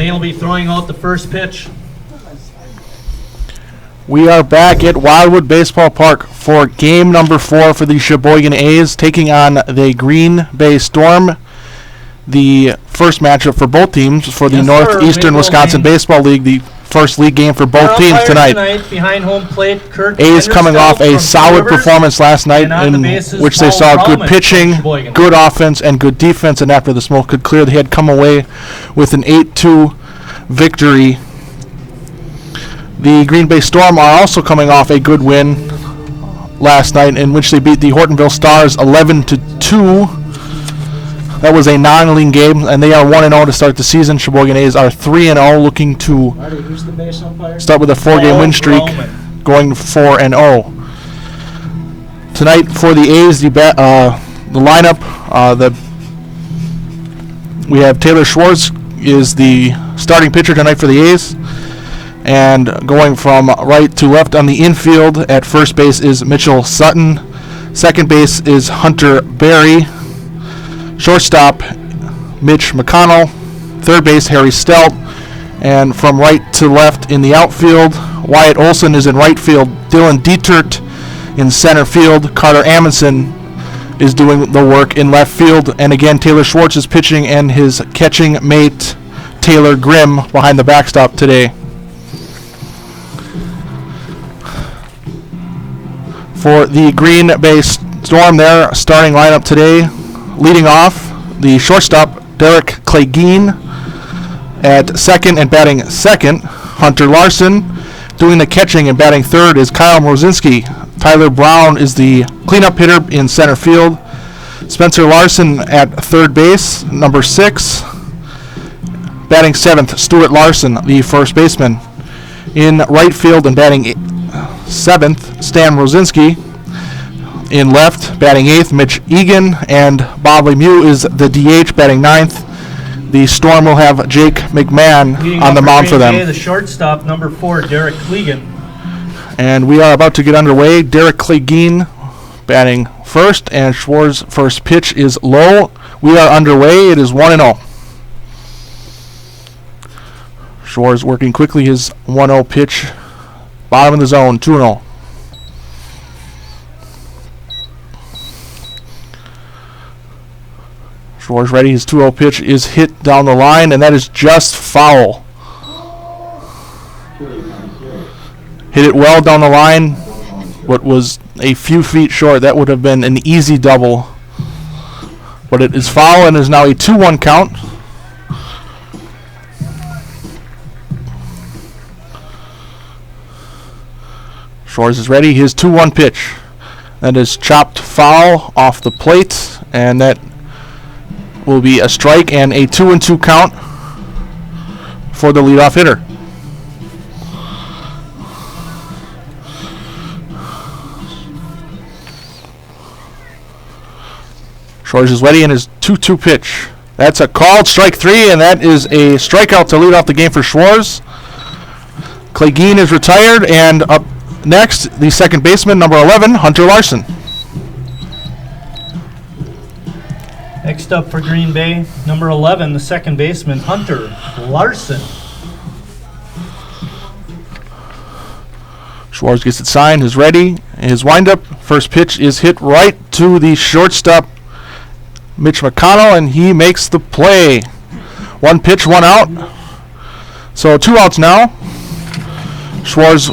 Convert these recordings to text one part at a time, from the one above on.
Lane will be throwing out the first pitch. We are back at Wildwood Baseball Park for game number 4 for the Sheboygan A's, taking on the Green Bay Storm. The first matchup for both teams for the Northeastern Wisconsin Baseball League, the first league game for both teams tonight. Behind home plate, Kurt A's coming off a solid performance last night in which they saw good pitching, good offense, and good defense, and after the smoke could clear, they had come away with an 8-2 victory. The Green Bay Storm are also coming off a good win last night in which they beat the Hortonville Stars 11-2. That was a non-league game, and they are 1-0 to start the season. Sheboygan A's are 3-0, looking to start with a 4-game win streak, going 4-0. Tonight for the A's, the lineup, we have Taylor Schwartz is the starting pitcher tonight for the A's, and going from right to left on the infield at first base is Mitchell Sutton. Second base is Hunter Berry. Shortstop, Mitch McConnell. Third base, Harry Stelp. And from right to left in the outfield, Wyatt Olson is in right field. Dylan Dietert in center field. Carter Amundsen is doing the work in left field. And again, Taylor Schwartz is pitching, and his catching mate, Taylor Grimm, behind the backstop today. For the Green Bay Storm, their starting lineup today, leading off, the shortstop, Derek Clegane. At second and batting second, Hunter Larson. Doing the catching and batting third is Kyle Mrozinski. Tyler Brown is the cleanup hitter in center field. Spencer Larson at third base, number 6. Batting seventh, Stuart Larson, the first baseman. In right field and batting 7th, Stan Mrozinski. In left, batting 8th, Mitch Egan, and Bob Lemieux is the DH, batting 9th. The Storm will have Jake McMahon on the mound for them. The shortstop, number 4, Derek Clegane. And we are about to get underway. Derek Clegane batting first, and Schwartz's first pitch is low. We are underway. It is 1-0. Schwartz working quickly his 1-0 pitch. Bottom of the zone, 2-0. Schwartz ready. His 2-0 pitch is hit down the line, and that is just foul. Hit it well down the line. What was a few feet short, that would have been an easy double. But it is foul, and is now a 2-1 count. Schwartz is ready. His 2-1 pitch. That is chopped foul off the plate, and that will be a strike and a 2-2 count for the leadoff hitter. Schwartz is ready in his 2-2 pitch. That's a called strike 3, and that is a strikeout to lead off the game for Schwartz. Clegane is retired, and up next, the second baseman, number 11, Hunter Larson. Next up for Green Bay, number 11, the second baseman, Hunter Larson. Schwartz gets it signed, is ready. His windup, first pitch is hit right to the shortstop, Mitch McConnell, and he makes the play. 1 pitch, 1 out. So 2 outs now. Schwartz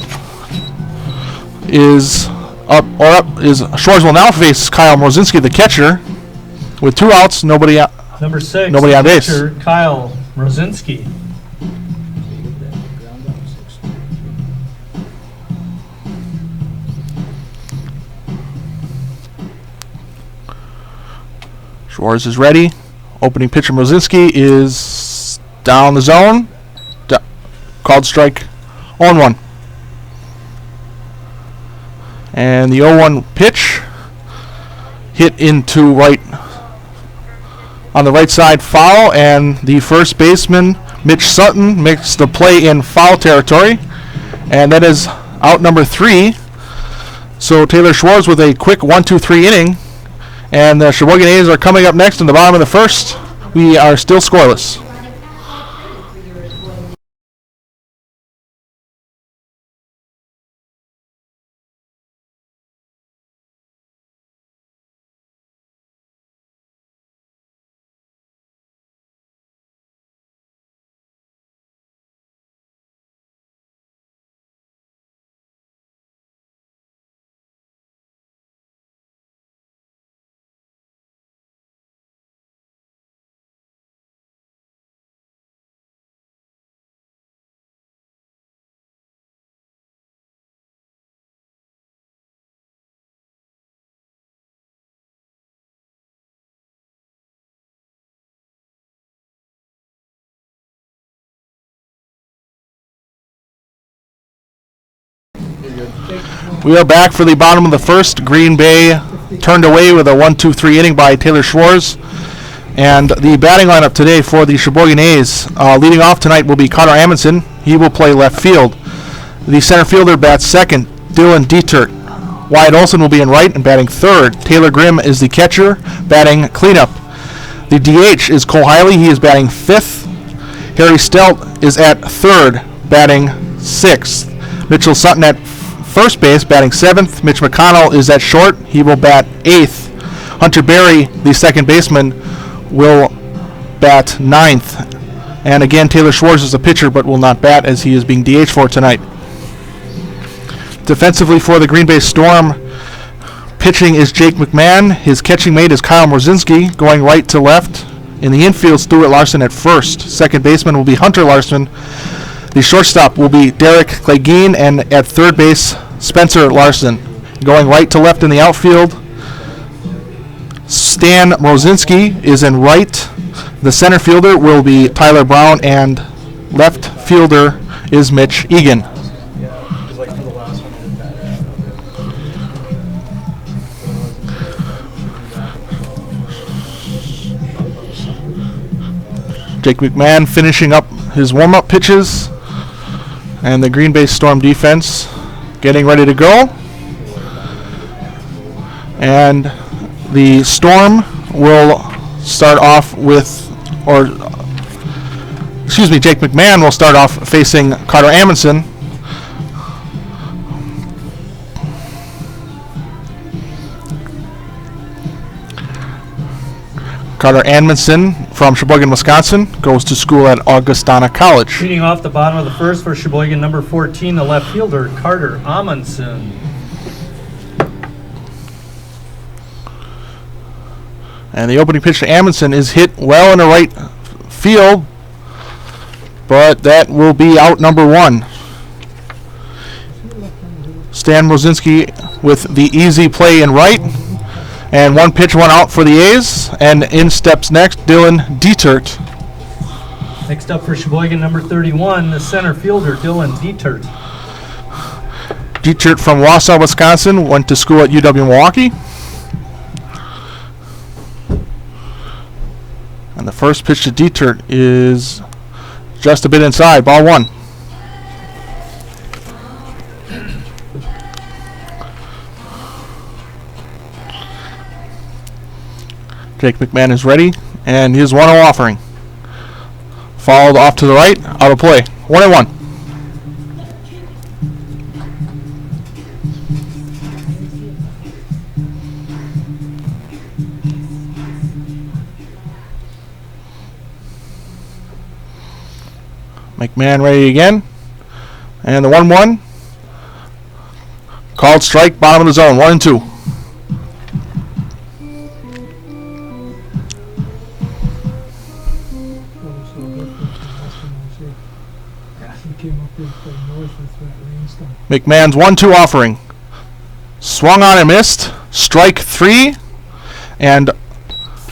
is Schwartz will now face Kyle Mrozinski, the catcher. With 2 outs, nobody out. Number 6, nobody on base. Kyle Mrozinski. Schwartz is ready. Opening pitcher Mrozinski is down the zone. Called strike 0-1. And the 0-1 pitch hit into right on the right side, foul, and the first baseman, Mitch Sutton, makes the play in foul territory, and that is out number 3. So Taylor Schwartz with a quick 1-2-3 inning, and the Sheboygan A's are coming up next in the bottom of the first. We are still scoreless. We are back for the bottom of the first. Green Bay turned away with a 1-2-3 inning by Taylor Schwartz. And the batting lineup today for the Sheboygan A's, leading off tonight will be Carter Amundsen. He will play left field. The center fielder bats second, Dylan Dietert. Wyatt Olson will be in right and batting third. Taylor Grimm is the catcher, batting cleanup. The DH is Cole Hiley. He is batting fifth. Harry Stelt is at third, batting sixth. Mitchell Sutton at first base, batting seventh. Mitch McConnell is at short. He will bat eighth. Hunter Berry, the second baseman, will bat ninth. And again, Taylor Schwartz is a pitcher but will not bat as he is being DH for tonight. Defensively for the Green Bay Storm, pitching is Jake McMahon. His catching mate is Kyle Morzinski, going right to left. In the infield, Stuart Larson at first. Second baseman will be Hunter Larson. The shortstop will be Derek Clegane, and at third base, Spencer Larson. Going right to left in the outfield, Stan Morzinski is in right. The center fielder will be Tyler Brown, and left fielder is Mitch Egan. Jake McMahon finishing up his warm-up pitches, and the Green Bay Storm defense getting ready to go. And the Storm will start off with, Jake McMahon will start off facing Carter Amundsen. Carter Amundsen from Sheboygan, Wisconsin, goes to school at Augustana College. Leading off the bottom of the first for Sheboygan, number 14, the left fielder, Carter Amundsen. And the opening pitch to Amundsen is hit well in the right field, but that will be out number one. Stan Morzinski with the easy play in right. And one pitch, one out for the A's. And in steps next, Dylan Dietert. Next up for Sheboygan, number 31, the center fielder, Dylan Dietert. Dietert from Wausau, Wisconsin, went to school at UW-Milwaukee. And the first pitch to Dietert is just a bit inside, ball one. Jake McMahon is ready, and his 1-0 offering. Followed off to the right, out of play. 1-1. McMahon ready again. And the 1-1. Called strike, bottom of the zone, 1-2. McMahon's 1-2 offering. Swung on and missed. Strike 3. And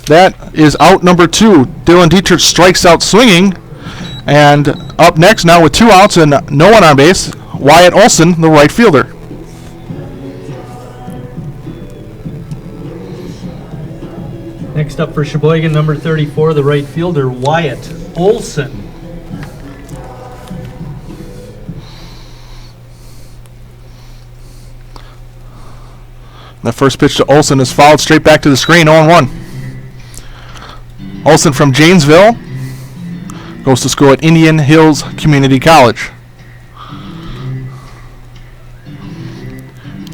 that is out number 2. Dylan Dietert strikes out swinging. And up next now with 2 outs and no one on base, Wyatt Olson, the right fielder. Next up for Sheboygan, number 34, the right fielder, Wyatt Olson. The first pitch to Olson is fouled straight back to the screen, 0-1. Olson from Janesville goes to school at Indian Hills Community College.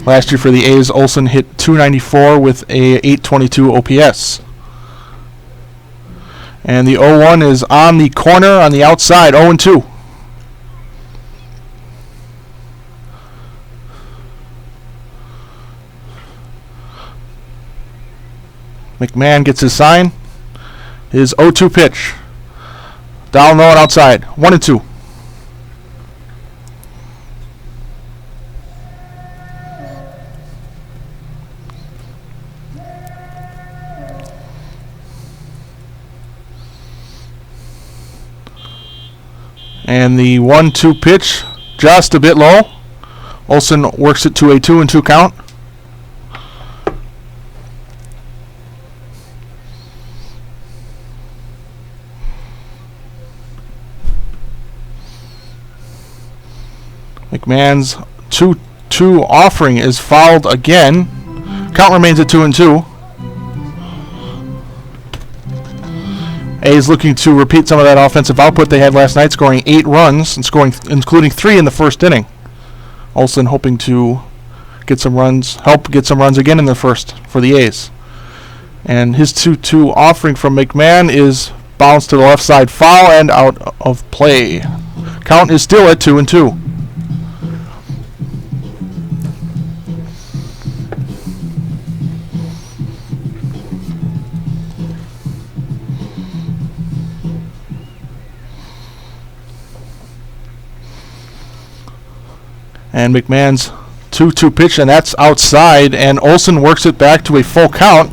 Last year for the A's, Olson hit .294 with a .822 OPS. And the 0-1 is on the corner on the outside, 0-2. McMahon gets his sign. His 0-2 pitch. Down low and outside. 1-2. And the 1-2 pitch just a bit low. Olsen works it to a 2-2 count. McMahon's 2-2 offering is fouled again. Count remains at 2-2. A is looking to repeat some of that offensive output they had last night, scoring 8 runs and including 3 in the first inning. Olsen hoping to get some runs again in the first for the A's. And his 2-2 offering from McMahon is bounced to the left side, foul and out of play. Count is still at 2-2. And McMahon's 2-2 pitch, and that's outside, and Olsen works it back to a full count.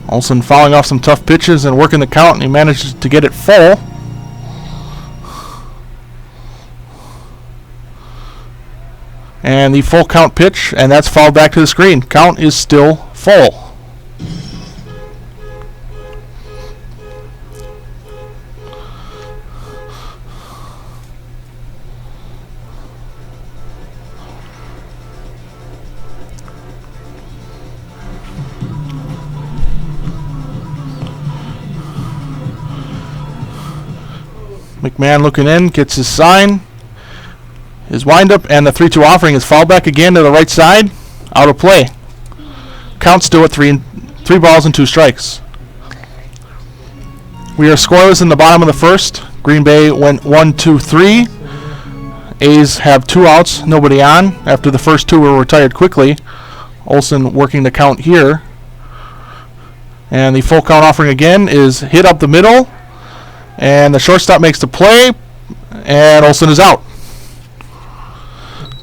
Olsen fouling off some tough pitches and working the count, and he manages to get it full. And the full count pitch, and that's fouled back to the screen. Count is still full. McMahon looking in, gets his sign, his windup, and the 3-2 offering is fouled back again to the right side, out of play. Count still at 3 balls and 2 strikes. We are scoreless in the bottom of the first. Green Bay went 1-2-3. A's have 2 outs, nobody on, after the first 2 were retired quickly. Olsen working the count here. And the full count offering again is hit up the middle. And the shortstop makes the play, and Olsen is out.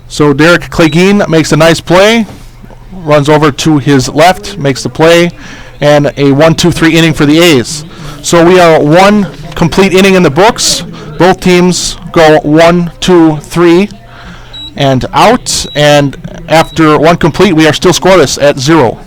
So Derek Clegane makes a nice play, runs over to his left, makes the play, and a 1-2-3 inning for the A's. So we are 1 complete inning in the books. Both teams go 1-2-3 and out, and after 1 complete, we are still scoreless at 0.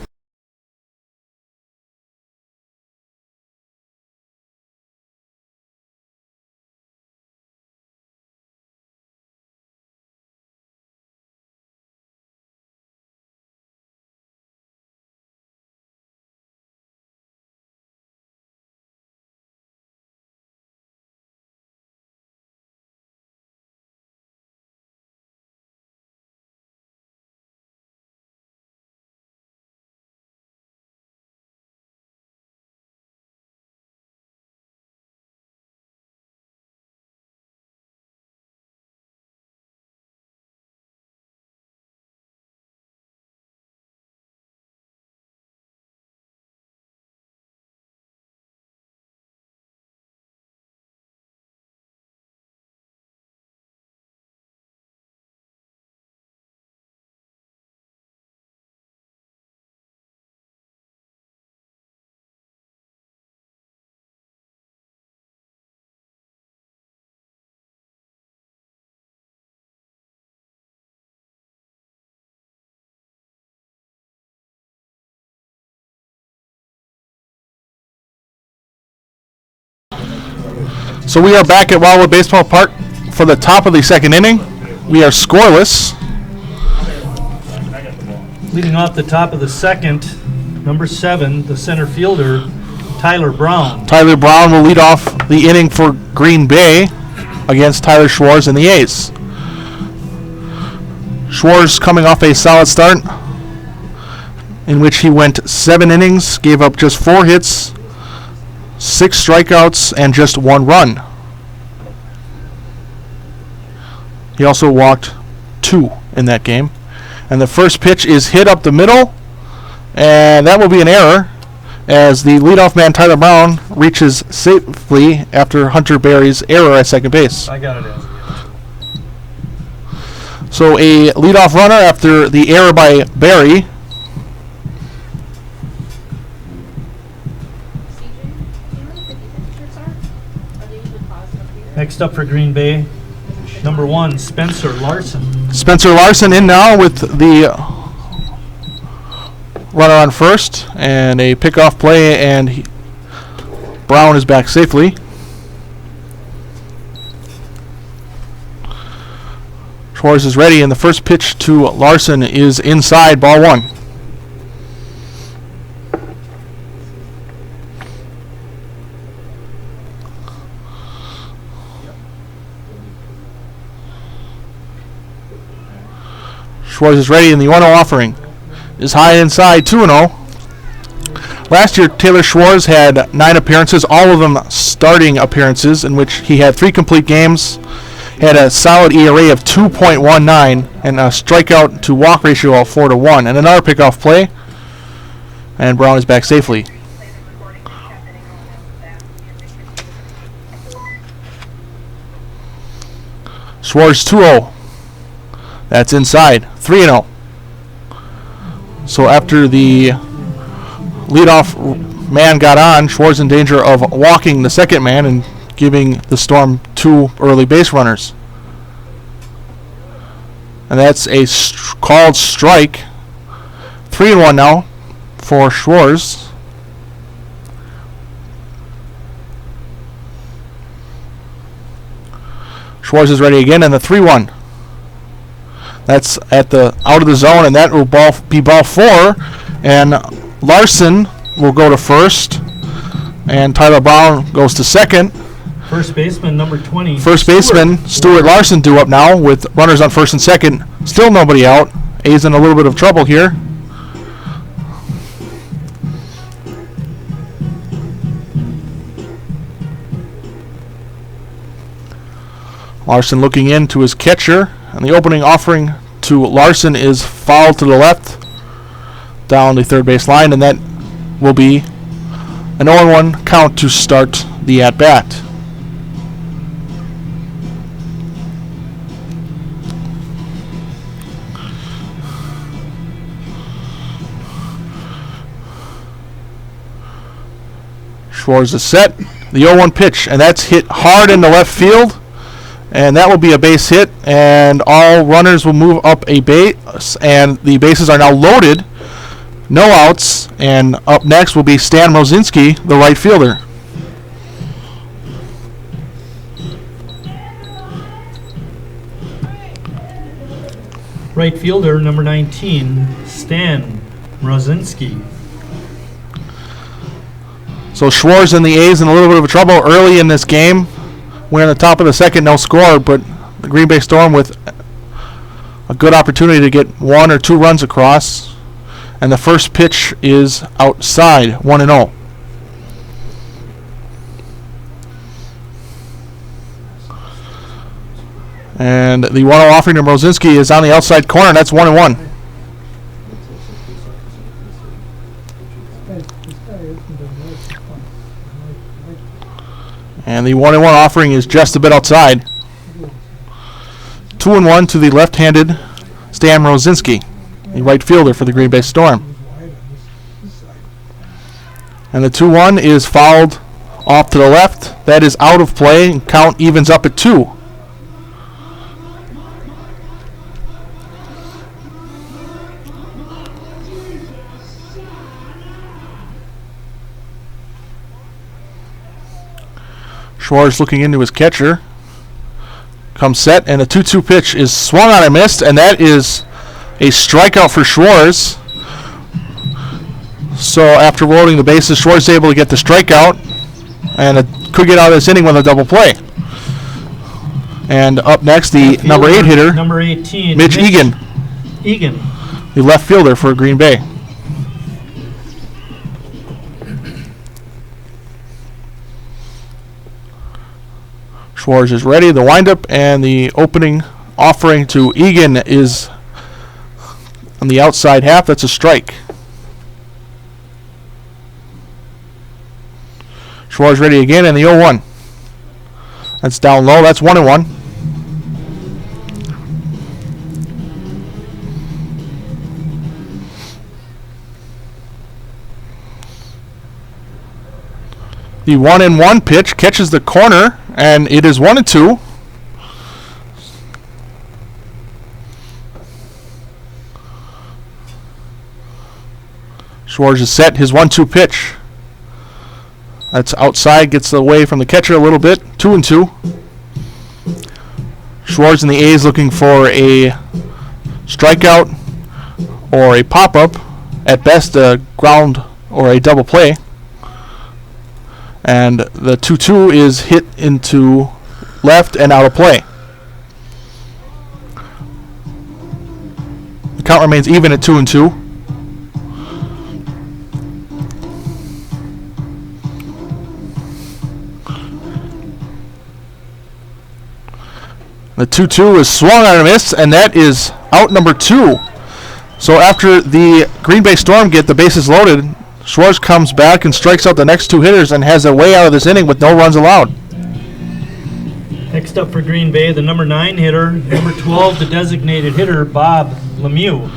So we are back at Wildwood Baseball Park for the top of the second inning. We are scoreless. Leading off the top of the second, number 7, the center fielder, Tyler Brown. Tyler Brown will lead off the inning for Green Bay against Tyler Schwartz and the A's. Schwartz coming off a solid start in which he went 7 innings, gave up just 4 hits, 6 strikeouts, and just 1 run. He also walked 2 in that game. And the first pitch is hit up the middle, and that will be an error as the leadoff man Tyler Brown reaches safely after Hunter Berry's error at second base. I got it as. So a leadoff runner after the error by Berry. CJ, do you know what the temperatures are? Are they usually positive here? Next up for Green Bay, Number 1, Spencer Larson. Spencer Larson in now with the runner on first, and a pickoff play, and Brown is back safely. Schwartz is ready, and the first pitch to Larson is inside, ball 1. Schwartz is ready, and the 1-0 offering is high inside, 2-0. Last year, Taylor Schwartz had 9 appearances, all of them starting appearances, in which he had 3 complete games, had a solid ERA of 2.19, and a strikeout to walk ratio of 4-1. And another pickoff play, and Brown is back safely. Schwartz 2-0. That's inside, 3-0. So after the leadoff man got on, Schwartz in danger of walking the second man and giving the Storm 2 early base runners. And that's a called strike. 3-1 now for Schwartz. Schwartz is ready again, and the 3-1. That's at the out of the zone, and that will be ball 4. And Larson will go to first, and Tyler Brown goes to second. First baseman, number 20. First baseman Stuart Larson due up now with runners on first and second. Still nobody out. A's in a little bit of trouble here. Larson looking in to his catcher. And the opening offering to Larson is foul to the left down the third base line, and that will be an 0-1 count to start the at-bat. Schwartz is set. The 0-1 pitch, and that's hit hard in the left field. And that will be a base hit, and all runners will move up a base, and the bases are now loaded. No outs, and up next will be Stan Mrozinski, the right fielder. Right fielder, number 19, Stan Mrozinski. So Schwartz and the A's in a little bit of trouble early in this game. We're on the top of the second, no score, but the Green Bay Storm with a good opportunity to get 1 or 2 runs across. And the first pitch is outside, 1-0. And the 1-0 offering to Mrozinski is on the outside corner. That's 1-1. And the 1-1 offering is just a bit outside. 2-1 to the left-handed Stan Mrozinski, the right fielder for the Green Bay Storm. And the 2-1 is fouled off to the left. That is out of play, and count evens up at 2. Schwartz looking into his catcher. Comes set, and a 2-2 pitch is swung on and missed, and that is a strikeout for Schwartz. So after loading the bases, Schwartz is able to get the strikeout, and it could get out of this inning with a double play. And up next, the number 8 hitter, number 18, Mitch Egan. Egan, the left fielder for Green Bay. Schwartz is ready. The windup and the opening offering to Egan is on the outside half. That's a strike. Schwartz ready again, and the 0-1. That's down low. That's 1-1. The 1-1 pitch catches the corner, and it is 1-2. Schwartz is set. His 1-2 pitch. That's outside, gets away from the catcher a little bit. 2-2. Schwartz and the A's looking for a strikeout or a pop-up. At best, a ground or a double play. And the 2-2 is hit into left and out of play. The count remains even at 2-2. The 2-2 is swung on a miss, and that is out number 2. So after the Green Bay Storm get the bases loaded, Schwartz comes back and strikes out the next 2 hitters and has a way out of this inning with no runs allowed. Next up for Green Bay, the number 9 hitter, number 12, the designated hitter, Bob Lemieux.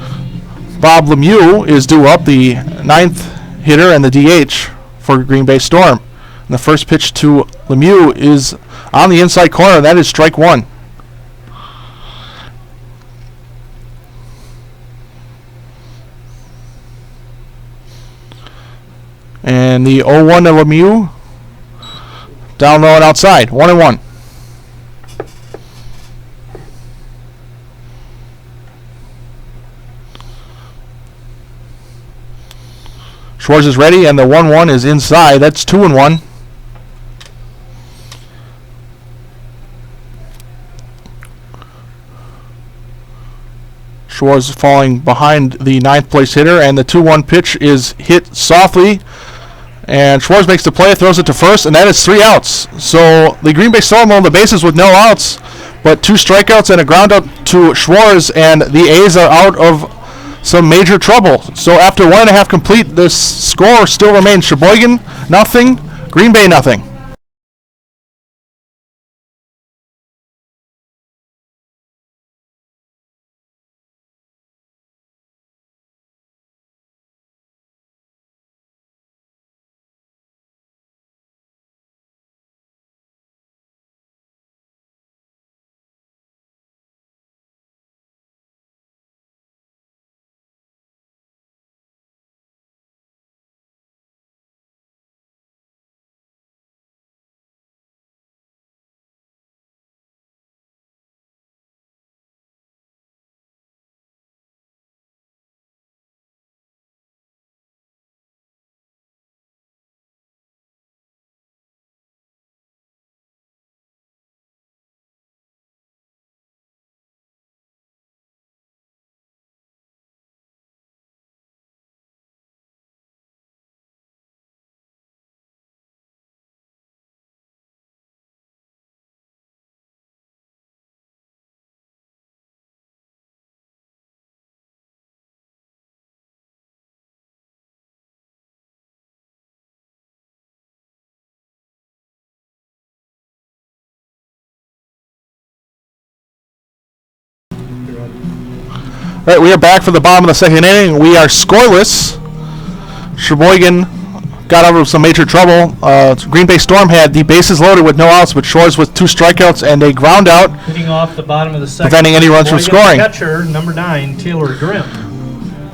Bob Lemieux is due up, the 9th hitter and the DH for Green Bay Storm. And the first pitch to Lemieux is on the inside corner. That is strike 1. And the 0-1 to Lemieux. Down low and outside. 1-1. Schwartz is ready, and the 1-1 is inside. That's 2-1. Schwartz falling behind the 9th place hitter, and the 2-1 pitch is hit softly. And Schwartz makes the play, throws it to first, and that is 3 outs. So the Green Bay Storm on the bases with no outs, but 2 strikeouts and a ground out to Schwartz, and the A's are out of some major trouble. So after 1.5 complete, the score still remains Sheboygan nothing, Green Bay nothing. All right, we are back for the bottom of the 2nd inning. We are scoreless. Sheboygan got out of some major trouble. Green Bay Storm had the bases loaded with no outs, but Schwartz with 2 strikeouts and a ground out, Hitting off the bottom of the 2nd. preventing any runs from Sheboygan scoring. Catcher, number 9, Taylor Grimm.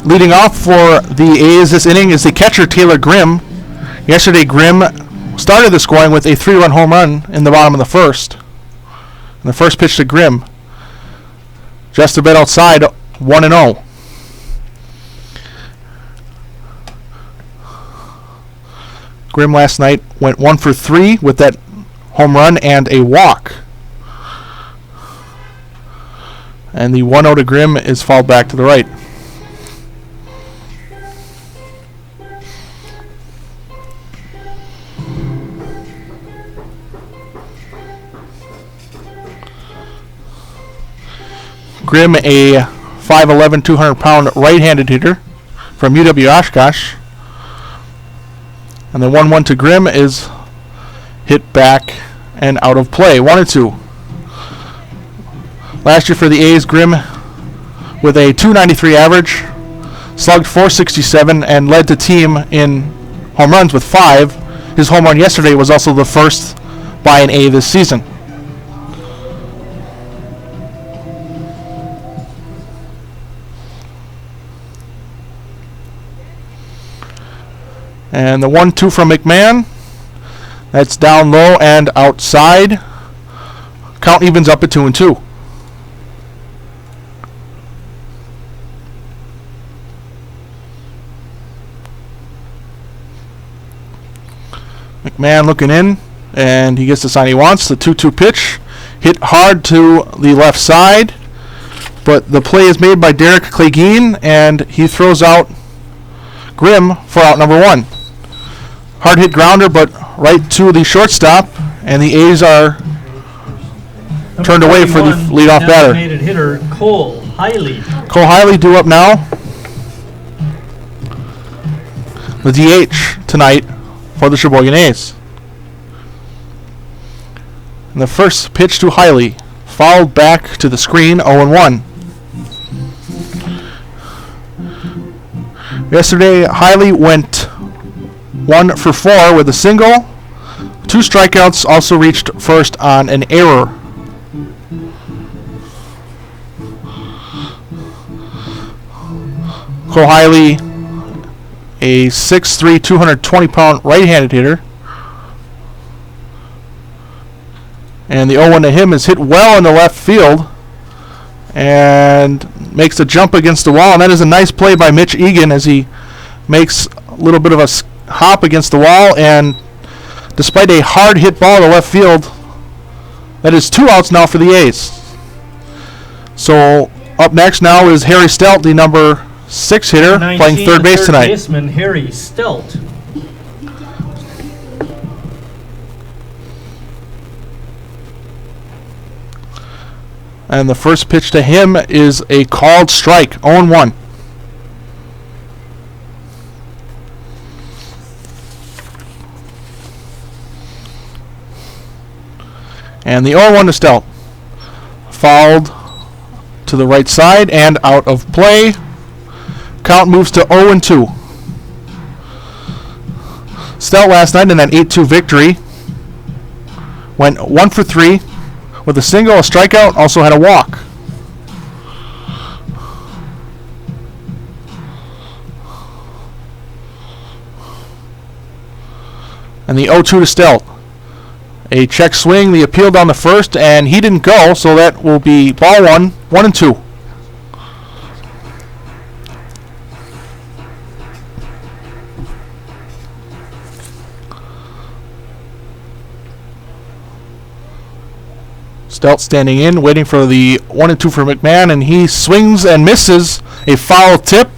Leading off for the A's this inning is the catcher, Taylor Grimm. Yesterday, Grimm started the scoring with a 3-run home run in the bottom of the 1st. And the first pitch to Grimm, just a bit outside, 1-0. Grimm last night went 1 for 3 with that home run and a walk. And the 1-0 to Grimm is fouled back to the right. Grimm, a 5'11", 200-pound right-handed hitter from UW Oshkosh. And the 1-1 to Grimm is hit back and out of play. 1-2. Last year for the A's, Grimm with a .293 average, slugged .467, and led the team in home runs with 5. His home run yesterday was also the first by an A this season. And the 1-2 from McMahon. That's down low and outside. Count evens up at 2-2. McMahon looking in, and he gets the sign he wants. The 2-2 pitch hit hard to the left side, but the play is made by Derek Clegane, and he throws out Grimm for out number 1. Hard hit grounder, but right to the shortstop, and the A's are turned away for the leadoff batter. Designated hitter Cole Hiley. Cole Hiley due up now. The DH tonight for the Sheboygan A's. And the first pitch to Hiley, fouled back to the screen, 0-1. Yesterday, Hiley went 1 for 4 with a single. 2 strikeouts, also reached first on an error. Cole Hiley, a 6'3", 220-pound right-handed hitter. And the 0-1 to him is hit well in the left field and makes a jump against the wall. And that is a nice play by Mitch Egan as he makes a little bit of a hop against the wall. And despite a hard hit ball to left field, that is 2 outs now for the A's. So up next now is Harry Stelt, the number 6 hitter, playing third base tonight. Baseman Harry Stelt. And the first pitch to him is a called strike, 0-1. And the 0-1 to Stelt. Fouled to the right side and out of play. Count moves to 0-2. Stelt last night in that 8-2 victory went 1 for 3 with a single, a strikeout, also had a walk. And the 0-2 to Stelt. A check swing, the appeal down the first, and he didn't go, so that will be ball 1, 1-2. Stelt standing in, waiting for the 1-2 for McMahon, and he swings and misses a foul tip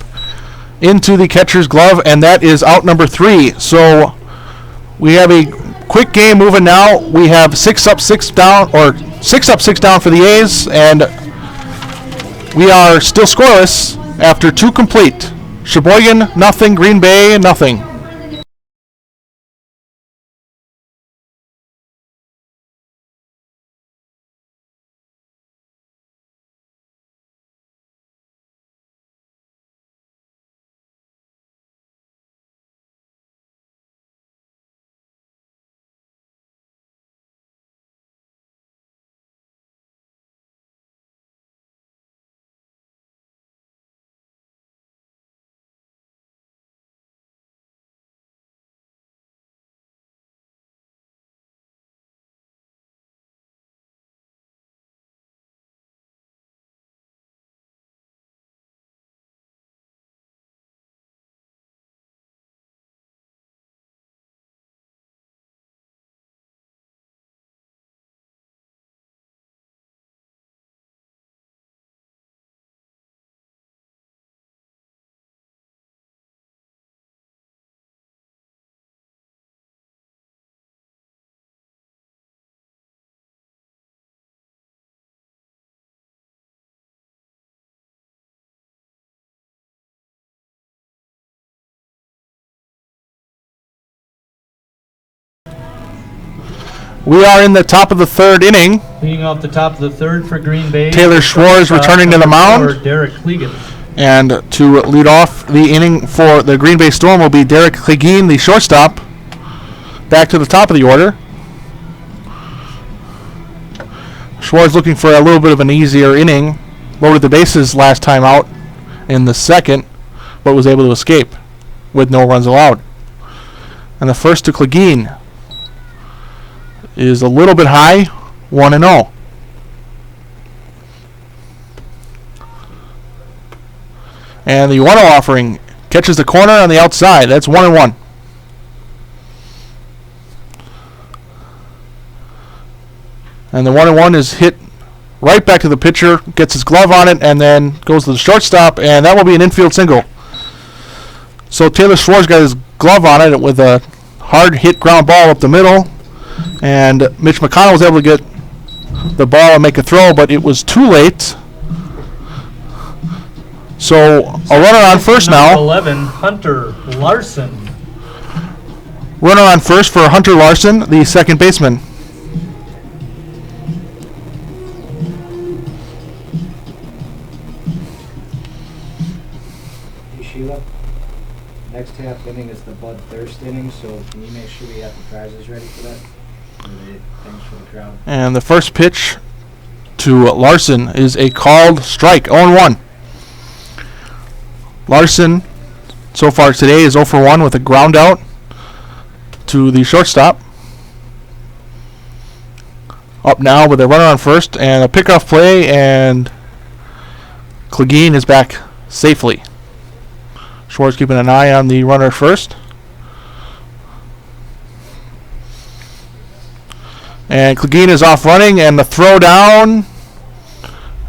into the catcher's glove, and that is out number 3. So we have a quick game moving now. We have 6 up, 6 down, or 6 up, 6 down for the A's, and we are still scoreless after 2 complete. Sheboygan, nothing. Green Bay, nothing. We are in the top of the 3rd inning. Leading off the top of the 3rd for Green Bay. Taylor Schwartz returning to the mound. Derek Clegane. And to lead off the inning for the Green Bay Storm will be Derek Clegane, the shortstop. Back to the top of the order. Schwartz looking for a little bit of an easier inning. Loaded the bases last time out in the 2nd, but was able to escape with no runs allowed. And the first to Clegane is a little bit high, 1-0. And the 1-0 offering catches the corner on the outside. That's 1-1. And the 1-1 is hit right back to the pitcher, gets his glove on it, and then goes to the shortstop, and that will be an infield single. So Taylor Schwartz got his glove on it with a hard hit ground ball up the middle, and Mitch McConnell was able to get the ball and make a throw, but it was too late. So a runner on first now. 11, Hunter Larson. Runner on first for Hunter Larson, the second baseman. Hey Sheila, next half inning is the Bud Thirst inning, so can you make sure we have the prizes ready for that? Thanks for the crowd. And the first pitch to Larson is a called strike, 0-1. Larson, so far today, is 0 for 1 with a ground out to the shortstop. Up now with a runner on first and a pickoff play, and Clegane is back safely. Schwartz keeping an eye on the runner first. And Clegane is off running, and the throw down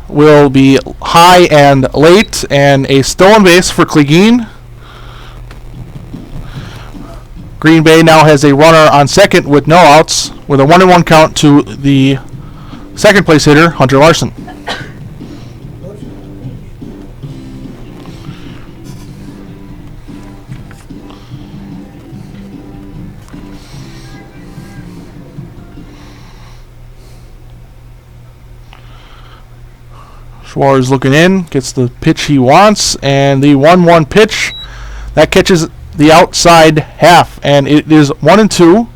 will be high and late, and a stolen base for Clegane. Green Bay now has a runner on second with no outs, with a 1-1 count to the second place hitter, Hunter Larson. Schwartz looking in, gets the pitch he wants, and the 1-1 pitch that catches the outside half, and it is 1-2.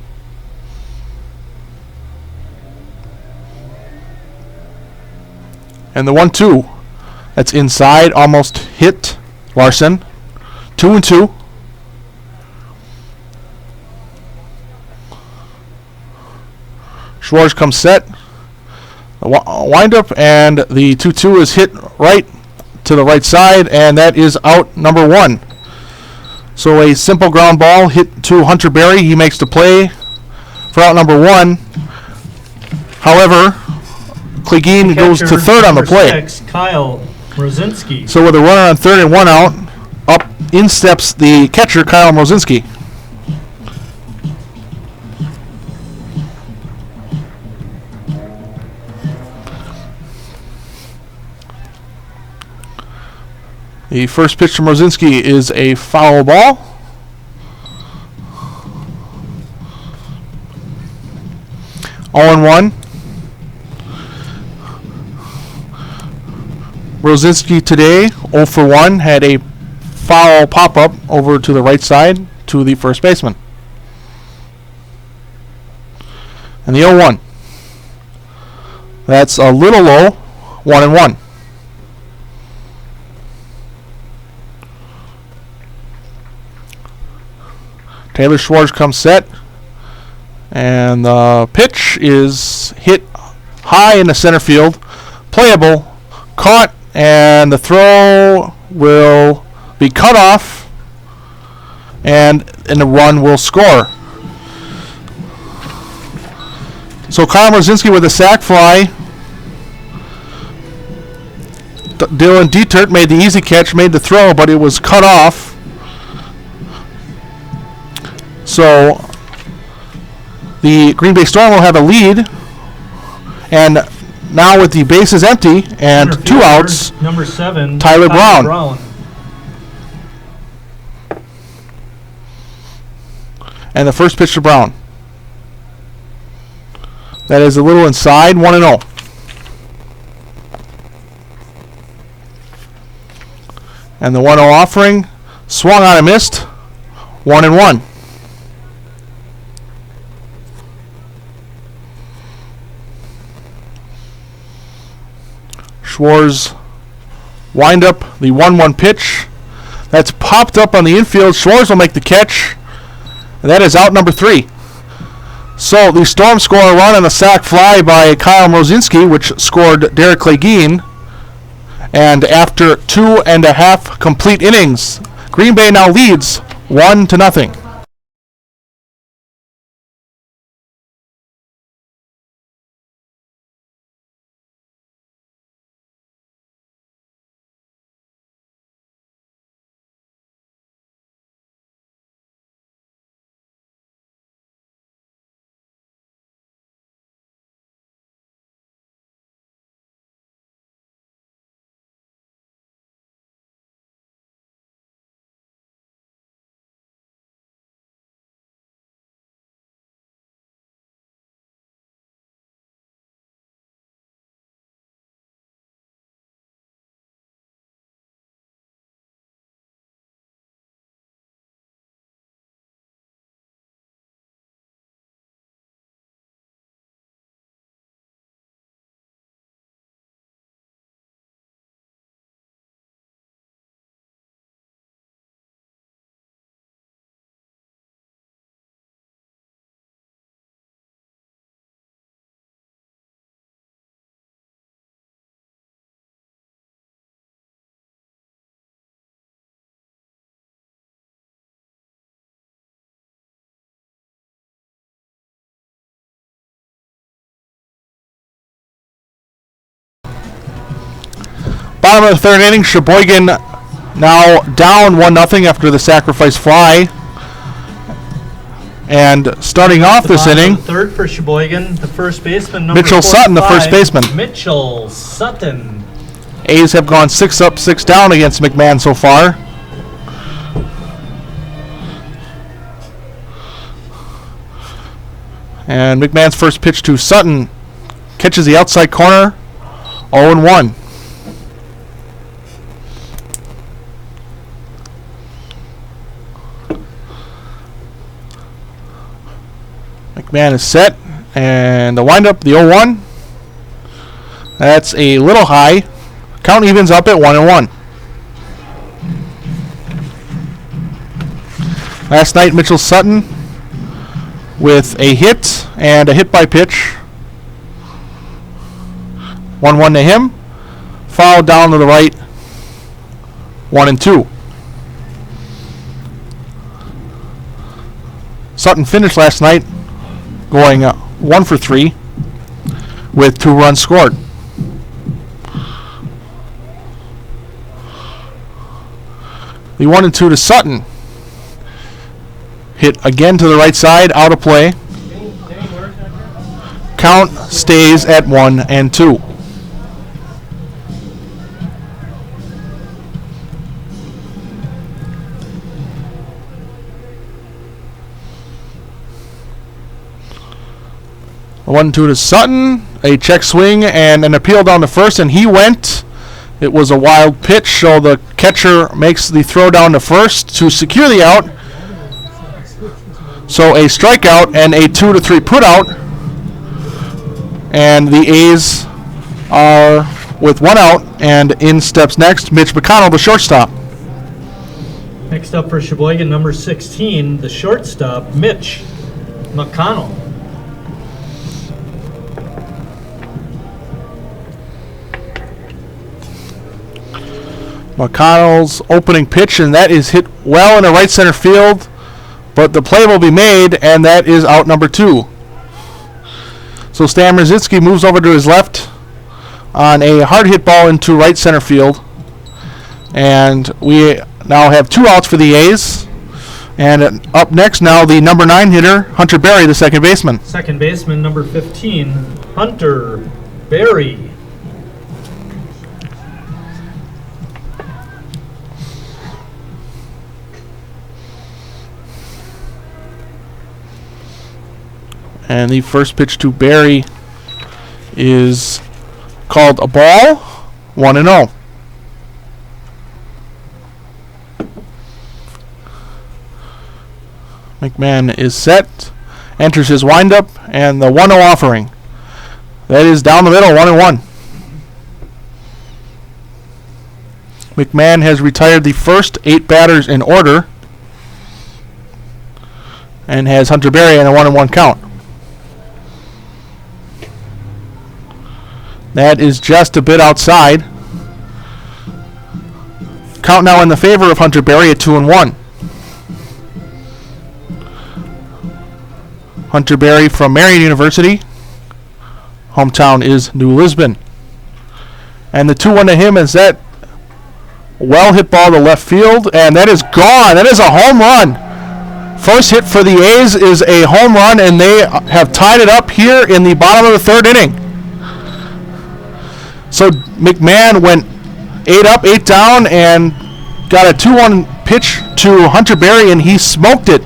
And the 1-2 that's inside almost hit Larson. 2-2. Schwartz comes set. The windup, and the 2-2 is hit right to the right side, and that is out number 1. So a simple ground ball hit to Hunter Berry. He makes the play for out number 1. However, Clegane goes to third on the play. 6, Kyle Mrozinski. So with a runner on third and 1 out, up in steps the catcher, Kyle Mrozinski. The first pitch from Mrozinski is a foul ball. All in 1. Mrozinski today, 0 for 1, had a foul pop-up over to the right side to the first baseman. And the 0-1. That's a little low, 1-1. Taylor Schwartz comes set, and the pitch is hit high in the center field, playable, caught, and the throw will be cut off, and the run will score. So Kyle Mrozinski with a sac fly. Dylan Dietert made the easy catch, made the throw, but it was cut off. So the Green Bay Storm will have a lead, and now with the bases empty and 2 outs, number 7, Tyler Brown. And the first pitch to Brown. That is a little inside, 1-0. And the 1-0 offering swung on and missed, 1-1. Schwartz wind up the 1-1 pitch. That's popped up on the infield. Schwartz will make the catch. That is out number 3. So the Storm score a run on a sac fly by Kyle Mrozinski, which scored Derek Clegane. And after 2.5 complete innings, Green Bay now leads 1-0. Bottom of the 3rd inning, Sheboygan now down 1-0 after the sacrifice fly. And starting off this inning, third for Sheboygan, the first baseman, number Mitchell Sutton, the first 45, baseman. Mitchell Sutton. A's have gone 6 up, 6 down against McMahon so far. And McMahon's first pitch to Sutton catches the outside corner, 0-1. McMahon is set, and the windup, the 0-1. That's a little high. Count evens up at 1-1. Last night, Mitchell Sutton with a hit and a hit by pitch. 1-1 to him. Foul down to the right. 1-2. Sutton finished last night going 1 for 3 with 2 runs scored. The 1-2 to Sutton. Hit again to the right side, out of play. Count stays at 1-2. A 1-2 to Sutton, a check swing and an appeal down to first, and he went. It was a wild pitch, so the catcher makes the throw down to first to secure the out. So a strikeout and a 2-3 put out, and the A's are with 1 out, and in steps next Mitch McConnell, the shortstop. Next up for Sheboygan, number 16, the shortstop, Mitch McConnell. McConnell's opening pitch, and that is hit well in the right center field, but the play will be made, and that is out number 2. So Stan Mrozinski moves over to his left on a hard hit ball into right center field, and we now have 2 outs for the A's. And up next now, the number 9 hitter, Hunter Berry, the second baseman. Second baseman, number 15, Hunter Berry. And the first pitch to Berry is called a ball, 1-0. McMahon is set, enters his windup, and the 1-0 offering. That is down the middle, 1-1. McMahon has retired the first 8 batters in order. and has Hunter Berry in a 1-1 count. That is just a bit outside. Count now in the favor of Hunter Berry at 2-1. Hunter Berry from Marion University. Hometown is New Lisbon. And the 2-1 to him is that well hit ball to left field, and that is gone. That is a home run. First hit for the A's is a home run, and they have tied it up here in the bottom of the third inning. So McMahon went 8 up, 8 down, and got a 2-1 pitch to Hunter Berry, and he smoked it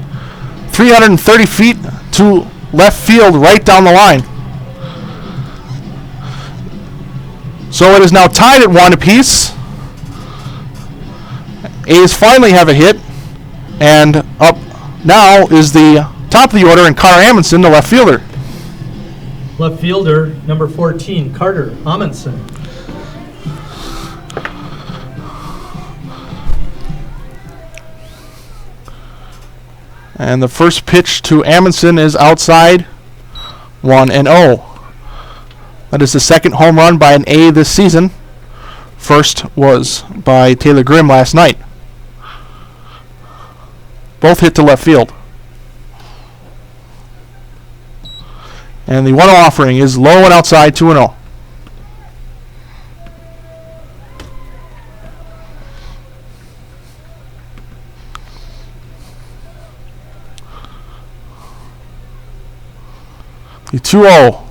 330 feet to left field right down the line. So it is now tied at 1 apiece. A's finally have a hit, and up now is the top of the order, and Carter Amundsen, the left fielder. Left fielder, number 14, Carter Amundsen. And the first pitch to Amundsen is outside, 1-0. That is the second home run by an A this season. First was by Taylor Grimm last night. Both hit to left field. And the 1-0 offering is low and outside, 2-0. The 2-0.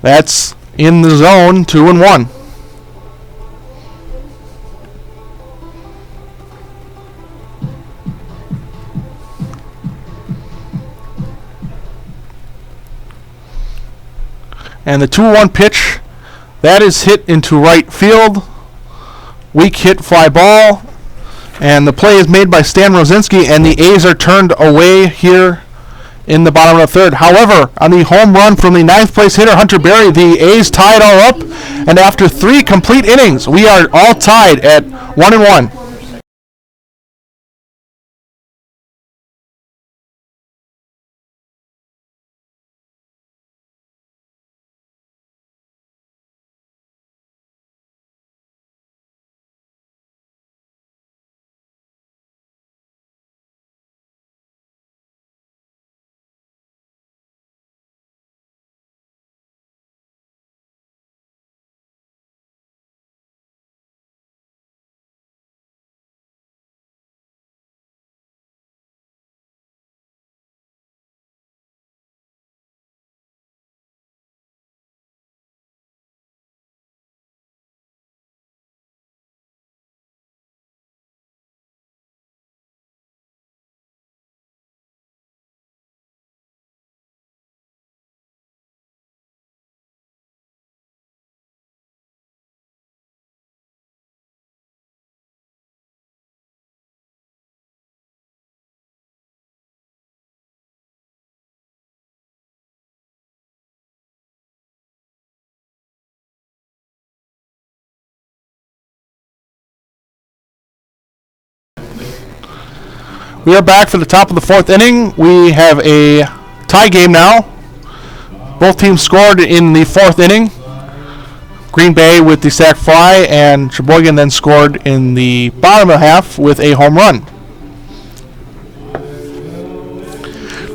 That's in the zone, 2-1. And the 2-1 pitch, that is hit into right field. Weak hit fly ball. And the play is made by Stan Rosinski, and the A's are turned away here in the bottom of the third. However, on the home run from the 9th place hitter, Hunter Berry, the A's tie it all up. And after 3 complete innings, we are all tied at 1-1. We are back for the top of the 4th inning. We have a tie game now. Both teams scored in the 4th inning. Green Bay with the sac fly, and Sheboygan then scored in the bottom of the half with a home run.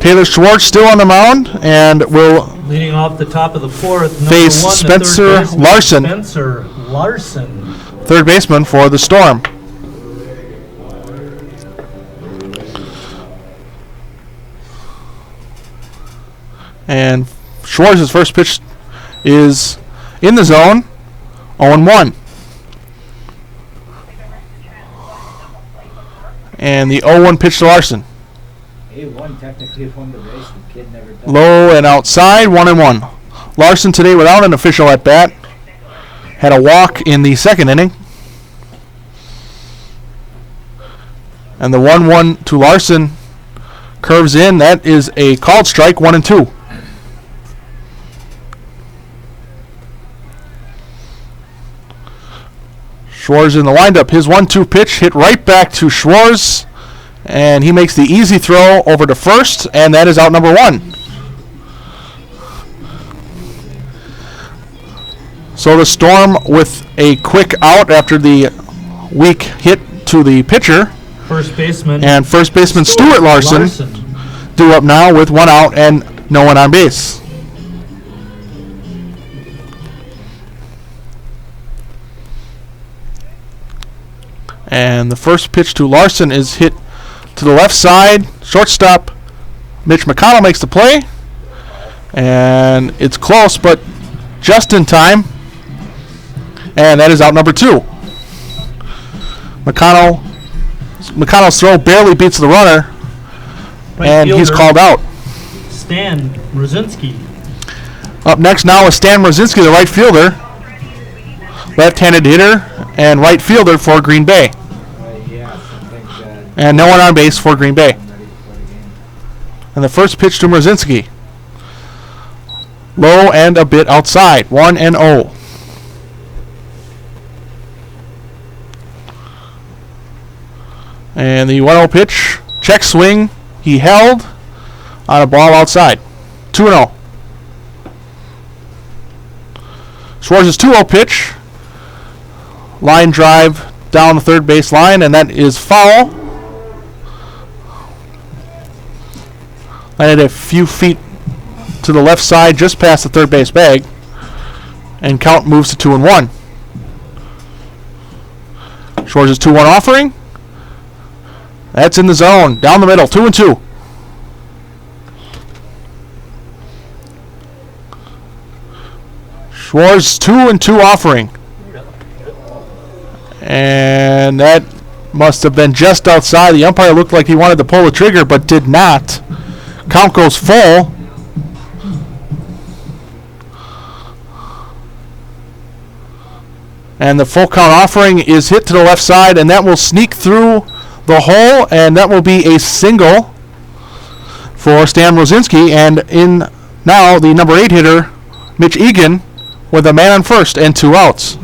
Taylor Schwartz still on the mound and will Leading off the top of the 4th, number face 1, Spencer the third baseman, Larson. Spencer Larson. third baseman for the Storm. And Schwartz's first pitch is in the zone, 0-1. And the 0-1 pitch to Larson. A1 technically won the race. The kid never done. Low and outside, 1-1. Larson today without an official at bat. Had a walk in the 2nd inning. And the 1-1 to Larson curves in. That is a called strike, 1-2. Schwartz in the windup. His 1-2 pitch hit right back to Schwartz. And he makes the easy throw over to first, and that is out number 1. So the Storm with a quick out after the weak hit to the pitcher. First baseman. And first baseman Stuart Larson due up now with 1 out and no one on base. And the first pitch to Larson is hit to the left side. Shortstop Mitch McConnell makes the play. And it's close, but just in time. And that is out number 2. McConnell's throw barely beats the runner. Right and fielder, he's called out. Stan Rosinski. Up next now is Stan Rosinski, the right fielder. Left-handed hitter and right fielder for Green Bay. And no one on base for Green Bay. And the first pitch to Rosinski. Low and a bit outside. 1-0. And the 1-0 pitch. Check swing. He held on a ball outside. 2-0. Schwartz's 2-0 pitch. Line drive down the third base line, and that is foul. Landed a few feet to the left side, just past the third base bag. And count moves to 2-1. Schwartz's 2-1 offering. That's in the zone. Down the middle. 2-2. Schwartz 2-2 offering. And that must have been just outside. The umpire looked like he wanted to pull the trigger, but did not. Count goes full. And the full count offering is hit to the left side, and that will sneak through the hole, and that will be a single for Stan Rosinski. And in now the number 8 hitter, Mitch Egan, with a man on first and 2 outs.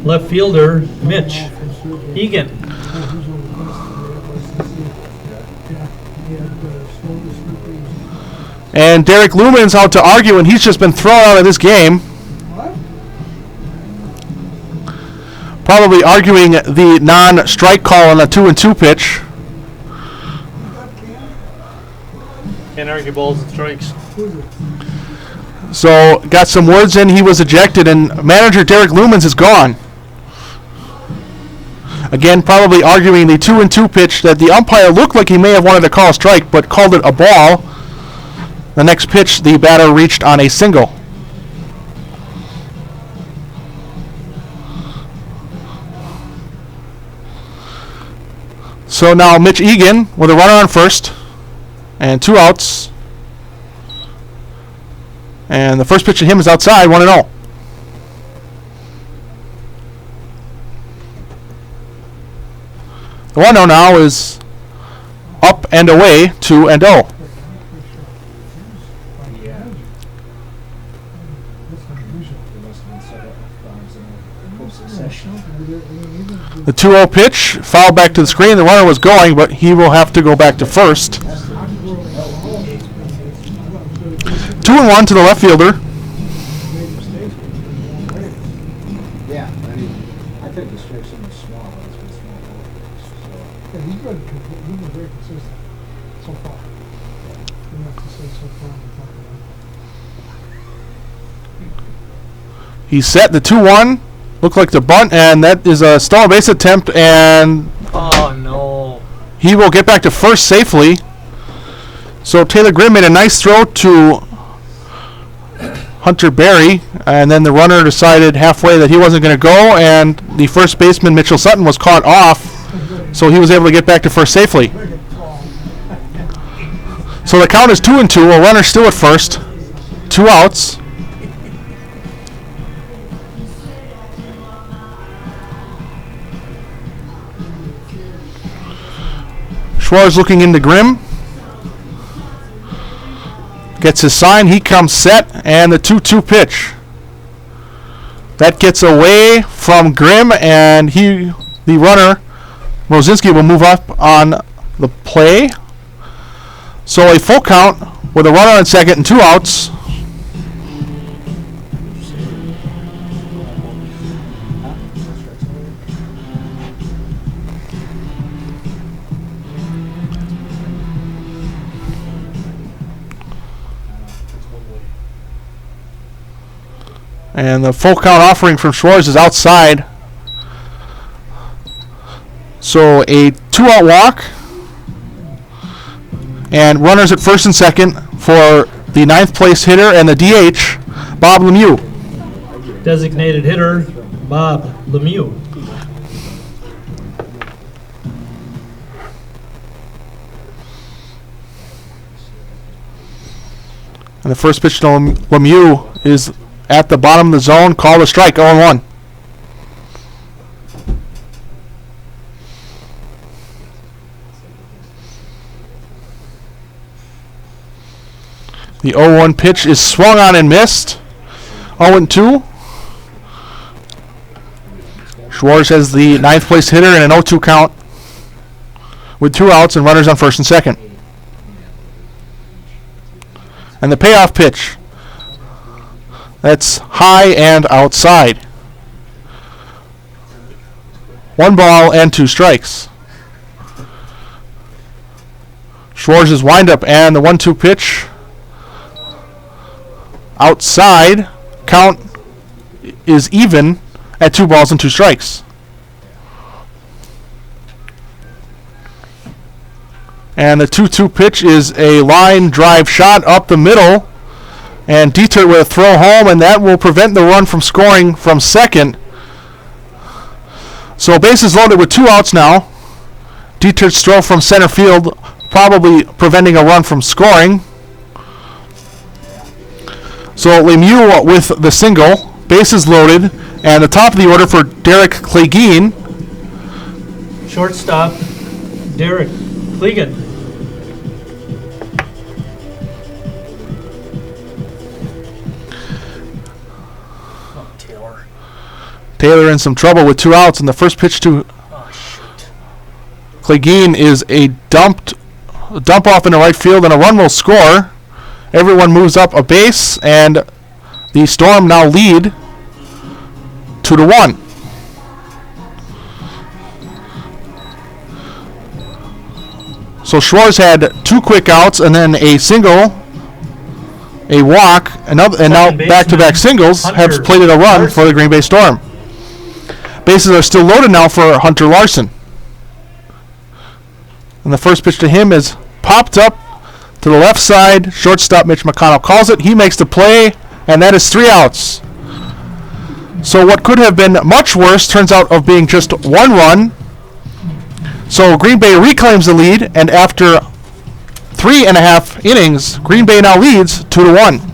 Left fielder Mitch Egan. And Derek Lumen's out to argue, and he's just been thrown out of this game. Probably arguing the non-strike call on a 2-2 pitch. Can't argue balls and strikes. So got some words in. He was ejected, and manager Derek Lumens is gone. Again, probably arguing the 2-2 pitch that the umpire looked like he may have wanted to call a strike, but called it a ball. The next pitch, the batter reached on a single. So now Mitch Egan with a runner on first and 2 outs. And the first pitch to him is outside, 1-0. The 1-0 now is up and away, 2-0. The 2-0 pitch, foul back to the screen. The runner was going, but he will have to go back to first. 2-1 to the left fielder. Yeah, I think the strike's in the small. It's been small. Yeah, he's been very consistent so far. You have to say so far. He's set the 2-1. Looked like the bunt, and that is a stolen base attempt, and Oh no. he will get back to first safely. So Taylor Grimm made a nice throw to Hunter Berry, and then the runner decided halfway that he wasn't going to go, and the first baseman, Mitchell Sutton, was caught off, so he was able to get back to first safely. So the count is 2-2, a runner still at first, 2 outs. Schwartz looking into Grimm. Gets his sign. He comes set. And the 2-2 pitch. That gets away from Grimm. And the runner Rosinski will move up on the play. So a full count with a runner on second and 2 outs. And the full count offering from Schwartz is outside. So a 2-out walk. And runners at first and second for the 9th place hitter and the DH, Bob Lemieux. Designated hitter, Bob Lemieux. And the first pitch to Lemieux is at the bottom of the zone, called a strike, 0-1. The 0-1 pitch is swung on and missed. 0-2. Schwartz has the 9th place hitter in an 0-2 count with 2 outs and runners on first and second. And the payoff pitch. That's high and outside. 1 ball and 2 strikes. Schwartz's windup and the 1-2 pitch. Outside. Count is even at 2 balls and 2 strikes. And the 2-2 pitch is a line drive shot up the middle. And Dietert with a throw home, and that will prevent the run from scoring from second. So bases loaded with 2 outs now. Dietert's throw from center field probably preventing a run from scoring. So Lemieux with the single, bases loaded, and the top of the order for Derek Clegane. Shortstop, Derek Clegane. Taylor in some trouble with 2 outs, and the first pitch to Clegane is a dump off into right field, and a run will score. Everyone moves up a base, and the Storm now lead 2-1. So Schwartz had 2 quick outs, and then a single, a walk, and now back-to-back singles have plated a run for the Green Bay Storm. Bases are still loaded now for Hunter Larson. And the first pitch to him is popped up to the left side. Shortstop Mitch McConnell calls it. He makes the play, and that is 3 outs. So what could have been much worse turns out of being just 1 run. So Green Bay reclaims the lead, and after 3.5 innings, Green Bay now leads 2-1.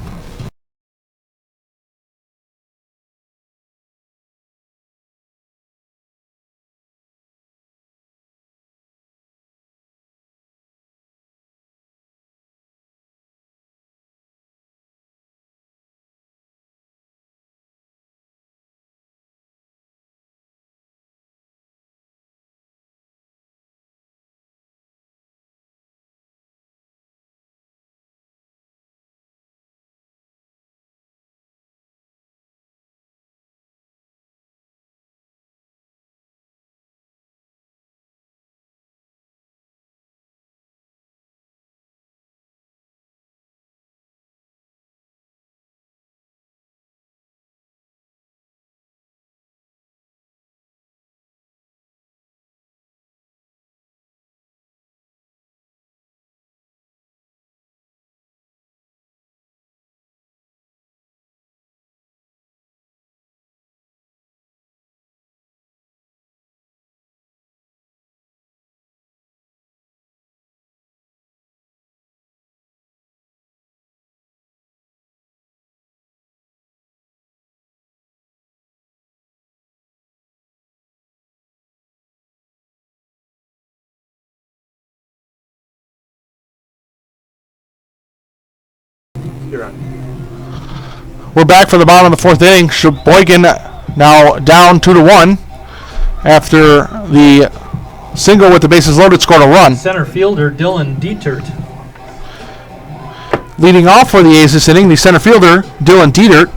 We're back for the bottom of the 4th inning. Sheboygan now down 2-1 after the single with the bases loaded, scored a run. Center fielder Dylan Dietert. Leading off for the A's this inning, the center fielder, Dylan Dietert.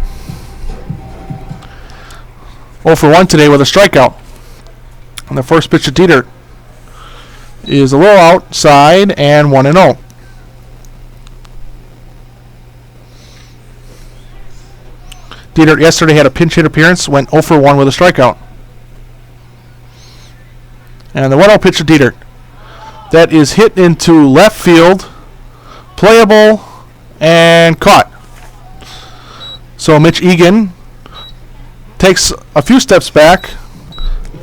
0 for 1 today with a strikeout. And the first pitch of Dietert is a little outside and 1-0. Dietert yesterday had a pinch hit appearance, went 0 for 1 with a strikeout. And the 1-0 pitch of Dietert. That is hit into left field, playable, and caught. So Mitch Egan takes a few steps back.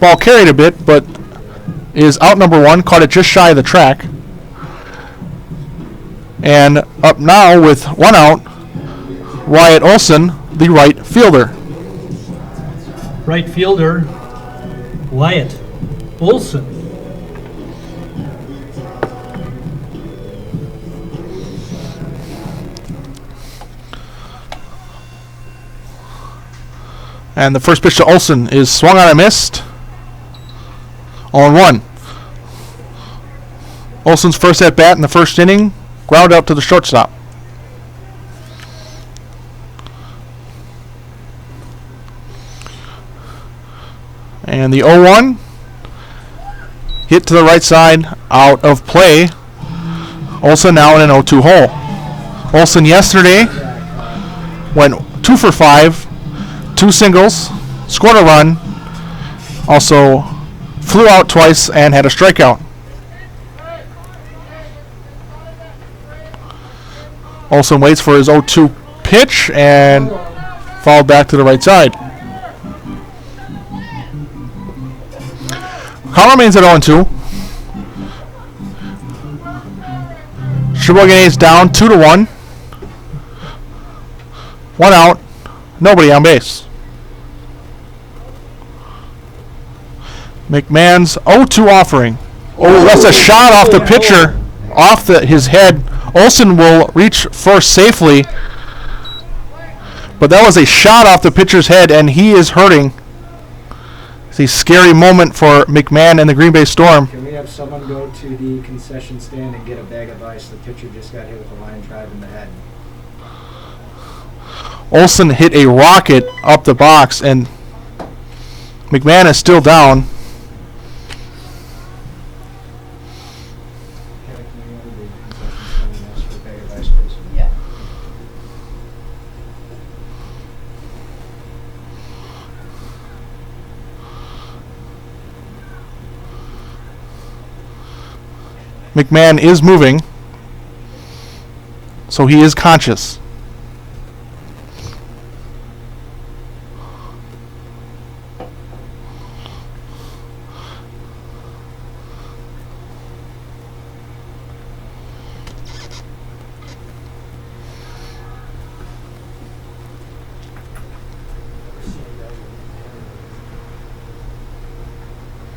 Ball carried a bit, but is out number 1, caught it just shy of the track. And up now with 1 out, Wyatt Olson, the right fielder. Right fielder Wyatt Olson. And the first pitch to Olson is swung on and missed. 0-1. Olson's first at bat in the first inning, ground out to the shortstop. And the 0-1 hit to the right side, out of play. Olson now in an 0-2 hole. Olson yesterday went 2 for 5, 2 singles, scored a run, also flew out twice and had a strikeout. Olson waits for his 0-2 pitch and fouled back to the right side. Count remains at 0-2. Sheboygan A is down 2-1. 1 out, nobody on base. McMahon's 0-2 offering. Oh, that's a shot off the pitcher, off his head. Olson will reach first safely, but that was a shot off the pitcher's head, and he is hurting. It's a scary moment for McMahon and the Green Bay Storm. Can we have someone go to the concession stand and get a bag of ice? The pitcher just got hit with a line drive in the head. Olson hit a rocket up the box, and McMahon is still down. Kevin, can you go to the concession stand and ask for a bag of ice, please? Yeah. McMahon is moving, so he is conscious.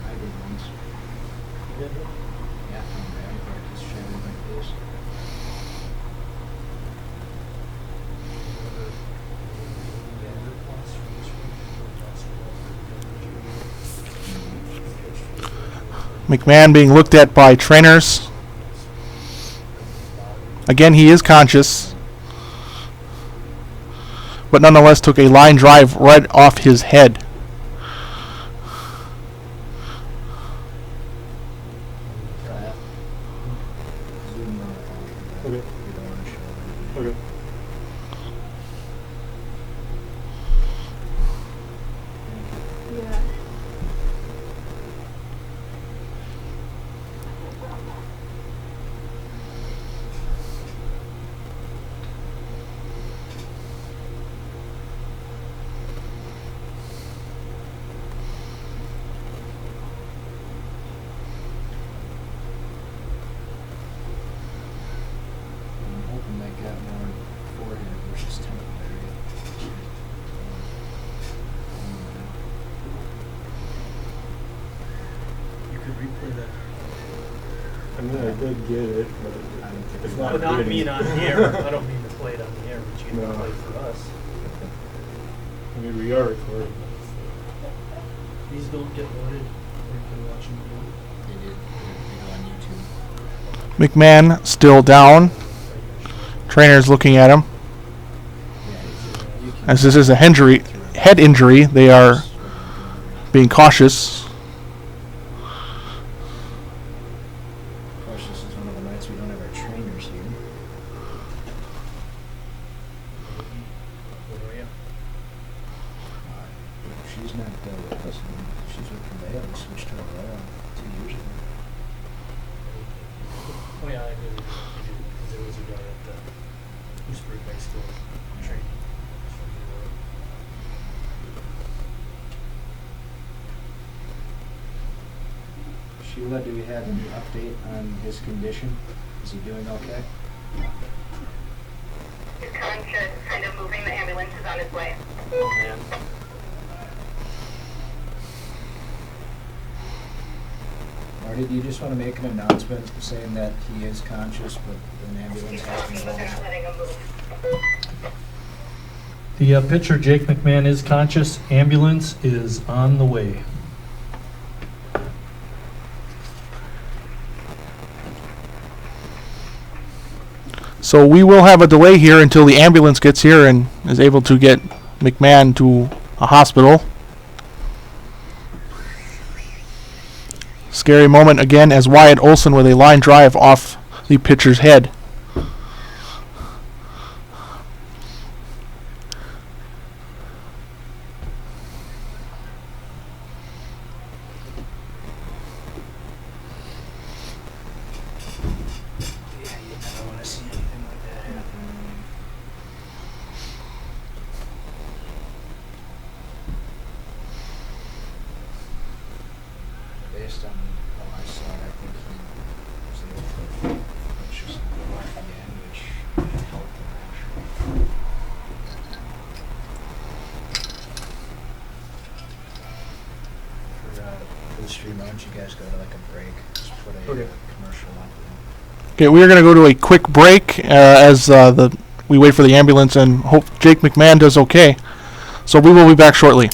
I did once. Yeah, from batting practice, shattered my face. McMahon being looked at by trainers. Again, he is conscious, but nonetheless took a line drive right off his head. Try it. Zoom out. Okay. You don't want to show it. Okay. Yeah. I'm hoping that got more forehead versus temple area. You could replay that. I mean, I did get it, but I don't think it's it not But not good. mean on air. I don't mean to play it on the air, but you can No. play for us. I mean, we are recording. These don't get loaded. We can watch them again. They did. They go on YouTube. McMahon still down. Trainer's looking at him. Yeah, you can As this is a head injury, they are being cautious. Of course, this is one of the nights we don't have our trainers here. She's not with us anymore. She's with Convey. We switched her around 2 years ago. Oh yeah, I did. Because there was a guy at the Wildwood Baseball training. Sheila, do we have any update on his condition? Is he doing okay? He's conscious, kind of moving. The ambulance is on its way. Oh man. Marty, do you just want to make an announcement saying that he is conscious, but an ambulance has been But they're not called? letting him move. The pitcher, Jake McMahon, is conscious. Ambulance is on the way. So we will have a delay here until the ambulance gets here and is able to get McMahon to a hospital. Scary moment again as Wyatt Olson with a line drive off the pitcher's head. Yeah, you never want to see anything like that happen. Based on how I saw it, I think he was able to push just go off the end, which helped him actually. For the stream, why don't you guys go to like a break? Just put a commercial on. Okay, we are going to go to a quick break as we wait for the ambulance and hope Jake McMahon does okay. So we will be back shortly.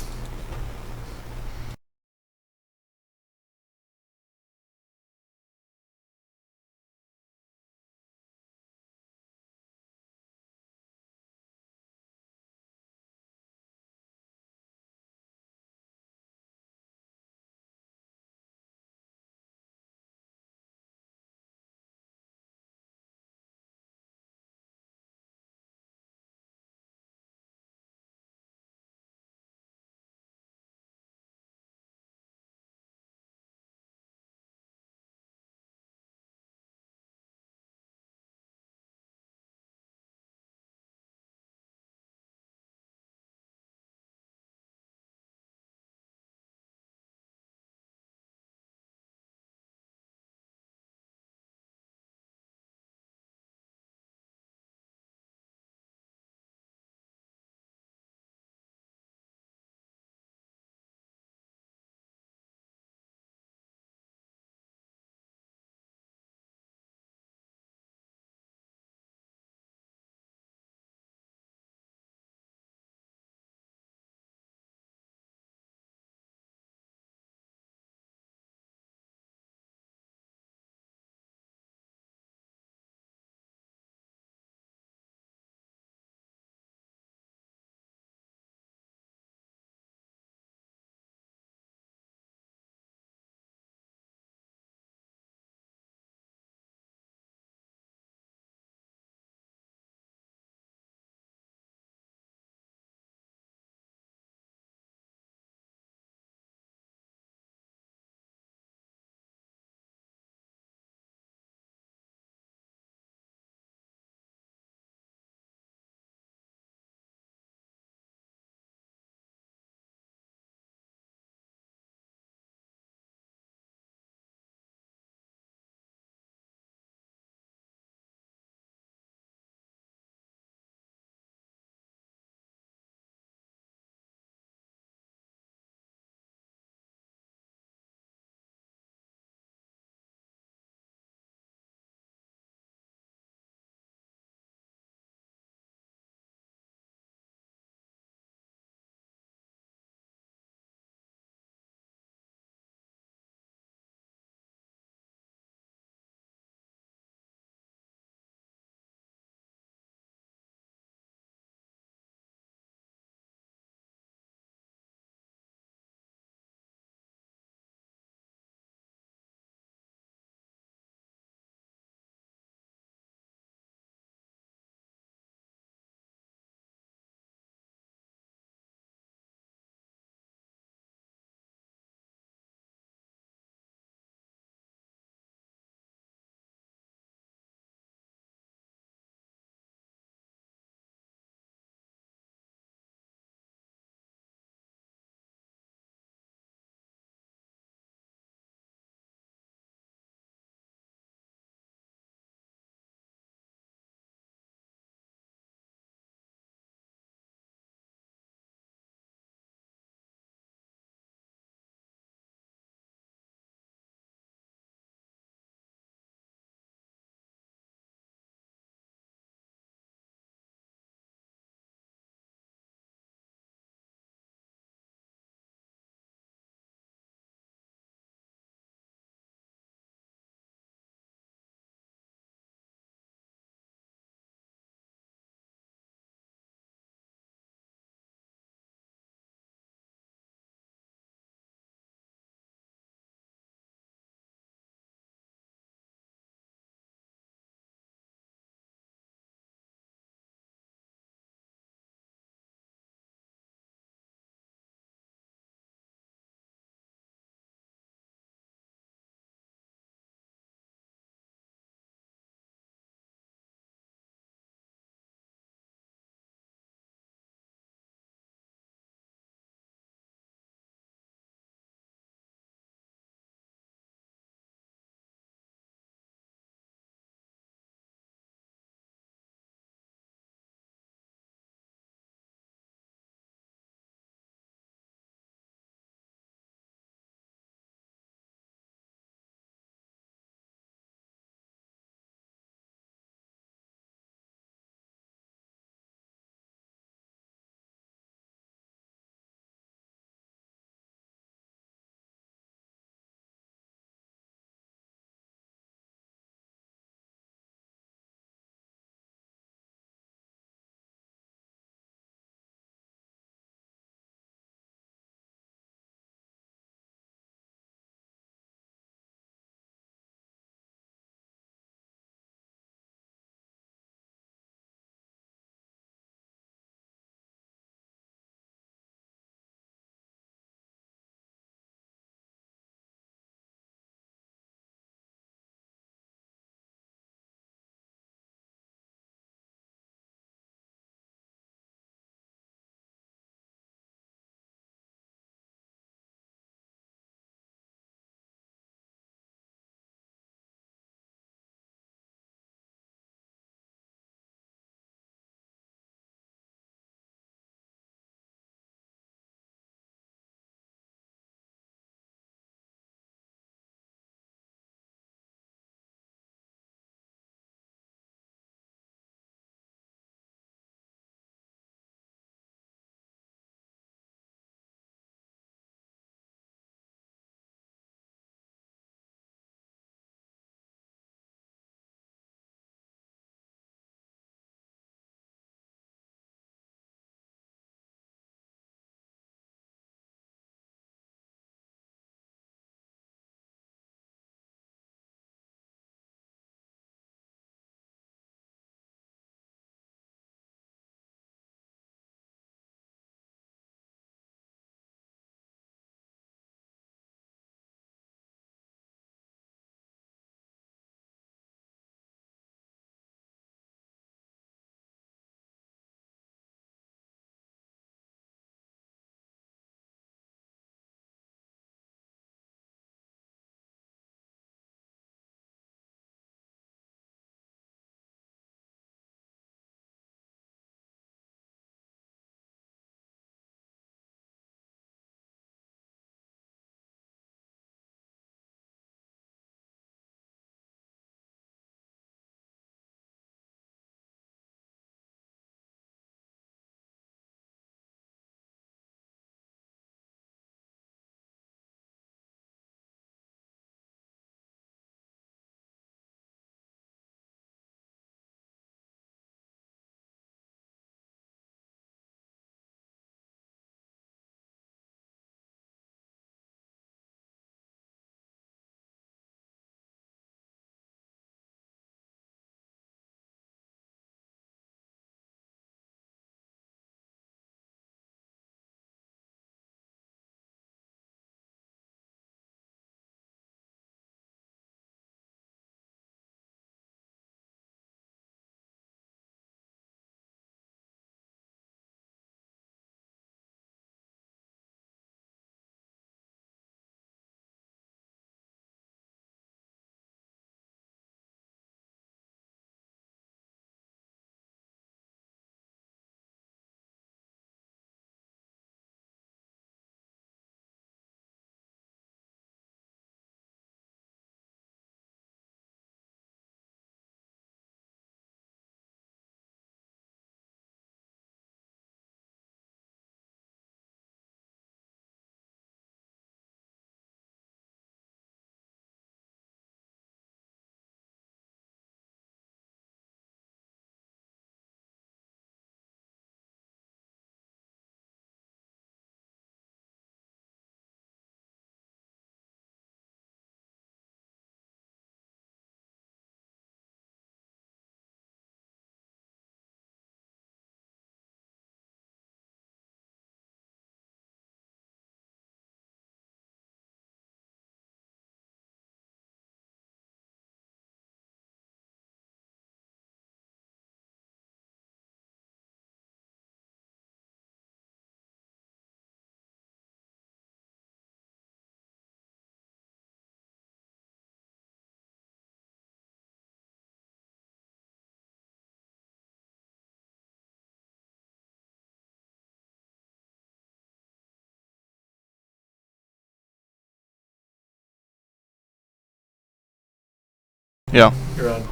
Yeah. You're on.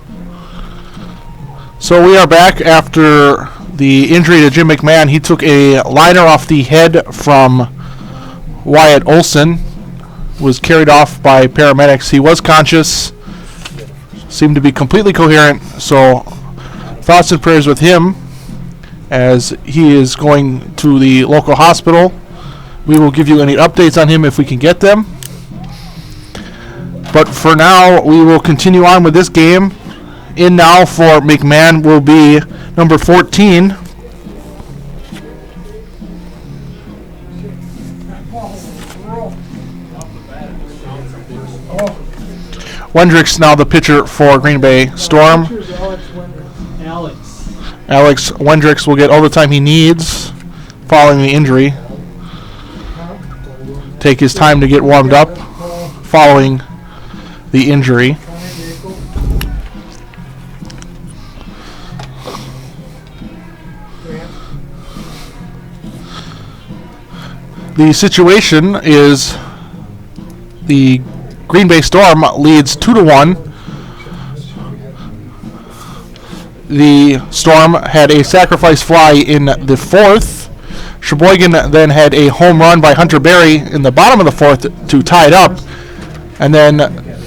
So we are back after the injury to Jim McMahon. He took a liner off the head from Wyatt Olson. Was carried off by paramedics. He was conscious. Seemed to be completely coherent. So thoughts and prayers with him as he is going to the local hospital. We will give you any updates on him if we can get them. But for now, we will continue on with this game. In now for McMahon will be number 14. Wendricks now the pitcher for Green Bay Storm. Alex Wendricks will get all the time he needs following the injury. Take his time to get warmed up following the injury. The situation is the Green Bay Storm leads 2-1. The Storm had a sacrifice fly in the fourth. Sheboygan then had a home run by Hunter Berry in the bottom of the fourth to tie it up. And then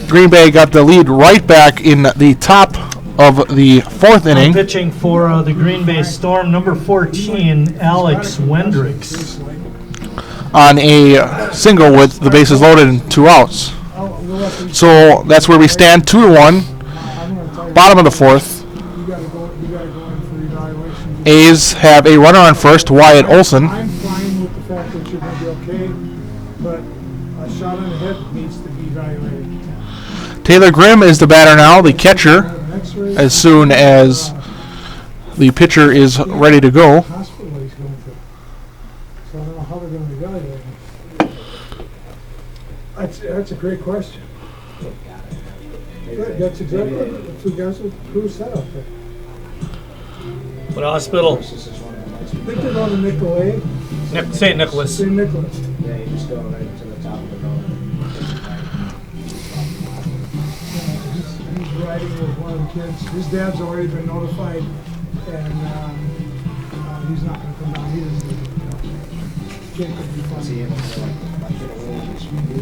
Green Bay got the lead right back in the top of the fourth inning. Pitching for the Green Bay Storm, number 14, Alex Wendricks. On a single with the bases loaded and 2 outs. So that's where we stand, 2-1. Bottom of the fourth. A's have a runner on first, Wyatt Olson. I'm fine with the fact that you're going to be okay, but a shot on the head needs to be evaluated. Taylor Grimm is the batter now, the catcher, as soon as the pitcher is ready to go. Hospital he's going to. So I don't know how they're going to evaluate him. That's a great question. That's exactly what two guys with crew set up there. What hospital? I think they're on the Nickel A. St. Nicholas. St. Nicholas. Yeah, you just go right to the top of the building. He's riding with one of the kids. His dad's already been notified, and he's not going to come down. He doesn't. Jake could be fine. See him like get a little.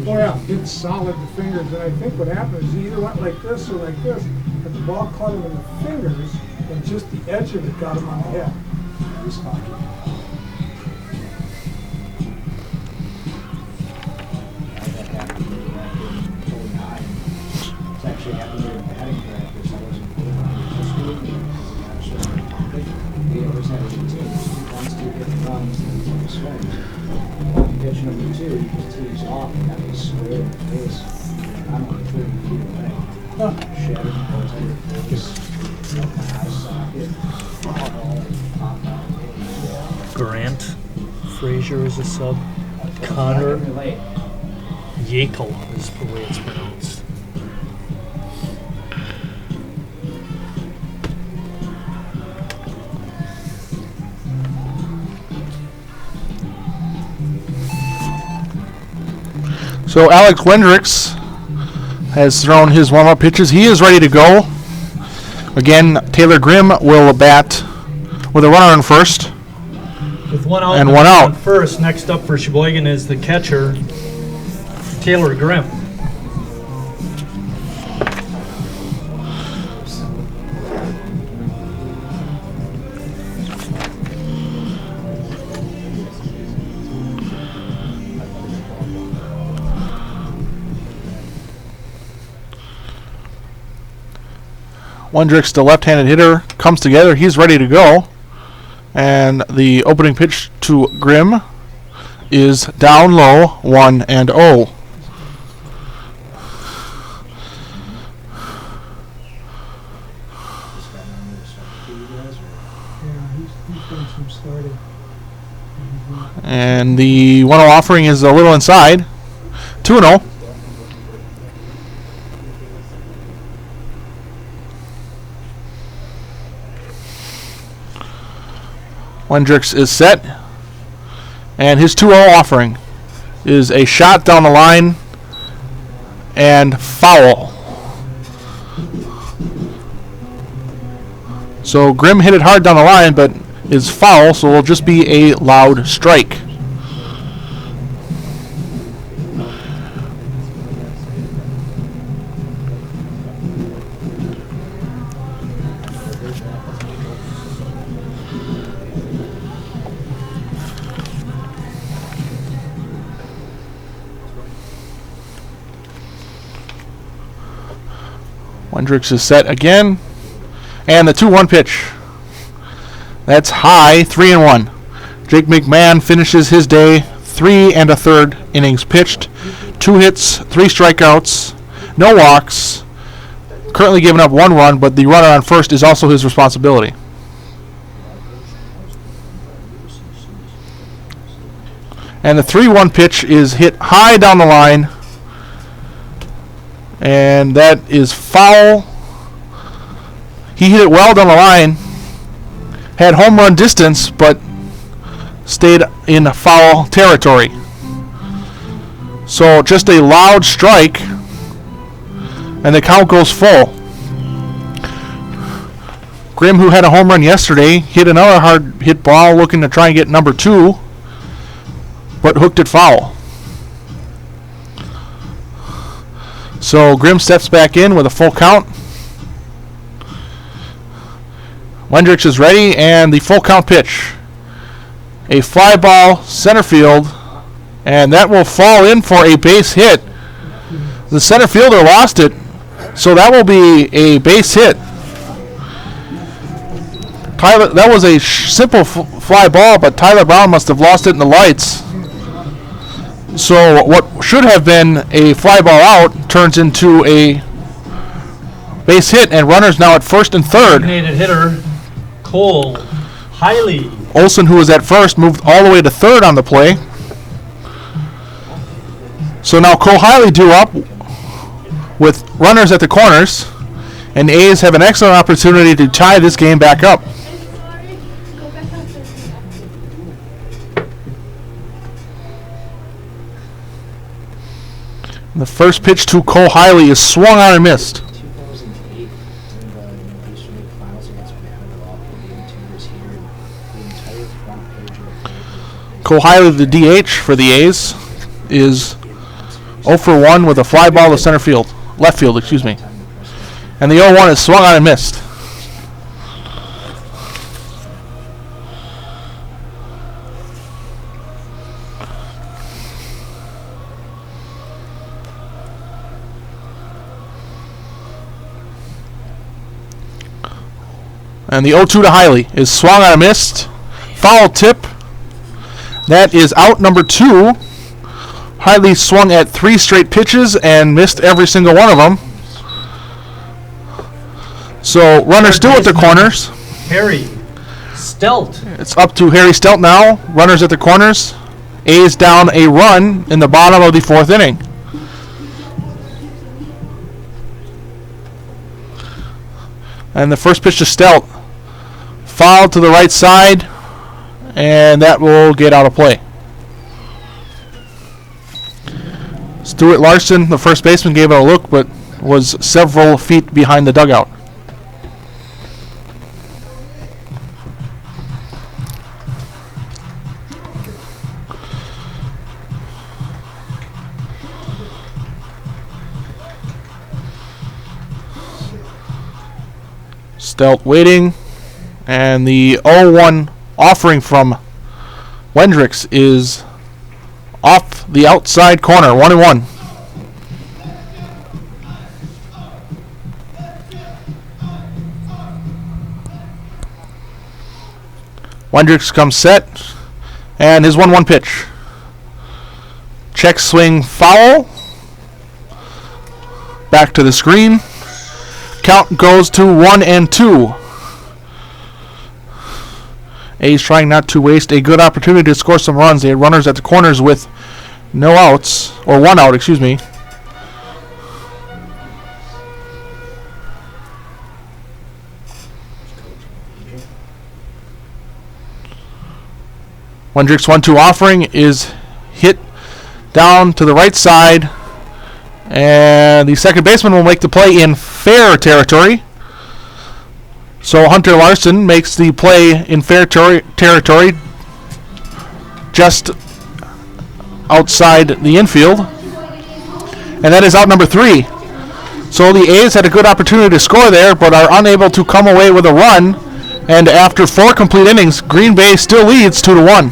Oh yeah, it's solid the fingers, and I think what happened is he either went like this or like this, but the ball caught him in the fingers, and just the edge of it got him on the head. He's fine. That happened to me back in 09. It's actually happened during batting practice. I wasn't putting on this week because we always had a routine. Once two hit runs, then he's on the swing. Pitch number 2, he just tees off and got me square in the face. I'm only 30 feet away. Shattered both of your face. My eye socket. All popped out. Grant Frazier is a sub. Connor Yakel is the way it's pronounced. So Alex Wendricks has thrown his warm-up pitches. He is ready to go. Again, Taylor Grimm will bat with a runner on first. With one out And one out. First, next up for Sheboygan is the catcher, Taylor Grimm. Wendricks, the left-handed hitter, comes together. He's ready to go. And the opening pitch to Grimm is down low, 1-0. Yeah, he's doing some starting. And the 1-0 offering is a little inside. 2-0. Wendricks is set. And his 2-0 offering is a shot down the line and foul. So Grimm hit it hard down the line, but is foul, so it'll just be a loud strike. Wendricks is set again. And the 2-1 pitch. That's high, 3-1. Jake McMahon finishes his day, 3 1/3 innings pitched, 2 hits, 3 strikeouts, no walks, currently giving up 1 run, but the runner on first is also his responsibility. And the 3-1 pitch is hit high down the line, and that is foul. He hit it well down the line, had home run distance, but stayed in foul territory. So just a loud strike, and the count goes full. Grimm, who had a home run yesterday, hit another hard hit ball looking to try and get number 2, but hooked it foul. So Grimm steps back in with a full count. Wendricks is ready, and the full count pitch. A fly ball center field, and that will fall in for a base hit. The center fielder lost it, so that will be a base hit. Tyler, that was a simple fly ball, but Tyler Brown must have lost it in the lights. So what should have been a fly ball out turns into a base hit, and runners now at first and third. Designated hitter Cole Hiley. Olson, who was at first, moved all the way to third on the play. So now Cole Hiley due up with runners at the corners, and the A's have an excellent opportunity to tie this game back up. The first pitch to Cole Hiley is swung on and missed. 2008, when the Eastern League Finals against Mammoth all the 2 years here, the entire front page of the paper. Cole Hiley, the DH for the A's, is 0 for 1 with a fly ball to center field. Left field, excuse me. And the 0-1 is swung on and missed. And the 0-2 to Hiley is swung on and missed. Foul tip. That is out number 2. Hiley swung at 3 straight pitches and missed every single one of them. So runners still at the corners. Harry Stelt. It's up to Harry Stelt now. Runners at the corners. A's down a run in the bottom of the 4th inning. And the first pitch to Stelt. Foul to the right side, and that will get out of play. Stuart Larson, the first baseman, gave it a look, but was several feet behind the dugout. Stelt waiting, and the 0-1 offering from Wendricks is off the outside corner, 1-1. Wendricks comes set, and his 1-1 pitch. Check swing foul. Back to the screen. Count goes to 1-2. A's trying not to waste a good opportunity to score some runs. They had runners at the corners with no outs, or 1 out, excuse me. Wendricks 1-2 offering is hit down to the right side, and the second baseman will make the play in fair territory. So Hunter Larson makes the play in fair territory just outside the infield. And that is out number 3. So the A's had a good opportunity to score there, but are unable to come away with a run. And after 4 complete innings, Green Bay still leads 2-1.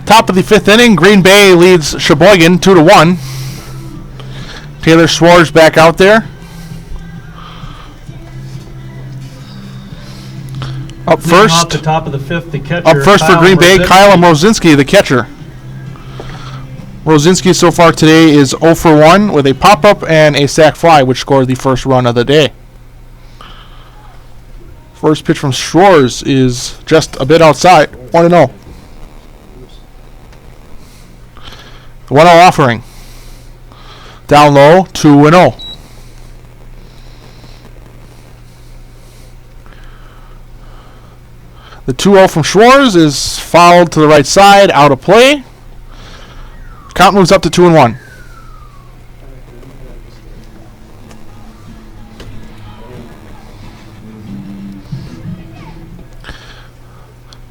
Top of the 5th inning, Green Bay leads Sheboygan 2-1. Taylor Schwartz back out there. Up first. Off the top of the 5th, the catcher. Up first for Green Bay, Kyle Mrozinski, the catcher. Mrozinski so far today is 0 for 1 with a pop-up and a sac fly, which scored the first run of the day. First pitch from Schwartz is just a bit outside. 1-0. 1-0 offering. Down low, 2-0. The 2-0 from Schwartz is fouled to the right side, out of play. Count moves up to 2-1.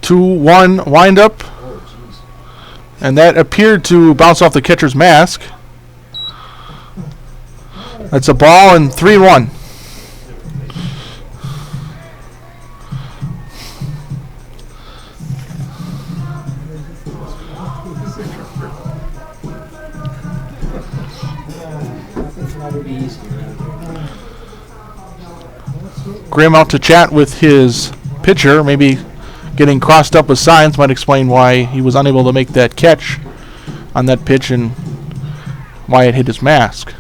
Two-one windup. And that appeared to bounce off the catcher's mask. That's a ball and 3-1. Graham out to chat with his pitcher, maybe getting crossed up with signs might explain why he was unable to make that catch on that pitch and why it hit his mask.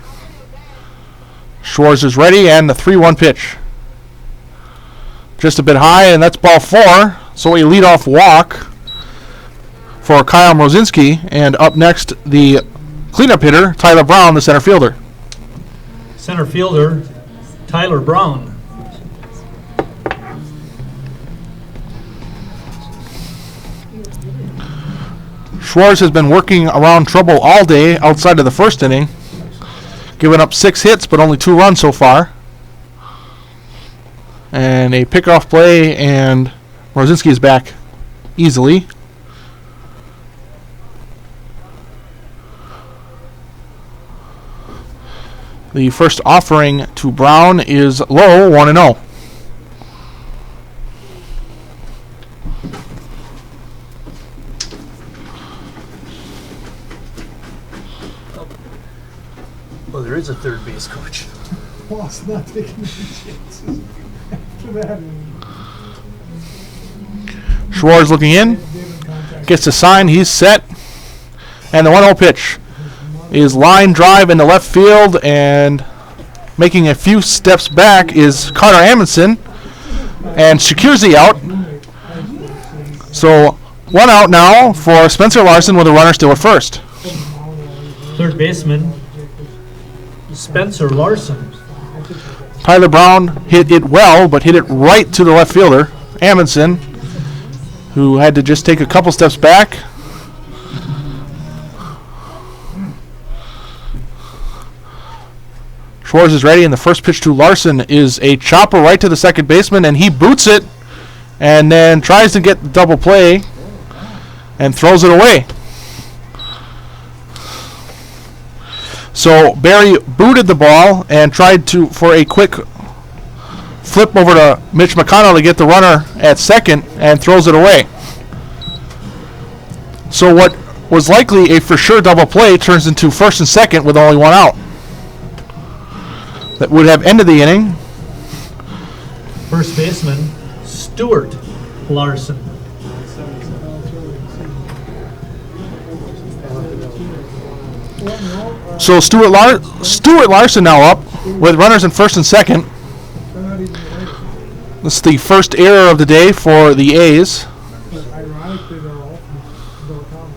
Schwartz is ready, and the 3-1 pitch. Just a bit high, and that's ball 4. So a leadoff walk for Kyle Mrozinski, and up next the cleanup hitter, Tyler Brown, the center fielder. Center fielder, Tyler Brown. Schwartz has been working around trouble all day outside of the first inning, giving up 6 hits but only 2 runs so far. And a pickoff play, and Mrozinski is back easily. The first offering to Brown is low, 1-0. Well, there is a third base coach. Boss not taking any chances after that. Schwartz looking in, gets the sign, he's set, and the 1-0 pitch is line drive into left field, and making a few steps back is Carter Amundsen, and secures the out. So 1 out now for Spencer Larson with a runner still at first. Third baseman, Spencer Larson. Tyler Brown hit it well, but hit it right to the left fielder, Amundsen, who had to just take a couple steps back. Schwartz is ready, and the first pitch to Larson is a chopper right to the second baseman, and he boots it and then tries to get the double play and throws it away. So Barry booted the ball and tried for a quick flip over to Mitch McConnell to get the runner at second and throws it away. So what was likely a for sure double play turns into first and second with only one out. That would have ended the inning. First baseman, Stuart Larson. So Stuart Larson now up with runners in first and second. They're not even related. This is the first error of the day for the A's. But ironically, they're all from Bill County.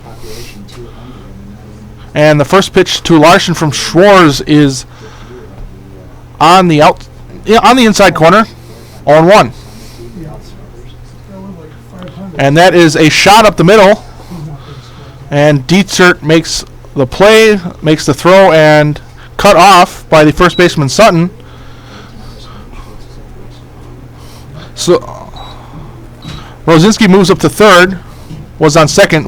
Population 200 and they're not even And the first pitch to Larson from Schwartz is on the inside corner, 0-1. That was like 500. And that is a shot up the middle. He's not going to score. And Dietzert makes the play, makes the throw, and cut off by the first baseman Sutton. So Rosinski moves up to third, was on second,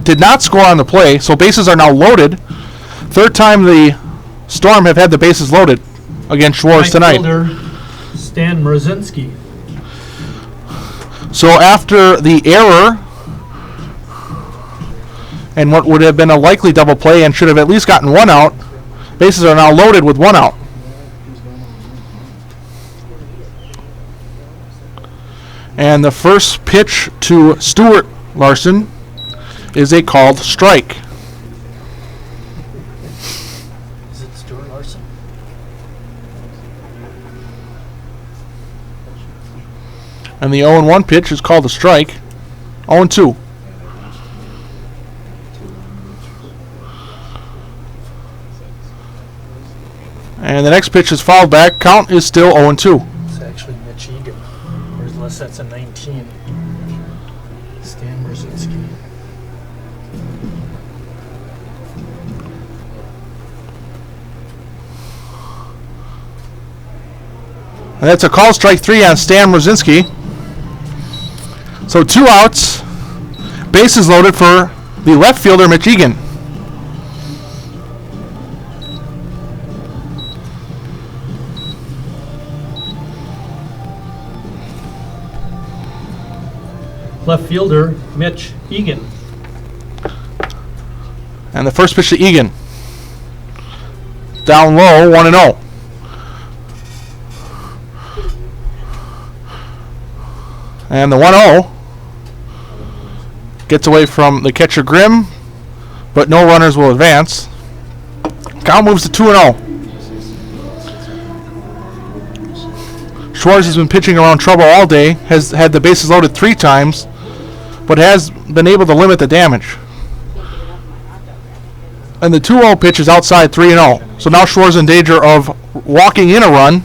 did not score on the play. So bases are now loaded. Third time the Storm have had the bases loaded against Schwartz Right tonight. fielder, Stan Mrozinski. So after the error, and what would have been a likely double play and should have at least gotten one out, bases are now loaded with one out. And the first pitch to Stuart Larson is a called strike. Is it Stuart Larson? And the 0-1 pitch is called a strike. 0-2. And the next pitch is fouled back. Count is still 0-2. It's actually Mitch Egan. Or unless that's a 19. Stan Mrozinski. And that's a call strike 3 on Stan Mrozinski. So 2 outs. Bases loaded for the left fielder, Mitch Egan. Left fielder, Mitch Egan. And the first pitch to Egan. Down low, 1-0. And the 1-0 gets away from the catcher Grimm, but no runners will advance. Count moves to 2-0. Schwartz has been pitching around trouble all day, has had the bases loaded 3 times, but has been able to limit the damage. And the 2-0 pitch is outside 3-0. So now Schwartz in danger of walking in a run.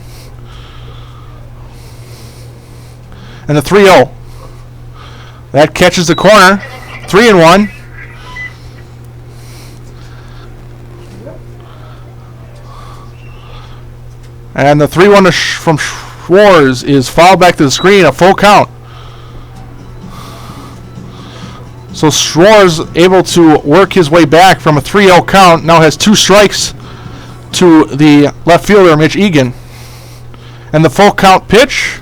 And the 3-0. That catches the corner. 3-1. And the 3-1 from Schwartz is fouled back to the screen, a full count. So Schwartz able to work his way back from a 3-0 count. Now has 2 strikes to the left fielder, Mitch Egan. And the full count pitch.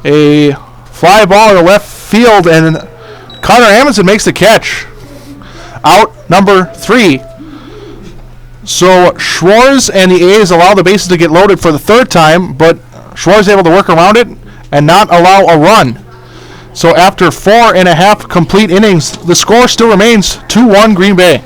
A fly ball in the left field, and Connor Amundsen makes the catch. Out number 3. So Schwartz and the A's allow the bases to get loaded for the 3rd time, but Schwartz able to work around it and not allow a run. So after 4.5 complete innings, the score still remains 2-1 Green Bay.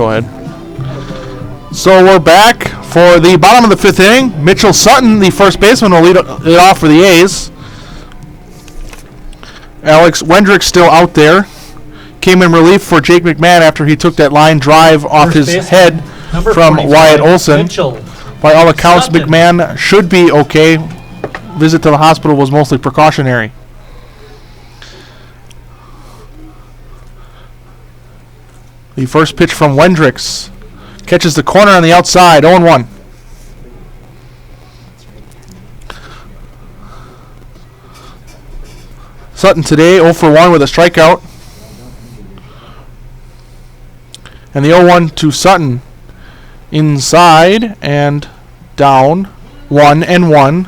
Go ahead. So we're back for the bottom of the 5th inning. Mitchell Sutton, the first baseman, will lead it off for the A's. Alex Wendrick still out there. Came in relief for Jake McMahon after he took that line drive off First his baseman, head number from 45, Wyatt Olson. Mitchell. By all accounts, Sutton. McMahon should be okay. Visit to the hospital was mostly precautionary. The first pitch from Wendricks. Catches the corner on the outside, 0-1. Sutton today 0 for 1 with a strikeout. And the 0-1 to Sutton. Inside and down. 1-1.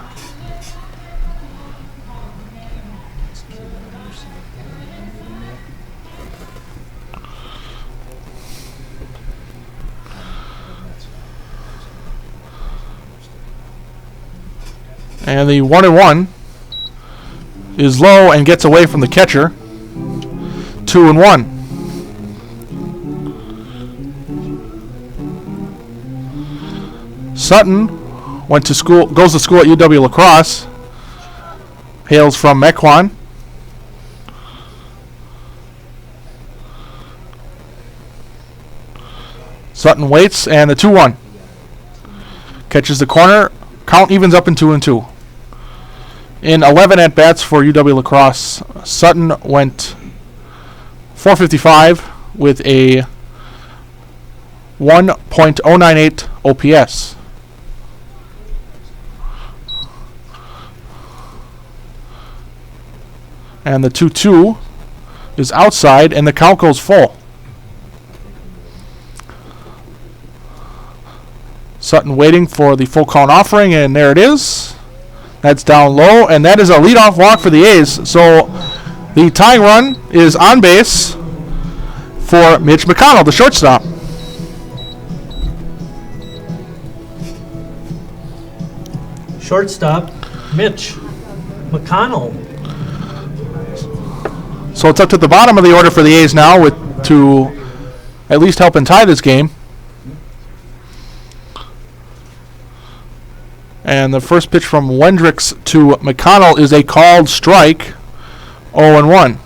And the 1-1 is low and gets away from the catcher. 2-1. Sutton goes to school at UW La Crosse. Hails from Mequon. Sutton waits, and the 2-1. Catches the corner. Count evens up in 2-2. In 11 at-bats for UW La Crosse, Sutton went .455 with a 1.098 OPS. And the 2-2 is outside, and the count goes full. Sutton waiting for the full count offering, and there it is. That's down low, and that is a leadoff walk for the A's. So the tying run is on base for Mitch McConnell, the shortstop. Shortstop, Mitch McConnell. So it's up to the bottom of the order for the A's now to at least help and tie this game. And the first pitch from Wendricks to McConnell is a called strike, 0-1.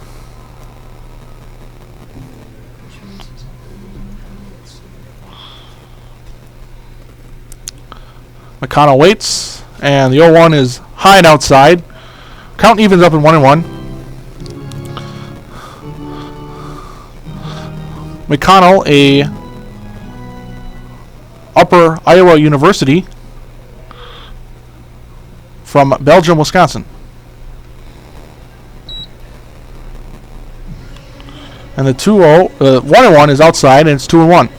McConnell waits, and the 0-1 is high and outside. Count evens up in 1-1. McConnell, a Upper Iowa University from Belgium, Wisconsin. And the 1-1 is outside, and it's 2-1.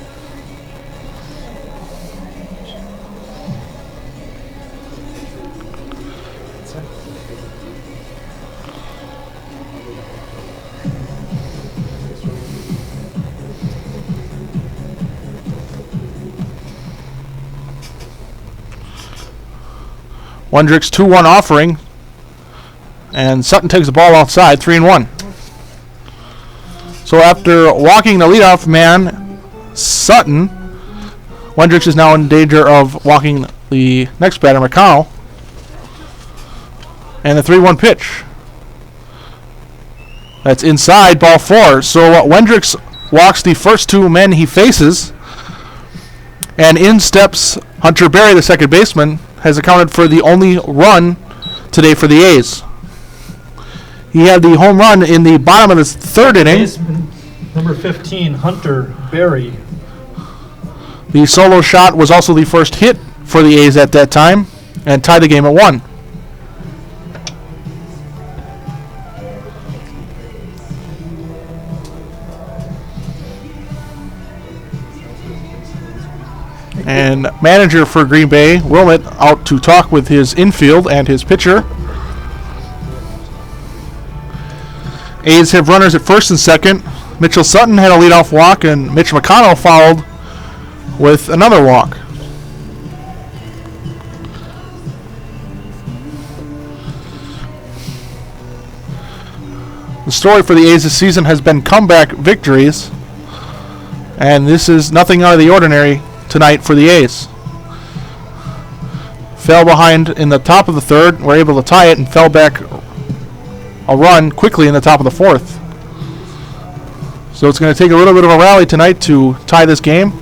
Wendricks 2-1 offering, and Sutton takes the ball outside, 3-1. So after walking the leadoff man, Sutton, Wendricks is now in danger of walking the next batter, McConnell. And the 3-1 pitch. That's inside, ball 4. So Wendricks walks the first two men he faces, and in steps Hunter Berry, the second baseman, has accounted for the only run today for the A's. He had the home run in the bottom of the 3rd inning. Baseman, number 15, Hunter Berry. The solo shot was also the first hit for the A's at that time, and tied the game at 1. And manager for Green Bay, Wilmot, out to talk with his infield and his pitcher. A's have runners at first and second. Mitchell Sutton had a leadoff walk, and Mitch McConnell fouled with another walk. The story for the A's this season has been comeback victories. And this is nothing out of the ordinary tonight for the A's. Fell behind in the top of the third, were able to tie it, and fell back a run quickly in the top of the fourth. So it's going to take a little bit of a rally tonight to tie this game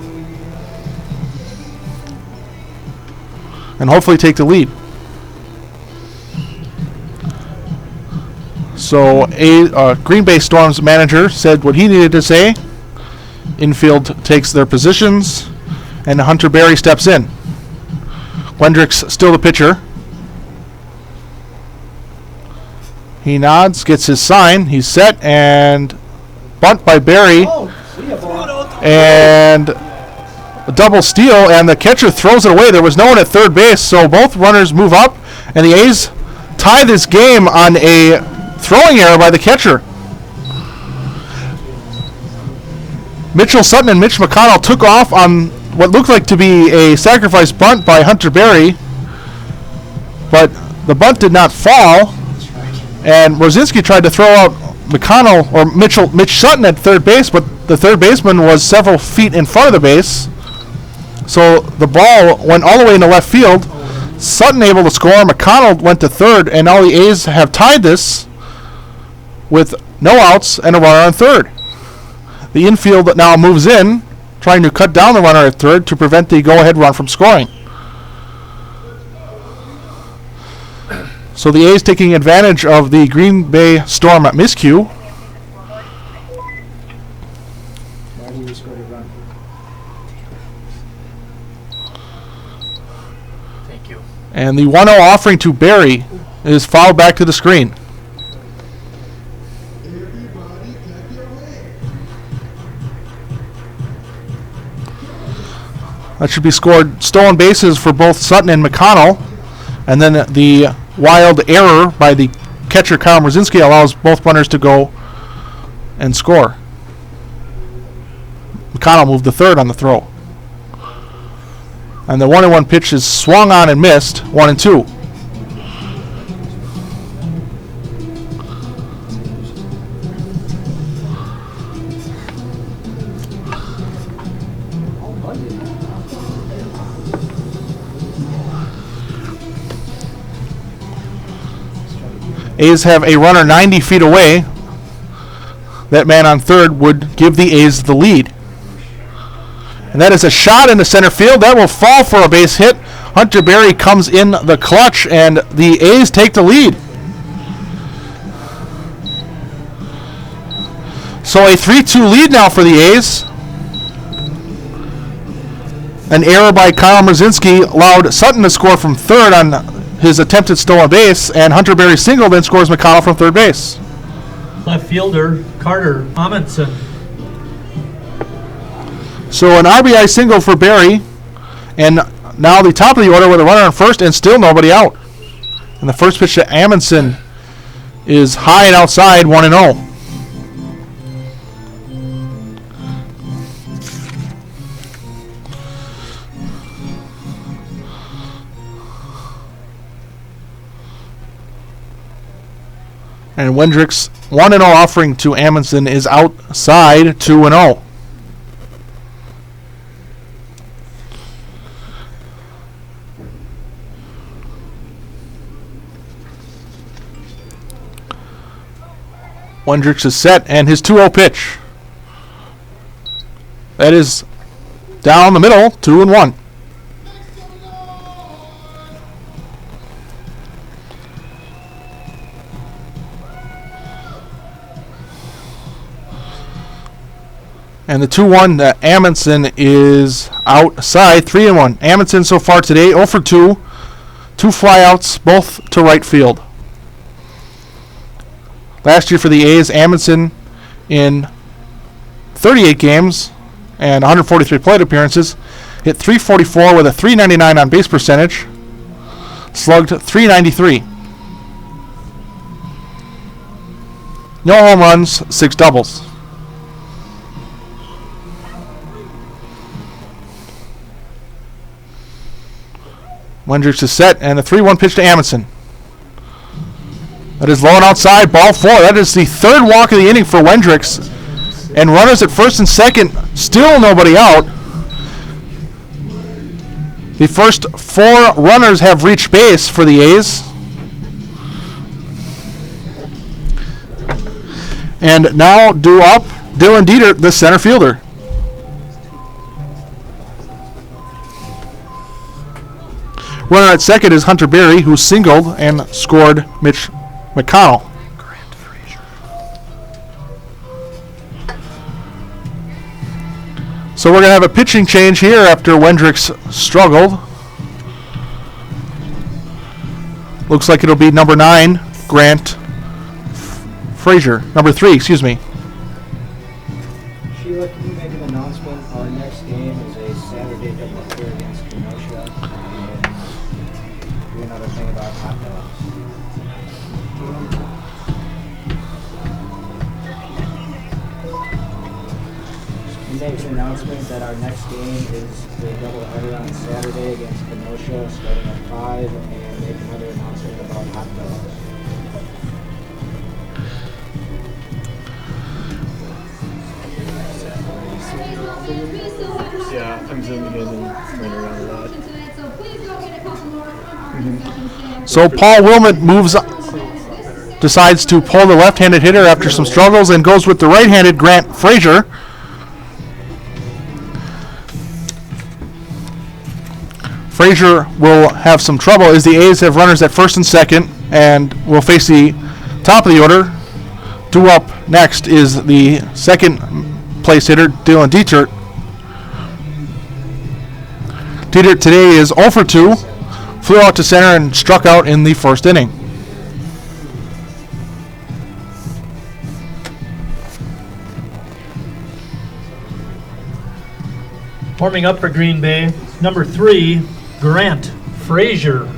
and hopefully take the lead. So Green Bay Storm's manager said what he needed to say. Infield takes their positions, and Hunter Berry steps in. Wendrick's still the pitcher. He nods, gets his sign. He's set, and bunt by Berry. And a double steal, and the catcher throws it away. There was no one at third base, so both runners move up, and the A's tie this game on a throwing error by the catcher. Mitchell Sutton and Mitch McConnell took off on what looked like to be a sacrifice bunt by Hunter Berry, but the bunt did not fall, and Rosinski tried to throw out McConnell or Mitch Sutton at third base, but the third baseman was several feet in front of the base, so the ball went all the way into left field. Sutton able to score, McConnell went to third, and now the A's have tied this with no outs and a runner on third. The infield now moves in, trying to cut down the runner at third to prevent the go-ahead run from scoring. So the A's taking advantage of the Green Bay Storm miscue. Why do you score a run? Thank you. And the 1-0 offering to Berry is fouled back to the screen. That should be scored. Stolen bases for both Sutton and McConnell. And then the wild error by the catcher, Kyle Mrozinski, allows both runners to go and score. McConnell moved to third on the throw. And the 1-1 pitch is swung on and missed. 1-2. A's have a runner 90 feet away. That man on third would give the A's the lead. And that is a shot into center field. That will fall for a base hit. Hunter Berry comes in the clutch, and the A's take the lead. So a 3-2 lead now for the A's. An error by Kyle Mrozinski allowed Sutton to score from third on his attempted stolen base, and Hunter Berry single, then scores McConnell from third base. Left fielder Carter Amundsen. So an RBI single for Berry, and now the top of the order with a runner on first and still nobody out. And the first pitch to Amundsen is high and outside, 1-0. And Wendrick's 1-0 offering to Amundsen is outside, 2-0. Wendricks is set, and his 2-0 pitch. That is down the middle, 2-1. And the 2-1, Amundsen is outside, 3-1. Amundsen so far today, 0 for 2. 2 flyouts, both to right field. Last year for the A's, Amundsen in 38 games and 143 plate appearances hit .344 with a .399 on base percentage, slugged .393. No home runs, 6 doubles. Wendricks is set, and a 3-1 pitch to Amundsen. That is low and outside, ball 4. That is the third walk of the inning for Wendricks. And runners at first and second, still nobody out. The first 4 runners have reached base for the A's. And now due up, Dylan Dieter, the center fielder. Runner at second is Hunter Berry, who singled and scored Mitch McConnell. So we're going to have a pitching change here after Wendricks struggled. Looks like it'll be number 9, Grant Frazier. Number 3, excuse me. Sheila, can you make an announcement? Our next game is a Saturday doubleheader against Kenosha. And do another thing about hot dogs. He makes an announcement that our next game is a doubleheader on Saturday against Kenosha, starting at 5, and make another announcement about hot dogs. Yeah, I'm zooming in and playing around with that. So Paul Wilmot decides to pull the left-handed hitter after some struggles and goes with the right-handed Grant Frazier. Frazier will have some trouble as the A's have runners at first and second and will face the top of the order. Due up next is the second place hitter, Dylan Dieter. Dieter today is 0 for 2, flew out to center and struck out in the first inning. Warming up for Green Bay, number 3, Grant Frazier.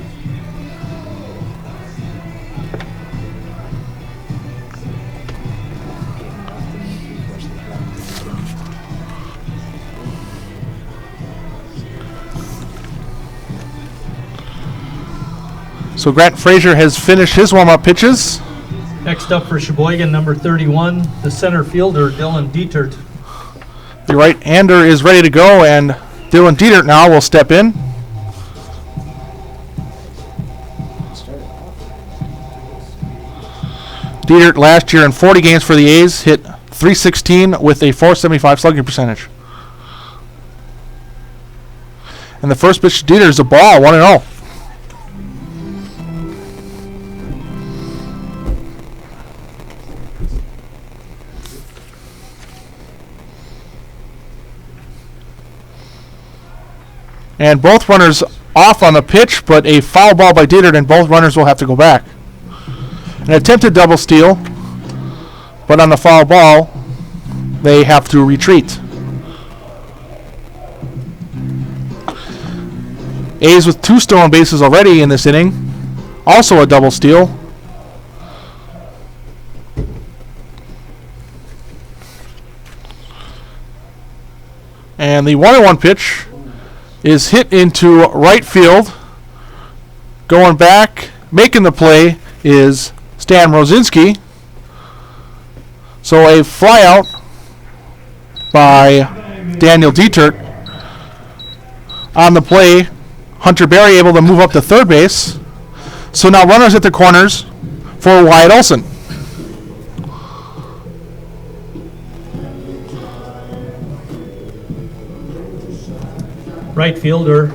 So Grant Frazier has finished his warm-up pitches. Next up for Sheboygan, number 31, the center fielder, Dylan Dietert. The right-hander is ready to go, and Dylan Dieter now will step in. Dieter last year in 40 games for the A's hit .316 with a .475 slugging percentage. And the first pitch to Dieter is a ball, 1-0. And both runners off on the pitch, but a foul ball by Dieter, and both runners will have to go back. An attempted double steal, but on the foul ball, they have to retreat. A's with 2 stolen bases already in this inning. Also a double steal. And the 1-1 pitch is hit into right field. Going back, making the play is Stan Rosinski. So a fly out by Daniel Dietert. On the play, Hunter Berry able to move up to third base. So now runners at the corners for Wyatt Olson. Right fielder,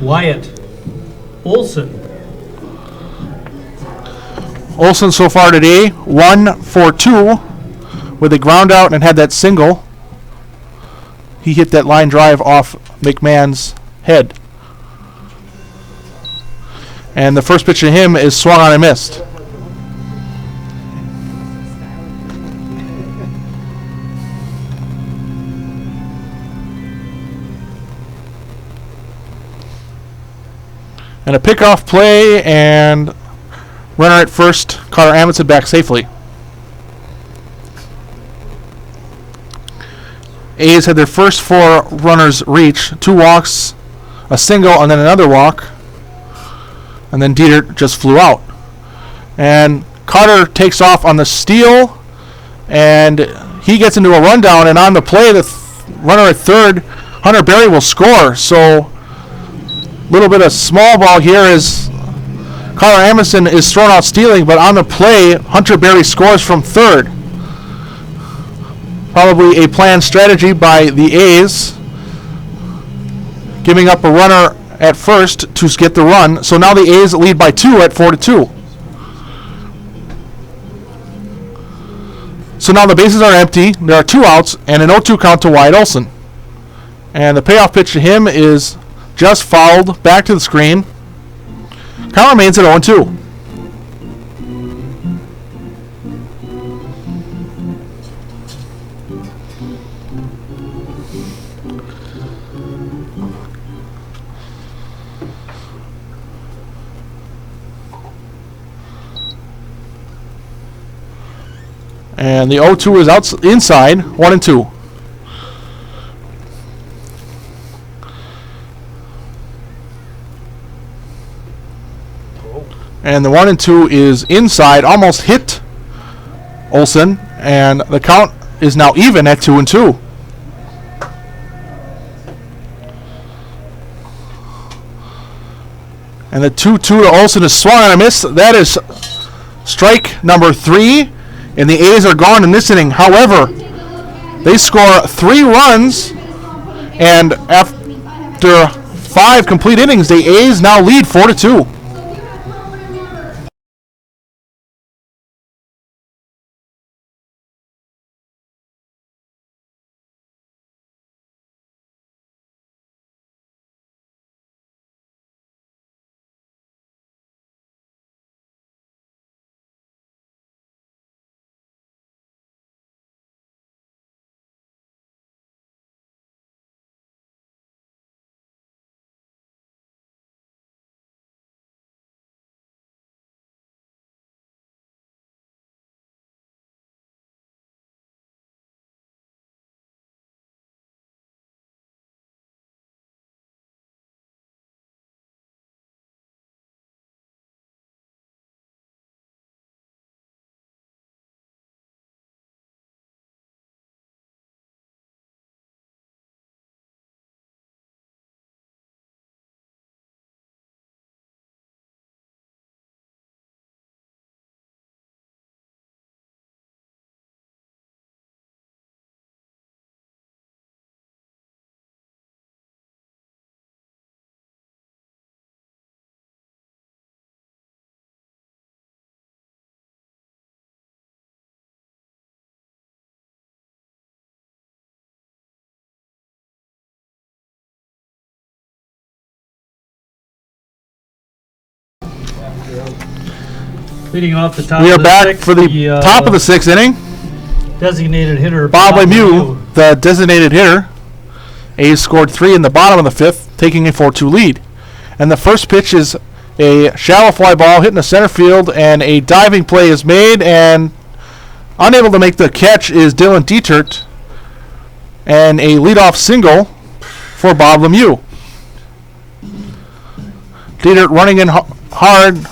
Wyatt Olson. Olson so far today, 1 for 2 with a ground out and had that single. He hit that line drive off McMahon's head. And the first pitch to him is swung on and missed. And a pickoff play, and runner at first, Carter Amundsen back safely. A's had their first 4 runners reach, 2 walks, a single, and then another walk. And then Dieter just flew out. And Carter takes off on the steal, and he gets into a rundown, and on the play, the runner at third, Hunter Berry, will score. So, a little bit of small ball here as Connor Amundsen is thrown out stealing, but on the play, Hunter Berry scores from third. Probably a planned strategy by the A's, giving up a runner at first to get the run. So now the A's lead by 2 at 4-2. So now the bases are empty. There are 2 outs and an 0-2 count to Wyatt Olson. And the payoff pitch to him is just fouled back to the screen. Count remains at 0-2. And the 0-2 is inside, 1-2. And the 1-2 is inside, almost hit Olson, and the count is now even at 2-2. And the 2-2 to Olson is swung and a miss. That is strike number 3, and the A's are gone in this inning. However, they score 3 runs, and after 5 complete innings, the A's now lead 4-2. Leading off the top We of are the back sixth, for the top of the 6th inning. designated hitter Bob Lemieux, the designated hitter. A's scored 3 in the bottom of the 5th, taking a 4-2 lead. And the first pitch is a shallow fly ball hitting the center field, and a diving play is made, and unable to make the catch is Dylan Dietert, and a leadoff single for Bob Lemieux. Dietert running in hard,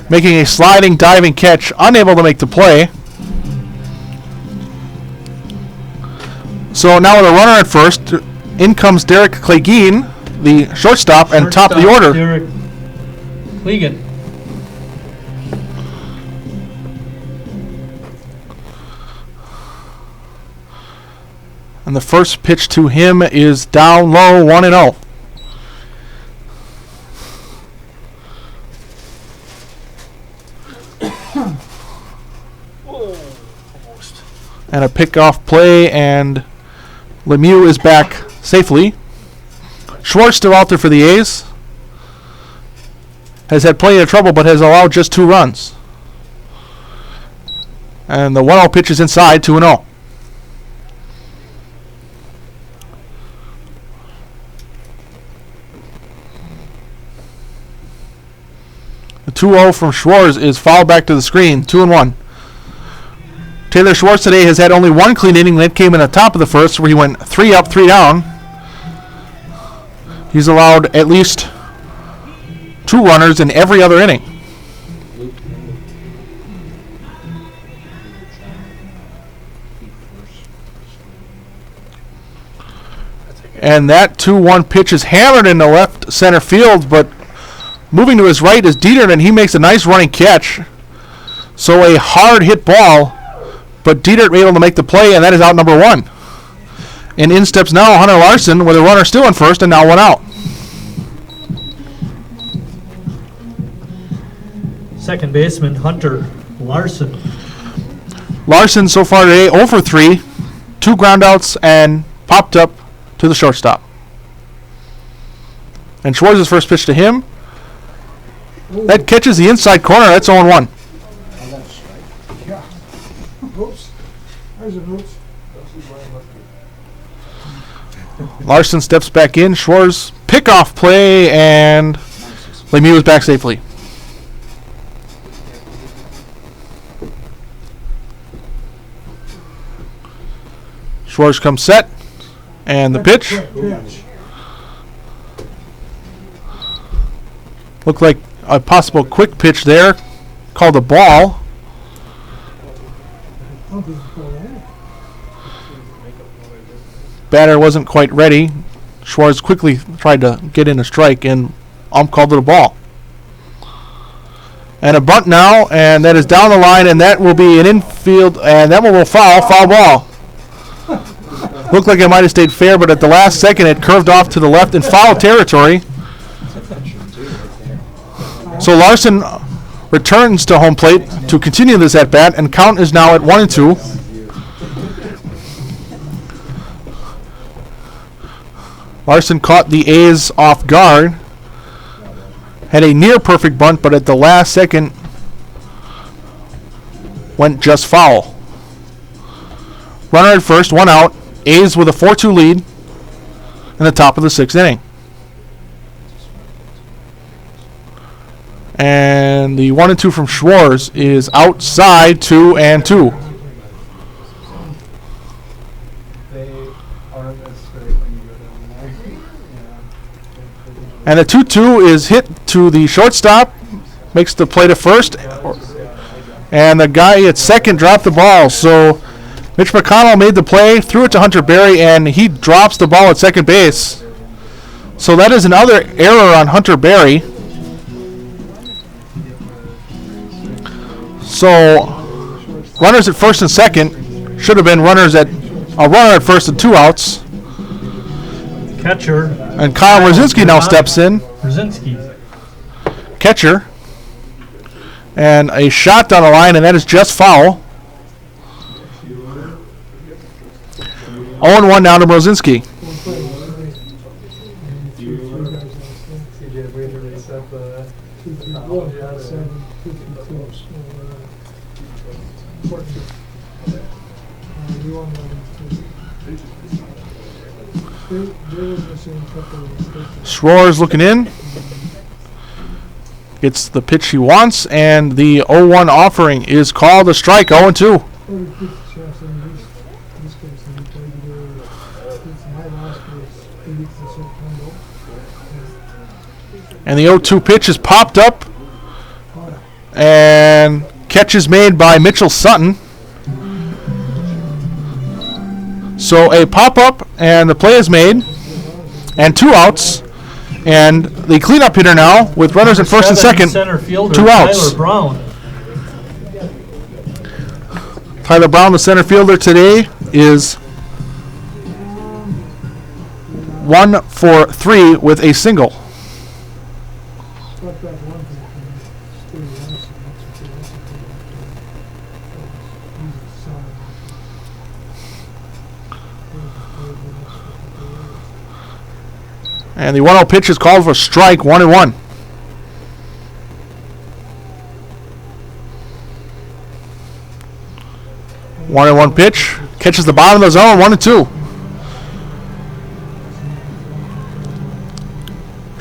making a sliding diving catch, unable to make the play. So now with a runner at first, in comes Derek Clegane, the shortstop, and top of the order. Derek Clegane. And the first pitch to him is down low, 1-0. And a pickoff play, and Lemieux is back safely. Schwartz still out there for the A's. Has had plenty of trouble, but has allowed just 2 runs. And the 1-0 pitch is inside, 2-0. The 2-0 from Schwartz is fouled back to the screen, 2-1. Taylor Schwartz today has had only 1 clean inning. That came in the top of the first, where he went 3 up, 3 down. He's allowed at least 2 runners in every other inning. And that 2-1 pitch is hammered in the left center field, but moving to his right is Dieter, and he makes a nice running catch. So a hard hit ball, but Dieter able to make the play, and that is out number 1. And in steps now Hunter Larson with a runner still in first and now 1 out. Second baseman Hunter Larson. Larson so far today 0 for 3, 2 groundouts, and popped up to the shortstop. And Schwartz's first pitch to him. That catches the inside corner. That's 0-1. Yeah. Oops. There's an oops. Larson steps back in. Schwartz pickoff play, and Lemieux is back safely. Schwartz comes set, and the pitch Pitch. looked like a possible quick pitch there, called a ball. I don't think it's called that. Batter wasn't quite ready. Schwartz quickly tried to get in a strike, and called it a ball. And a bunt now, and that is down the line, and that will be an infield, and that one will foul ball. Looked like it might have stayed fair, but at the last second it curved off to the left in foul territory. So Larson returns to home plate to continue this at bat, and count is now at 1-2. Larson caught the A's off guard. Had a near perfect bunt, but at the last second went just foul. Runner at first, 1 out. A's with a 4-2 lead in the top of the 6th inning. And the 1-2 from Schwartz is outside, 2-2. And the 2-2 is hit to the shortstop, makes the play to first, and the guy at second dropped the ball. So Mitch McConnell made the play, threw it to Hunter Berry, and he drops the ball at second base. So that is another error on Hunter Berry. So runners at first and second should have been a runner at first and 2 outs. Catcher. And Kyle Rosinski now steps in. Rosinski. Catcher. And a shot down the line, and that is just foul. 0-1 now to Rosinski. Schwartz looking in. Gets the pitch he wants, and the 0-1 offering is called a strike, 0-2. And the 0-2 pitch is popped up, and catch is made by Mitchell Sutton. So a pop-up, and the play is made, and 2 outs. And the cleanup hitter now, with runners at first and second, Center fielder, 2 outs. Tyler Brown. Tyler Brown, the center fielder today, is 1 for 3 with a single. And the 1-0 pitch is called for strike, 1-1. One and one pitch. Catches the bottom of the zone, 1-2.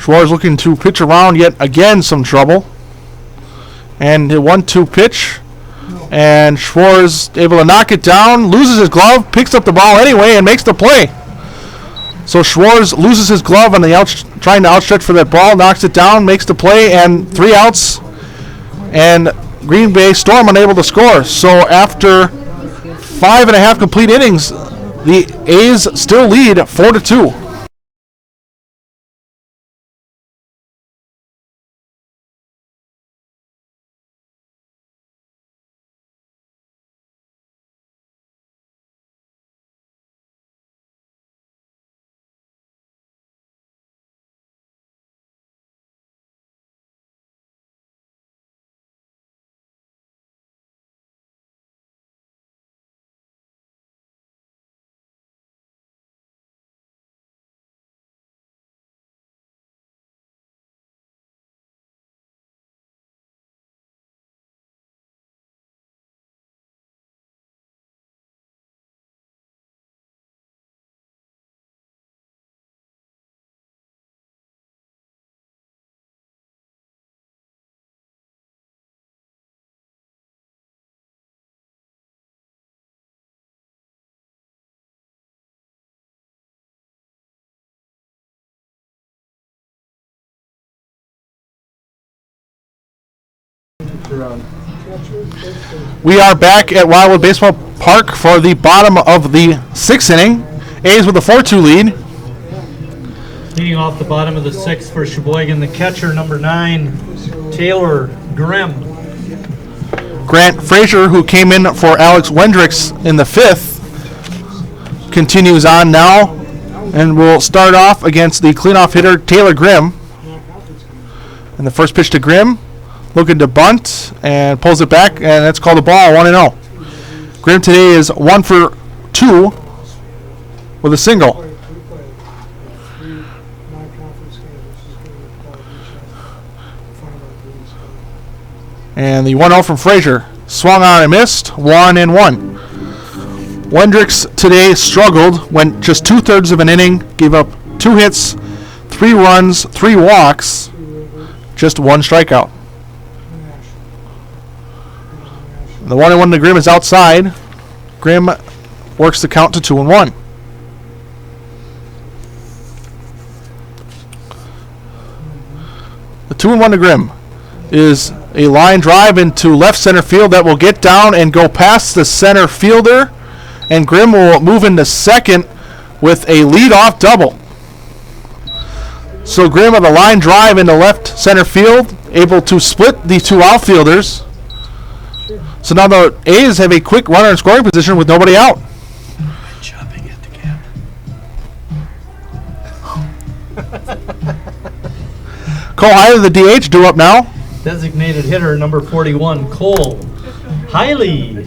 Schwartz looking to pitch around yet again, some trouble. And the 1-2 pitch. And Schwartz able to knock it down, loses his glove, picks up the ball anyway, and makes the play. So Schwartz loses his glove on the trying to outstretch for that ball, knocks it down, makes the play, and 3 outs. And Green Bay Storm unable to score. So after 5.5 complete innings, the A's still lead 4-2. We are back at Wildwood Baseball Park for the bottom of the 6th inning. A's with a 4-2 lead. Leading off the bottom of the 6th for Sheboygan, the catcher, number 9, Taylor Grimm. Grant Frazier, who came in for Alex Wendricks in the 5th, continues on now and will start off against the cleanoff hitter, Taylor Grimm. And the first pitch to Grimm, looking to bunt and pulls it back, and that's called a ball, 1-0. Grimm today is 1 for 2 with a single. And the 1-0 from Frazier. Swung on and missed. 1-1. Wendricks today struggled, went just 2/3 of an inning, gave up 2 hits, 3 runs, 3 walks, just 1 strikeout. The 1-1 to Grimm is outside. Grimm works the count to 2-1. The 2-1 to Grimm is a line drive into left center field that will get down and go past the center fielder, and Grimm will move into second with a leadoff double. So Grimm with a line drive into left center field, able to split the 2 outfielders. So now the A's have a quick runner in scoring position with nobody out. Chopping at the camera. Cole Hiley, the DH, due up now. Designated hitter, number 41, Cole Hiley.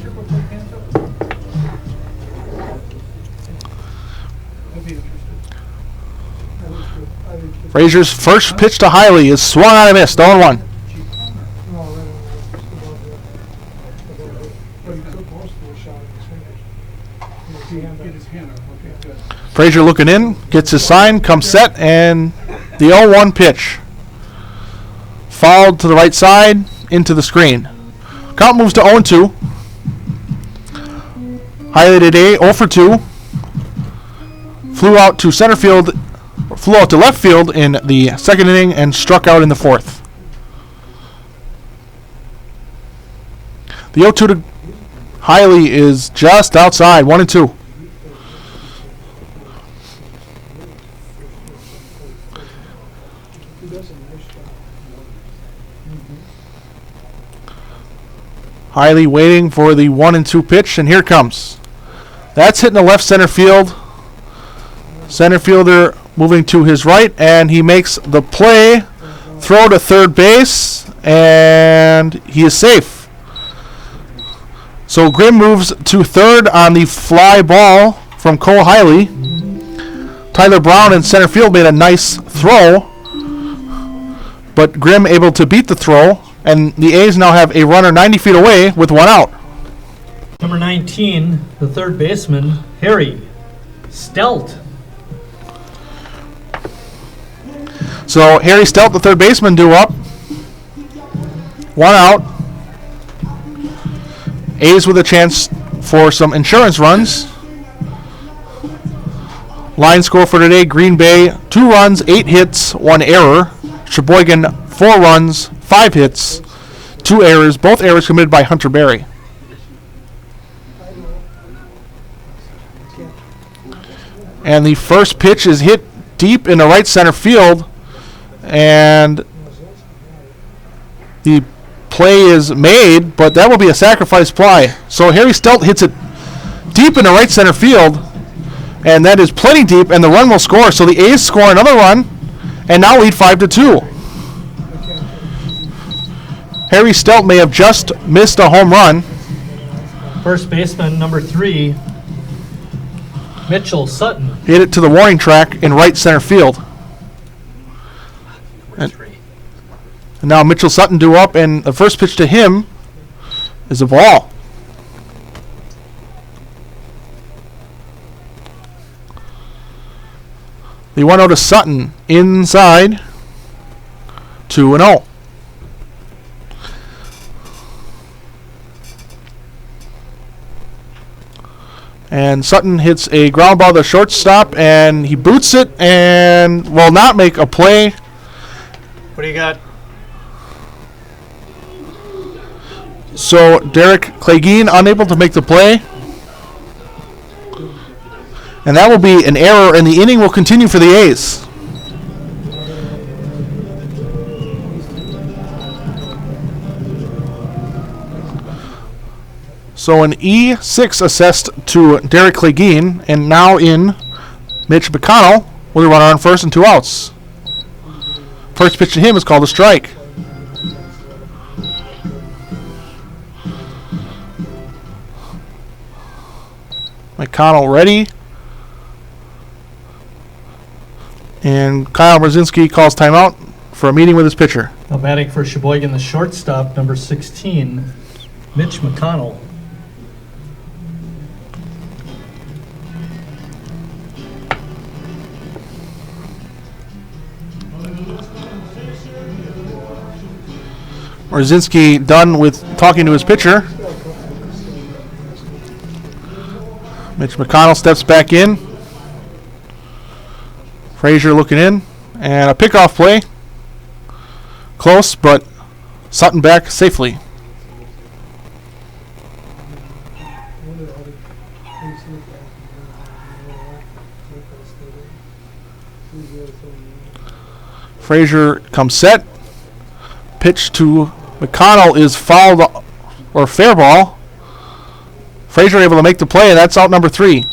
Frazier's first pitch to Hiley is swung on and missed, 0-1. Frazier looking in, gets his sign, comes set, and the 0-1 pitch. Fouled to the right side, into the screen. Count moves to 0-2. Hiley today, 0 for 2. Flew out to left field in the 2nd inning and struck out in the 4th. The 0-2 to Hiley is just outside, 1-2. Hiley waiting for the 1-2 pitch, and here it comes. That's hitting the left center field. Center fielder moving to his right, and he makes the play. Throw to third base, and he is safe. So Grimm moves to third on the fly ball from Cole Hiley. Tyler Brown in center field made a nice throw, but Grimm able to beat the throw. And the A's now have a runner 90 feet away with 1 out. Number 19, the third baseman, Harry Stelt. So Harry Stelt, the third baseman, due up. 1 out. A's with a chance for some insurance runs. Line score for today, Green Bay, 2 runs, 8 hits, 1 error. Sheboygan, 4 runs, 5 hits, 2 errors, both errors committed by Hunter Berry. And the first pitch is hit deep in the right center field, and the play is made, but that will be a sacrifice fly. So Harry Stelt hits it deep in the right center field, and that is plenty deep, and the run will score. So the A's score another run, and now lead 5-2. Harry Stelt may have just missed a home run. First baseman, number 3, Mitchell Sutton. Hit it to the warning track in right center field. And now Mitchell Sutton due up, and the first pitch to him is a ball. The 1-0 to Sutton inside, 2-0. And Sutton hits a ground ball to the shortstop, and he boots it and will not make a play. What do you got? So Derek Clegane unable to make the play. And that will be an error, and the inning will continue for the A's. So an E6 assessed to Derek Clegane, and now in Mitch McConnell with a runner on first and 2 outs. First pitch to him is called a strike. McConnell ready. And Kyle Brzezinski calls timeout for a meeting with his pitcher. Now batting for Sheboygan, the shortstop, number 16, Mitch McConnell. Brzezinski done with talking to his pitcher. Mitch McConnell steps back in. Frazier looking in. And a pickoff play. Close, but Sutton back safely. Frazier comes set. Pitch to McConnell is fouled or fair ball. Frazier able to make the play, and that's out number 3.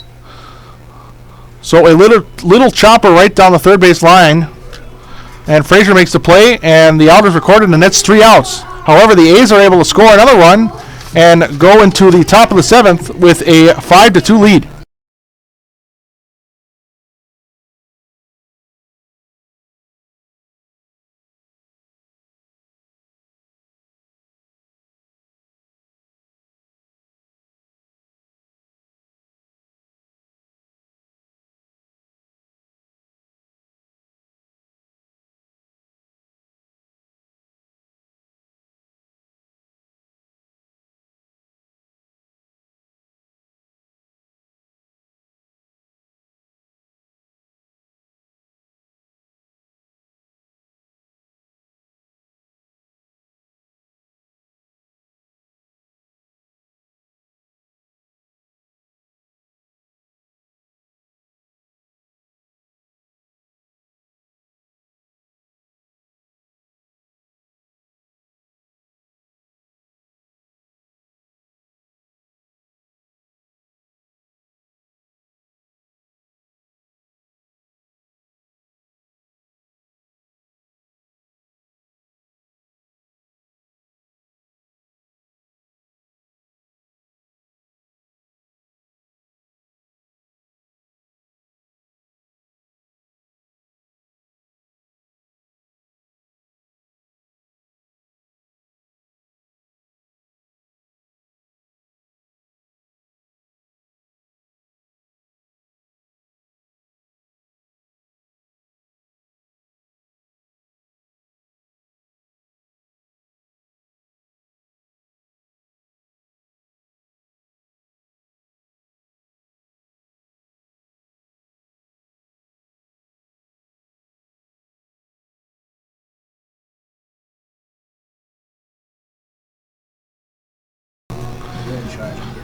So a little chopper right down the third base line, and Frazier makes the play, and the out is recorded, and that's 3 outs. However, the A's are able to score another run and go into the top of the 7th with a 5-2 lead.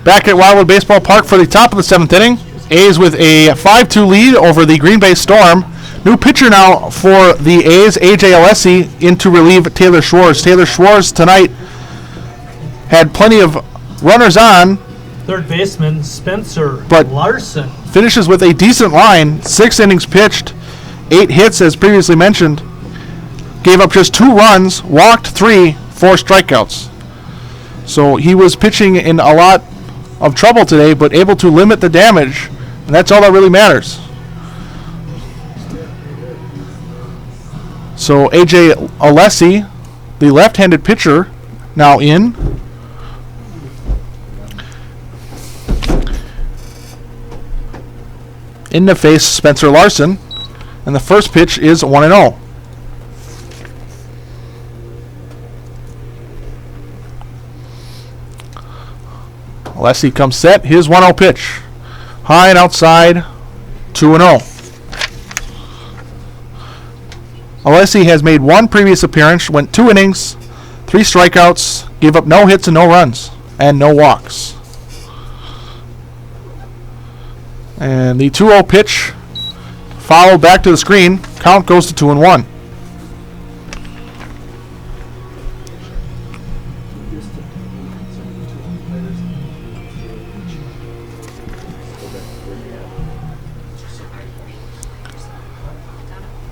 Back at Wildwood Baseball Park for the top of the 7th inning. A's with a 5-2 lead over the Green Bay Storm. New pitcher now for the A's, A.J. Alessi, in to relieve Taylor Schwartz. Taylor Schwartz tonight had plenty of runners on. Third baseman, Spencer But Larson. Finishes with a decent line. 6 innings pitched, 8 hits as previously mentioned. Gave up just 2 runs, walked 3, 4 strikeouts. So he was pitching in a lot of trouble today, but able to limit the damage, and that's all that really matters. So A.J. Alessi, the left-handed pitcher, now in. In to face Spencer Larson, and the first pitch is 1-0. Alessi comes set. His 1-0 pitch. High and outside. 2-0. Alessi has made 1 previous appearance. Went 2 innings. 3 strikeouts, gave up no hits and no runs, and no walks. And the 2-0 pitch fouled back to the screen. Count goes to 2-1.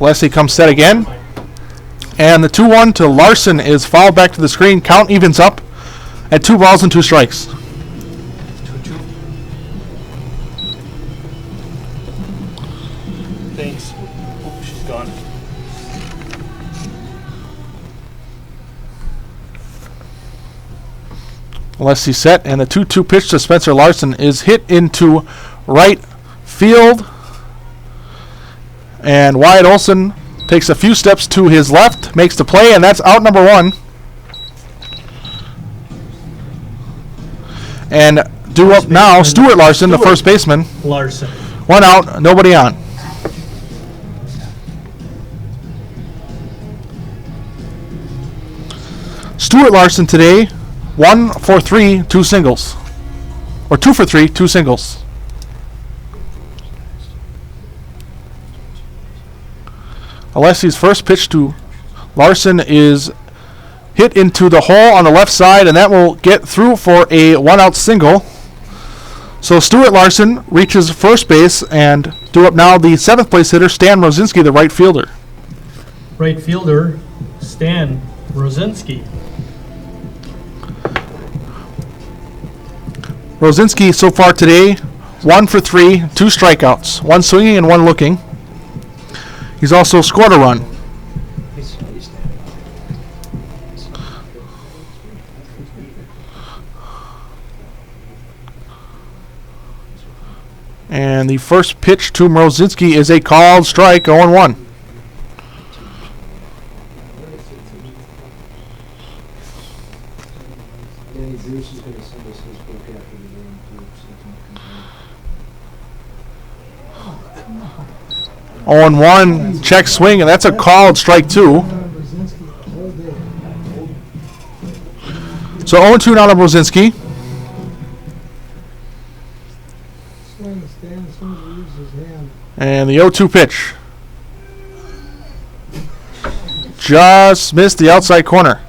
Leslie comes set again. And the 2-1 to Larson is fouled back to the screen. Count evens up at 2 balls and 2 strikes. 2-2. Thanks. Oh, she's gone. Leslie set, and the 2-2 pitch to Spencer Larson is hit into right field. And Wyatt Olson takes a few steps to his left, makes the play, and that's out number 1. And due up now, Stuart Larson, the first baseman. Larson. 1 out, nobody on. Stuart Larson today, 1 for 3, 2 singles. Or 2 for 3, 2 singles. Alessi's first pitch to Larson is hit into the hole on the left side, and that will get through for a 1-out single. So Stuart Larson reaches first base, and due up now the 7th place hitter, Stan Rosinski, the right fielder. Right fielder, Stan Rosinski. Rosinski so far today, 1 for 3, 2 strikeouts, 1 swinging and 1 looking. He's also scored a run. And the first pitch to Mrozinski is a called strike, 0-1. Danny Bruce is going to send us his book after the game, too. So 0-1, check swing, and that's a called strike 2. So 0-2 now to Mrozinski. And the 0-2 pitch. Just missed the outside corner.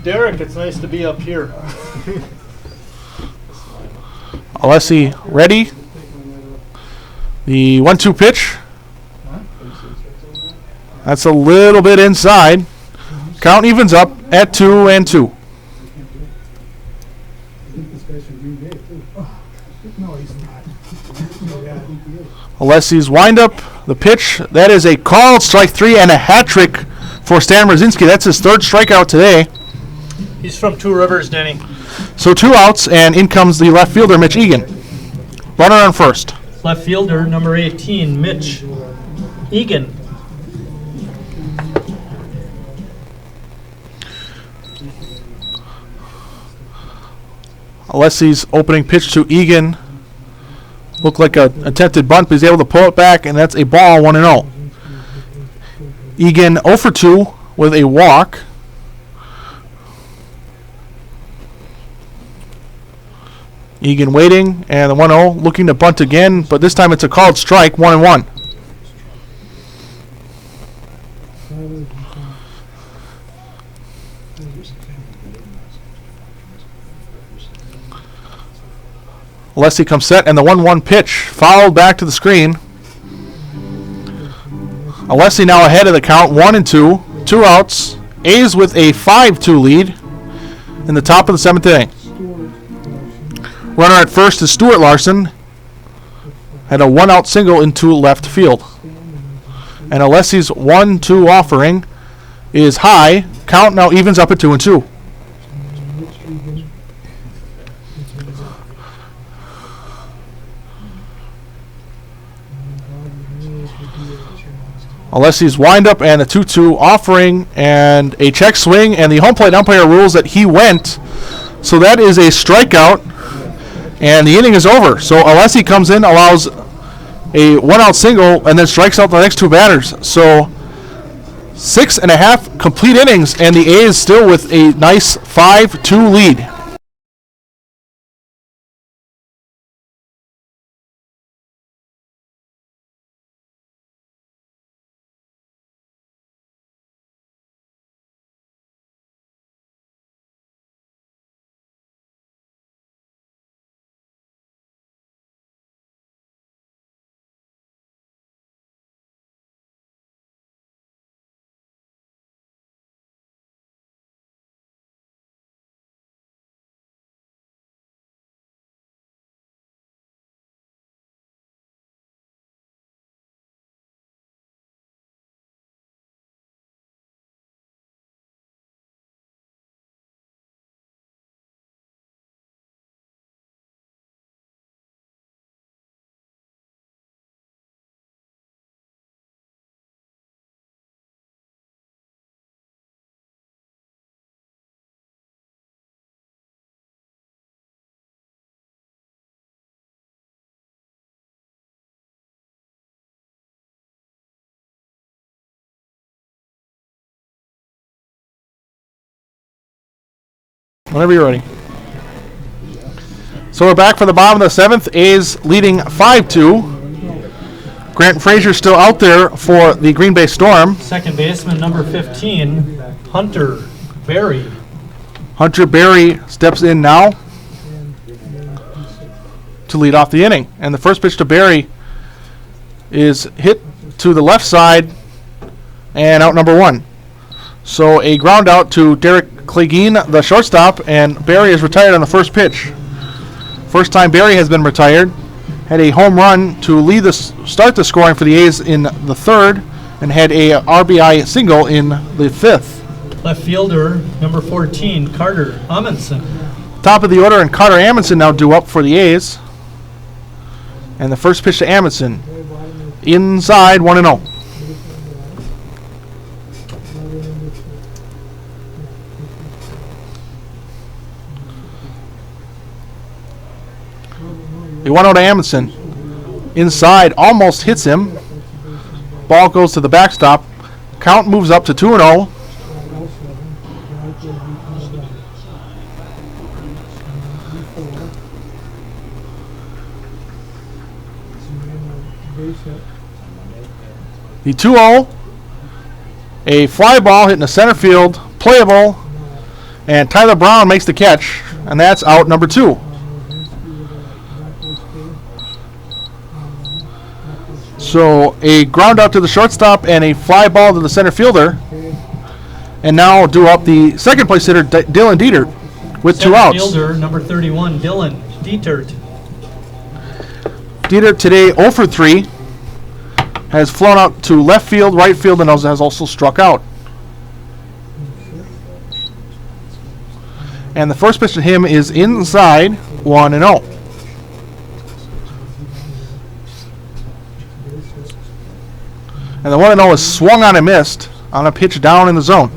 Derek, it's nice to be up here. Alessi ready. The 1-2 pitch. That's a little bit inside. Count evens up at 2-2. Alessi's windup, the pitch. That is a called strike 3 and a hat trick for Stan Mrozinski. That's his 3rd strikeout today. He's from Two Rivers, Denny. So 2 outs, and in comes the left fielder, Mitch Egan. Runner on first. Left fielder, number 18, Mitch Egan. Alessi's opening pitch to Egan looked like an attempted bunt, but he's able to pull it back, and that's a ball, 1-0. Egan 0 for 2 with a walk. Egan waiting, and the 1-0 looking to bunt again, but this time it's a called strike, 1-1. Alessi comes set, and the 1-1 pitch fouled back to the screen. Alessi now ahead of the count, 1-2, 2 outs. A's with a 5-2 lead in the top of the 7th inning. Runner at first is Stuart Larson. Had a 1-out single into left field. And Alessi's 1-2 offering is high. Count now evens up at 2-2. Alessi's windup and a 2-2 offering and a check swing, and the home plate umpire rules that he went. So that is a strikeout, and the inning is over. So Alessi comes in, allows a 1-out single and then strikes out the next 2 batters. So 6.5 complete innings, and the A's still with a nice 5-2 lead. Whenever you're ready. So we're back for the bottom of the 7th. A's leading 5-2. Grant Frazier still out there for the Green Bay Storm. Second baseman, number 15, Hunter Berry. Hunter Berry steps in now to lead off the inning. And the first pitch to Berry is hit to the left side and out number 1. So a ground out to Derek Clegane, the shortstop, and Berry is retired on the first pitch. First time Berry has been retired. Had a home run to start the scoring for the A's in the 3rd, and had a RBI single in the 5th. Left fielder, number 14, Carter Amundsen. Top of the order, and Carter Amundsen now due up for the A's. And the first pitch to Amundsen, inside 1-0. The 1-0 to Amundsen. Inside, almost hits him. Ball goes to the backstop. Count moves up to 2-0. The 2-0. A fly ball hitting the center field. Playable. And Tyler Brown makes the catch. And that's out number 2. So a ground out to the shortstop and a fly ball to the center fielder. And now due up the second place hitter, Dylan Dietert, with 2 outs. Fielder, number 31, Dylan Dietert. Dietert today 0 for 3. Has flown out to left field, right field, and has also struck out. And the first pitch to him is inside 1-0. And the 1-0 is swung on and missed on a pitch down in the zone.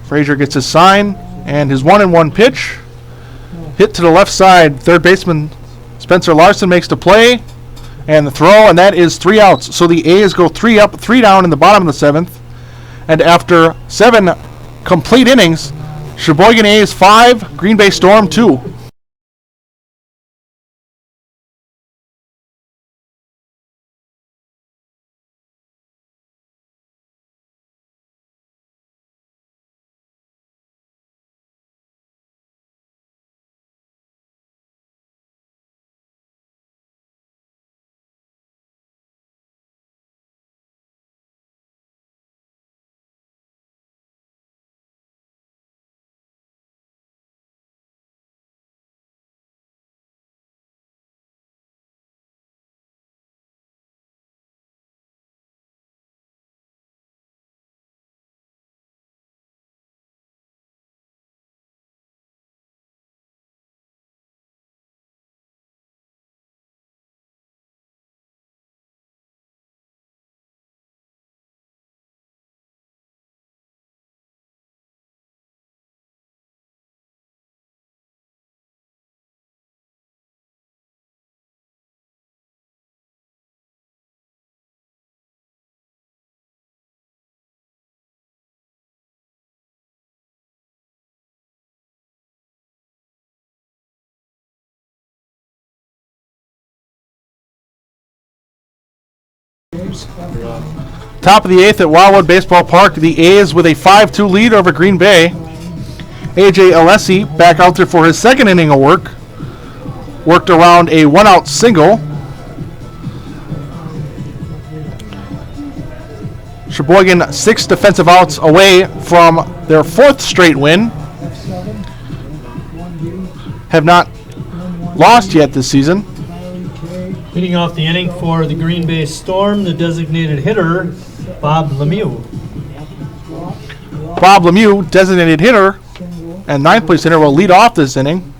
Frazier gets his sign, and his 1-1 pitch hit to the left side. Third baseman Spencer Larson makes the play and the throw, and that is 3 outs. So the A's go 3 up, 3 down in the bottom of the 7th. And after 7 complete innings, Sheboygan A's 5, Green Bay Storm 2. Top of the 8th at Wildwood Baseball Park. The A's with a 5-2 lead over Green Bay. A.J. Alessi back out there for his second inning of work. Worked around a one-out single. Sheboygan 6 defensive outs away from their 4th straight win. Have not lost yet this season. Leading off the inning for the Green Bay Storm, the designated hitter, Bob Lemieux. Bob Lemieux, designated hitter, and 9th place hitter, will lead off this inning.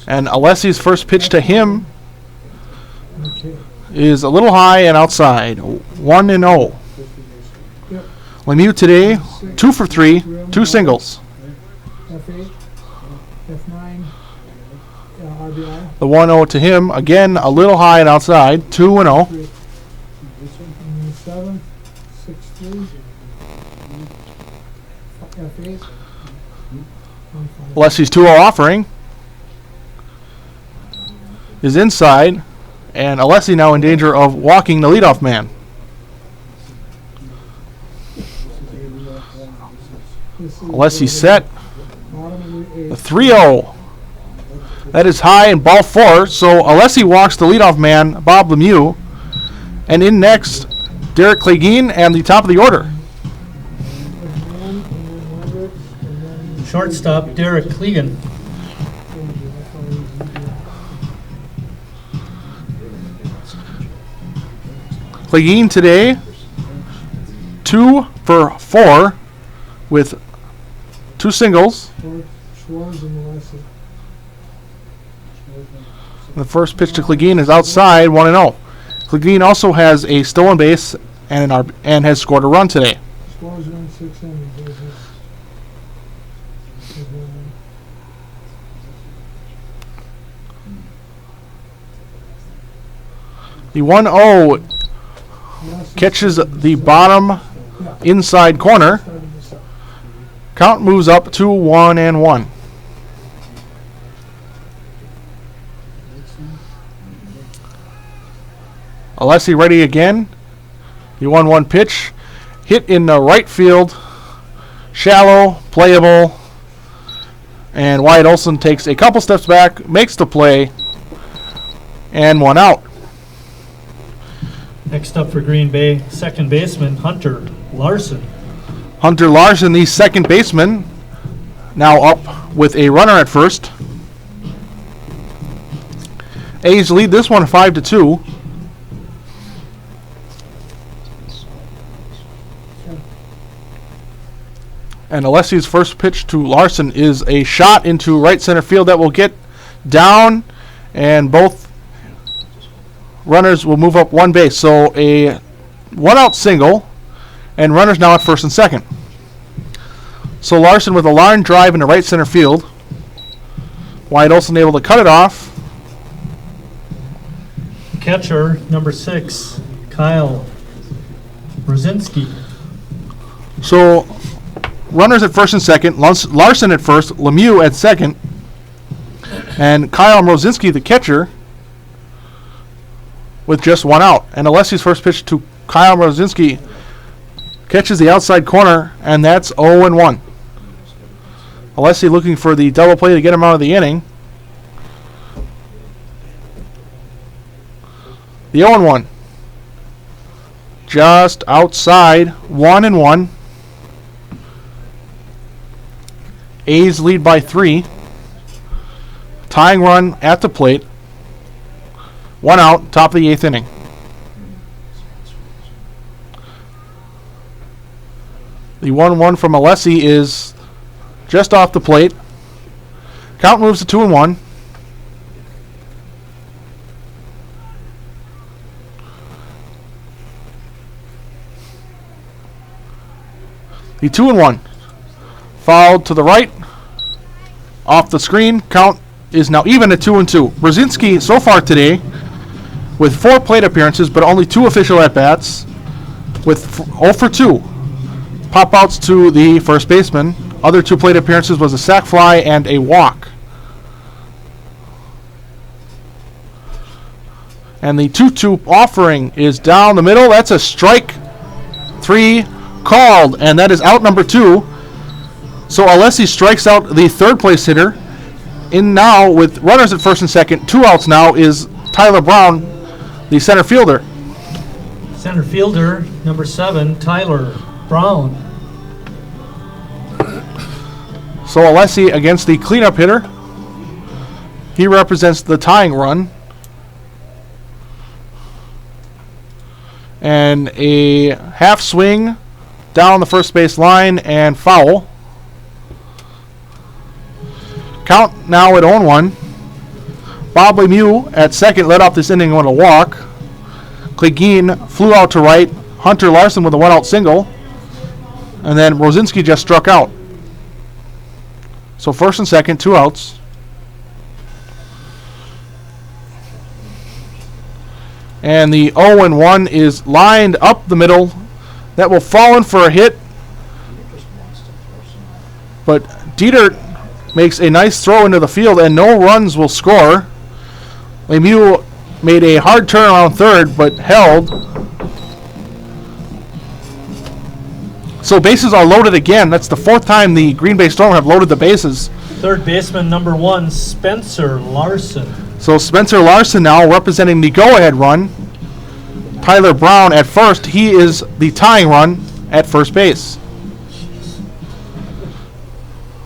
And Alessi's first pitch to him is a little high and outside. 1-0. Lemieux today, 2 for 3, 2 singles. F8, F9, RBI. The 1-0 to him, again a little high and outside. 2-0. 7, 6-3, F8. Alessi's 2-0 offering is inside, and Alessi now in danger of walking the leadoff man. Alessi set. The 3-0. That is high in ball 4, so Alessi walks the leadoff man, Bob Lemieux. And in next, Derek Clegane and the top of the order. Shortstop, Derek Clegane. Clegane today, 2 for 4 with 2 singles. The first pitch to Clegane is outside, 1-0. Clegane also has a stolen base and has scored a run today. The 1-0 catches the bottom inside corner. Count moves up to 1-1. Alessi ready again. The 1-1 pitch. Hit in the right field. Shallow, playable. And Wyatt Olson takes a couple steps back, makes the play, and 1 out. Next up for Green Bay, second baseman, Hunter Larson. Hunter Larson, the second baseman, now up with a runner at first. A's lead this one 5-2. And Alessi's first pitch to Larson is a shot into right center field that will get down, and both runners will move up one base. So a 1-out single, and runners now at first and second. So Larson with a line drive into right center field. Wyatt Olson able to cut it off. Catcher, number 6, Kyle Rosinski. So runners at first and second. Larson at first, Lemieux at second, and Kyle Rosinski, the catcher, with just 1 out. And Alessi's first pitch to Kyle Rosinski catches the outside corner, and that's 0-1. Alessi looking for the double play to get him out of the inning. The 0-1. Just outside, 1-1. A's lead by 3. Tying run at the plate. 1 out, top of the 8th inning. The 1-1 from Alessi is just off the plate. Count moves to 2-1. The 2-1. Fouled to the right. Off the screen. Count is now even at 2-2. Brzezinski so far today with 4 plate appearances, but only 2 official at-bats, with 0 for 2. Pop-outs to the first baseman. Other 2 plate appearances was a sac fly and a walk. And the 2-2 offering is down the middle. That's a strike 3 called, and that is out number 2. So Alessi strikes out the third place hitter. In now with runners at first and second, 2 outs now is Tyler Brown, the center fielder. Center fielder, number 7, Tyler Brown. So Alessi against the cleanup hitter. He represents the tying run. And a half swing down the first base line and foul. Count now at 0-1. Bob Lemieux at second led off this inning on a walk. Clegane flew out to right. Hunter Larson with a 1-out single. And then Rosinski just struck out. So first and second, 2 outs. And the 0-1 is lined up the middle. That will fall in for a hit. But Dieter makes a nice throw into the field, and no runs will score. Lemieux made a hard turn around third, but held. So bases are loaded again. That's the 4th time the Green Bay Storm have loaded the bases. Third baseman, number 1, Spencer Larson. So Spencer Larson now representing the go-ahead run. Tyler Brown at first. He is the tying run at first base.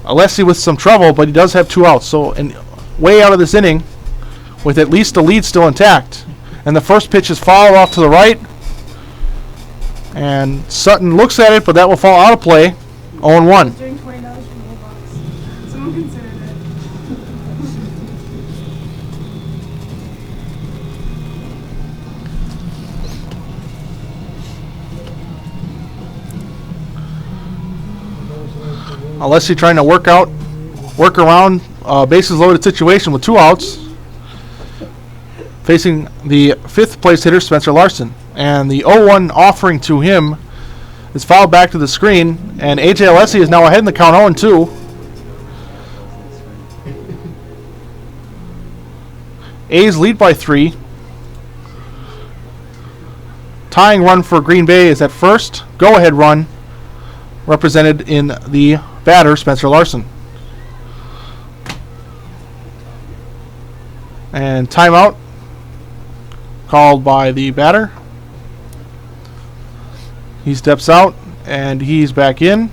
Alessi with some trouble, but he does have 2 outs. So way out of this inning with at least the lead still intact. And the first pitch is fouled off to the right. And Sutton looks at it, but that will fall out of play. 0-1. Doing $20 from the box. Someone considered it. Alessi trying to work around bases loaded situation with 2 outs. Facing the 5th place hitter, Spencer Larson. And the 0-1 offering to him is fouled back to the screen. And A.J. Alessi is now ahead in the count 0-2. A's lead by 3. Tying run for Green Bay is at first. Go-ahead run represented in the batter, Spencer Larson. And timeout called by the batter. He steps out and he's back in.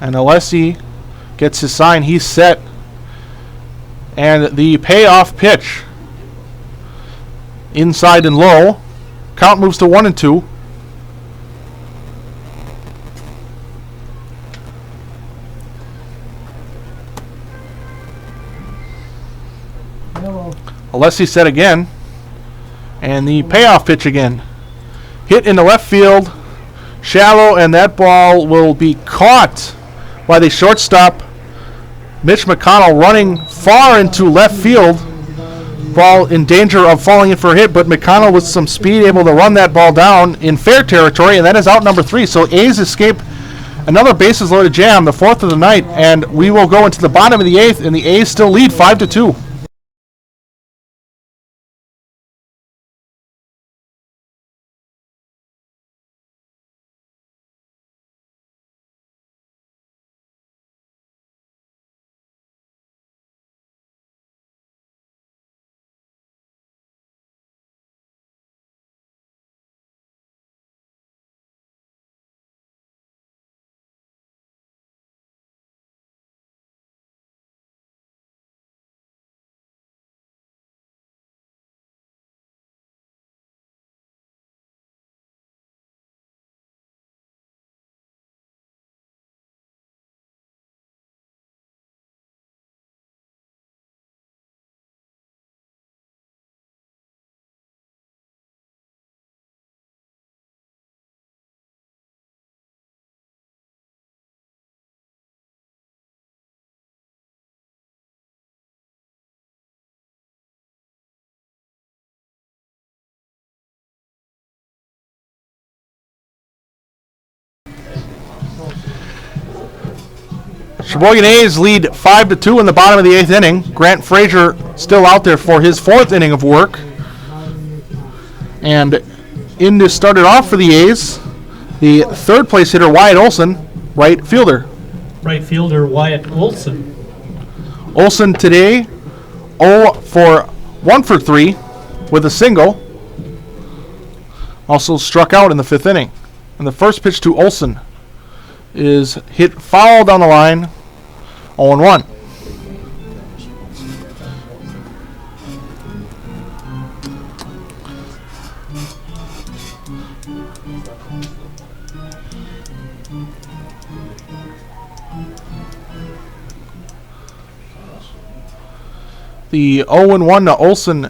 And Alessi gets his sign. He's set. And the payoff pitch inside and low. Count moves to 1-2. Hello. Alessi set again. And the payoff pitch again. Hit in the left field. Shallow, and that ball will be caught by the shortstop, Mitch McConnell, running far into left field. Ball in danger of falling in for a hit, but McConnell with some speed able to run that ball down in fair territory, and that is out number 3. So A's escape another bases loaded jam, the 4th of the night, and we will go into the bottom of the 8th, and the A's still lead 5-2. Sheboygan A's lead 5-2 in the bottom of the 8th inning. Grant Frazier still out there for his 4th inning of work. And in this started off for the A's, the third place hitter Wyatt Olson, right fielder. Right fielder Wyatt Olson. Olson today 0 for 1 for 3 with a single. Also struck out in the 5th inning. And the first pitch to Olson is hit foul down the line, 0-1. The 0-1 to Olson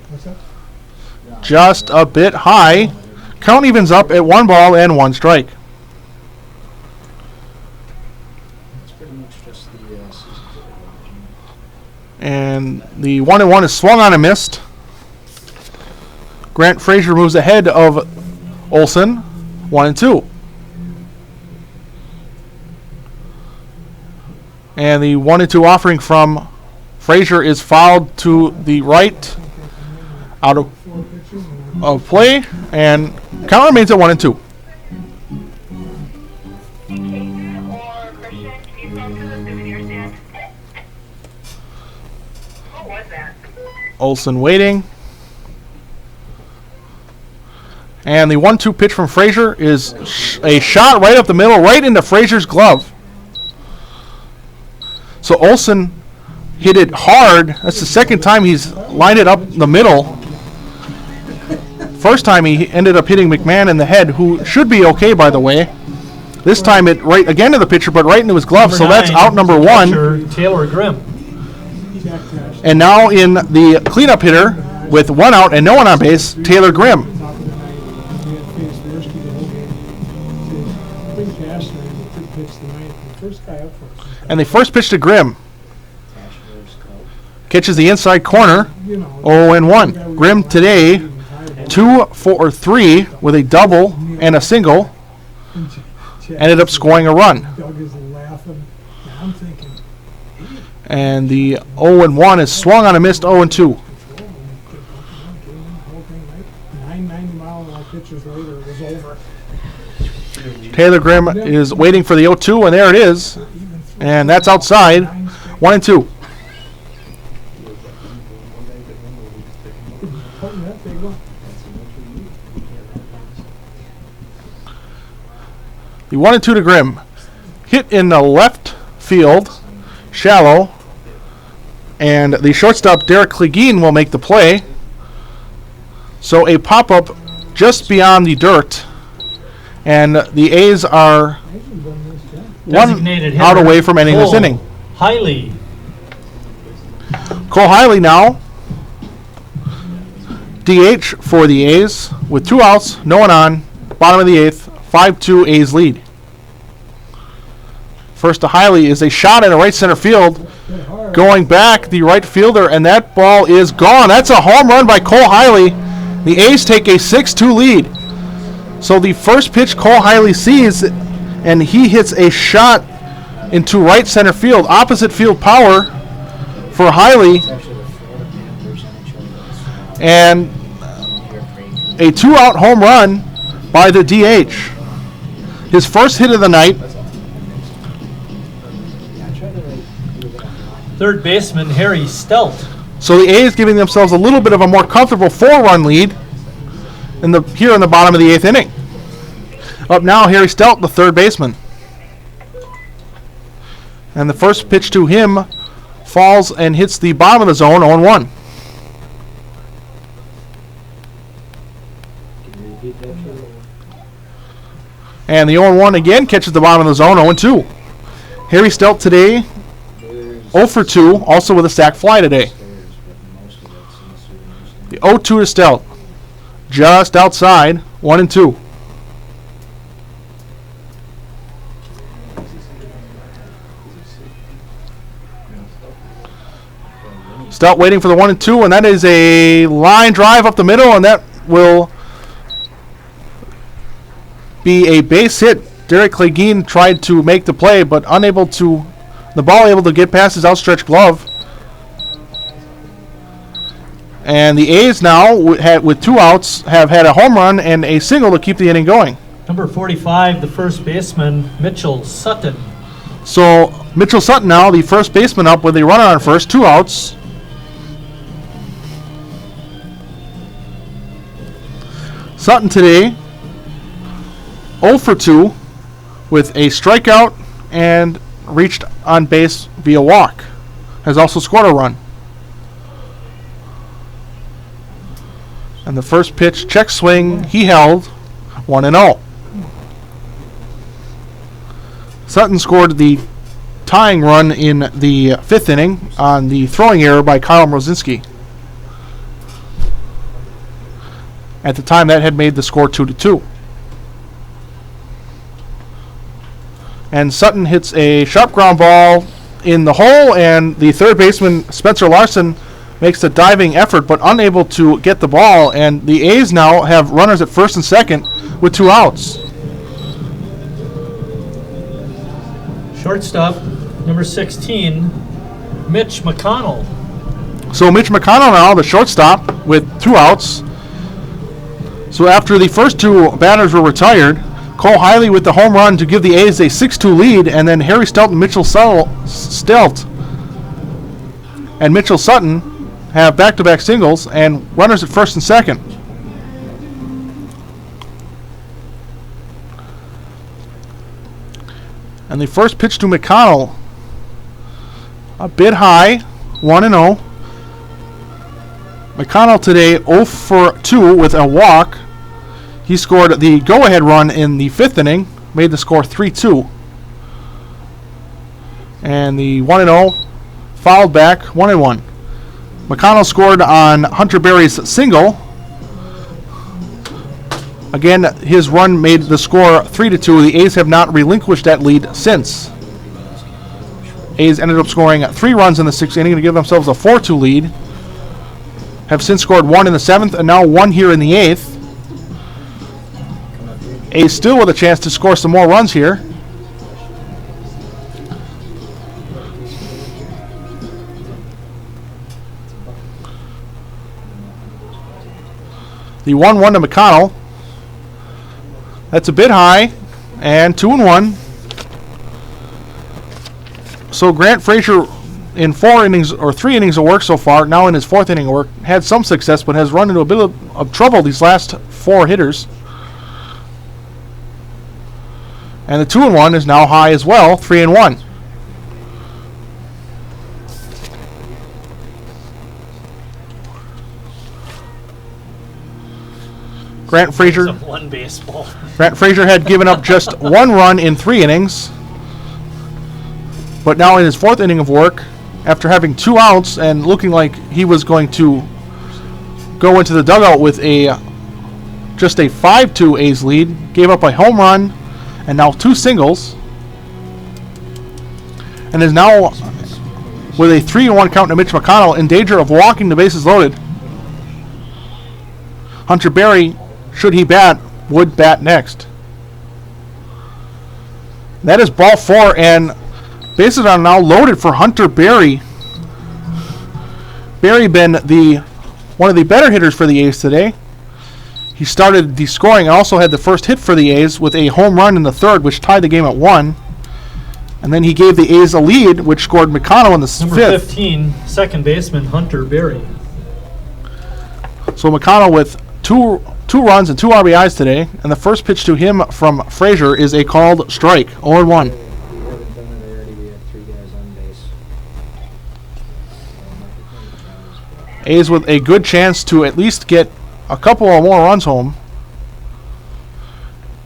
just a bit high. Count evens up at 1 ball and 1 strike. It's pretty much just the season. And the 1-1 is swung on and missed. Grant Frazier moves ahead of Olson, 1-2. And the 1-2 offering from Frazier is fouled to the right, out of play, and count remains at 1-2. Or Christian, can you talk to the souvenir stand? What was that? Olson waiting. And the 1-2 pitch from Frazier is a shot right up the middle, right into Frazier's glove. So Olson hit it hard. That's the second time he's lined it up the middle. First time he ended up hitting McMahon in the head, who should be okay, by the way. This time it right again to the pitcher, but right into his glove. So that's out number 1. Catcher, Taylor Grimm. And now in the cleanup hitter with 1 out and no one on base, Taylor Grimm. And the first pitch to Grimm catches the inside corner, 0-1. Grimm today 2 for 3 with a double and a single. Ended up scoring a run. And the 0-1 is swung on a missed 0-2. Taylor Grimm is waiting for the 0-2, and there it is. And that's outside, 1-2. The 1-2 to Grimm. Hit in the left field, shallow. And the shortstop, Derek Clegane, will make the play. So a pop-up just beyond the dirt. And the A's are 1 out away from ending this inning. Hiley. Cole Hiley now. DH for the A's with 2 outs, no one on. Bottom of the 8th, 5-2 A's lead. First to Hiley is a shot in a right center field. Going back, the right fielder, and that ball is gone. That's a home run by Cole Hiley. The A's take a 6-2 lead. So the first pitch Cole Hiley sees, and he hits a shot into right center field. Opposite field power for Hiley. And a 2-out home run by the DH. His first hit of the night. Third baseman Harry Stelt. So the A's giving themselves a little bit of a more comfortable 4-run lead here in the bottom of the 8th inning. Up now, Harry Stelt, the third baseman. And the first pitch to him falls and hits the bottom of the zone, 0-1. And the 0-1 again catches the bottom of the zone, 0-2. Harry Stelt today, 0 for 2, also with a sac fly today. The 0-2 to Stelt, just outside, 1-2. Stelt waiting for the 1-2, and that is a line drive up the middle, and that will be a base hit. Derek Clegane tried to make the play, but unable to The ball able to get past his outstretched glove. And the A's now, with 2 outs, have had a home run and a single to keep the inning going. Number 45, the first baseman, Mitchell Sutton. So Mitchell Sutton now, the first baseman, up with a runner on first, 2 outs. Sutton today, 0 for 2, with a strikeout and reached on base via walk. Has also scored a run. And the first pitch, check swing, he held 1-0. Sutton scored the tying run in the 5th inning on the throwing error by Kyle Mrozinski. At the time, that had made the score 2-2. And Sutton hits a sharp ground ball in the hole, and the third baseman, Spencer Larson, makes a diving effort but unable to get the ball, and the A's now have runners at first and second with 2 outs. Shortstop, number 16, Mitch McConnell. So Mitch McConnell now, the shortstop, with 2 outs. So after the first 2 batters were retired, Cole Hiley with the home run to give the A's a 6-2 lead, and then Harry Stelt and Mitchell Stelt and Mitchell Sutton have back-to-back singles and runners at first and second. And the first pitch to McConnell, a bit high, 1-0. McConnell today 0 for 2 with a walk. He scored the go-ahead run in the 5th inning, made the score 3-2. And the 1-0 fouled back 1-1. McConnell scored on Hunter Berry's single. Again, his run made the score 3-2. The A's have not relinquished that lead since. A's ended up scoring 3 runs in the 6th inning to give themselves a 4-2 lead. Have since scored 1 in the 7th and now 1 here in the 8th. A's still with a chance to score some more runs here. The 1-1 to McConnell. That's a bit high. And 2-1. So Grant Frazier in 4 innings or 3 innings of work so far, now in his 4th inning of work, had some success but has run into a bit of trouble these last 4 hitters. And the 2-1 is now high as well, 3-1. Grant Frazier One baseball. Grant Frazier had given up just 1 run in 3 innings, but now in his 4th inning of work, after having 2 outs and looking like he was going to go into the dugout with just a 5-2 A's lead, gave up a home run and now 2 singles, and is now with a 3-1 count to Mitch McConnell in danger of walking the bases loaded. Hunter Berry, should he bat, would bat next. That is ball 4, and bases are now loaded for Hunter Berry. Berry been one of the better hitters for the A's today. He started the scoring and also had the first hit for the A's with a home run in the 3rd, which tied the game at 1. And then he gave the A's a lead, which scored McConnell in the 5th. Number 15, second baseman, Hunter Berry. So McConnell with two runs and 2 RBIs today, and the first pitch to him from Frazier is a called strike, 0-1. We haven't done it already. We have 3 guys on base. A's with a good chance to at least get a couple or more runs home.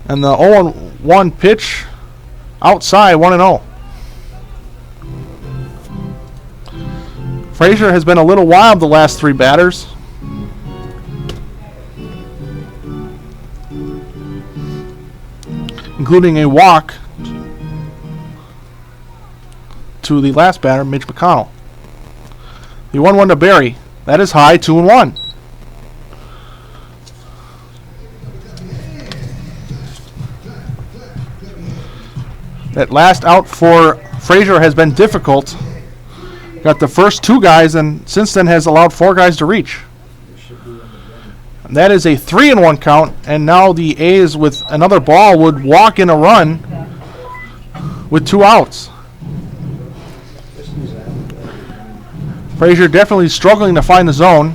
And the 0-1 pitch outside, 1-0. Frazier has been a little wild the last 3 batters. Including a walk to the last batter, Mitch McConnell. The 1-1 to Berry. That is high, 2-1. That last out for Frazier has been difficult. Got the first 2 guys, and since then has allowed 4 guys to reach. And that is a 3-1 count, and now the A's with another ball would walk in a run with 2 outs. Frazier definitely struggling to find the zone.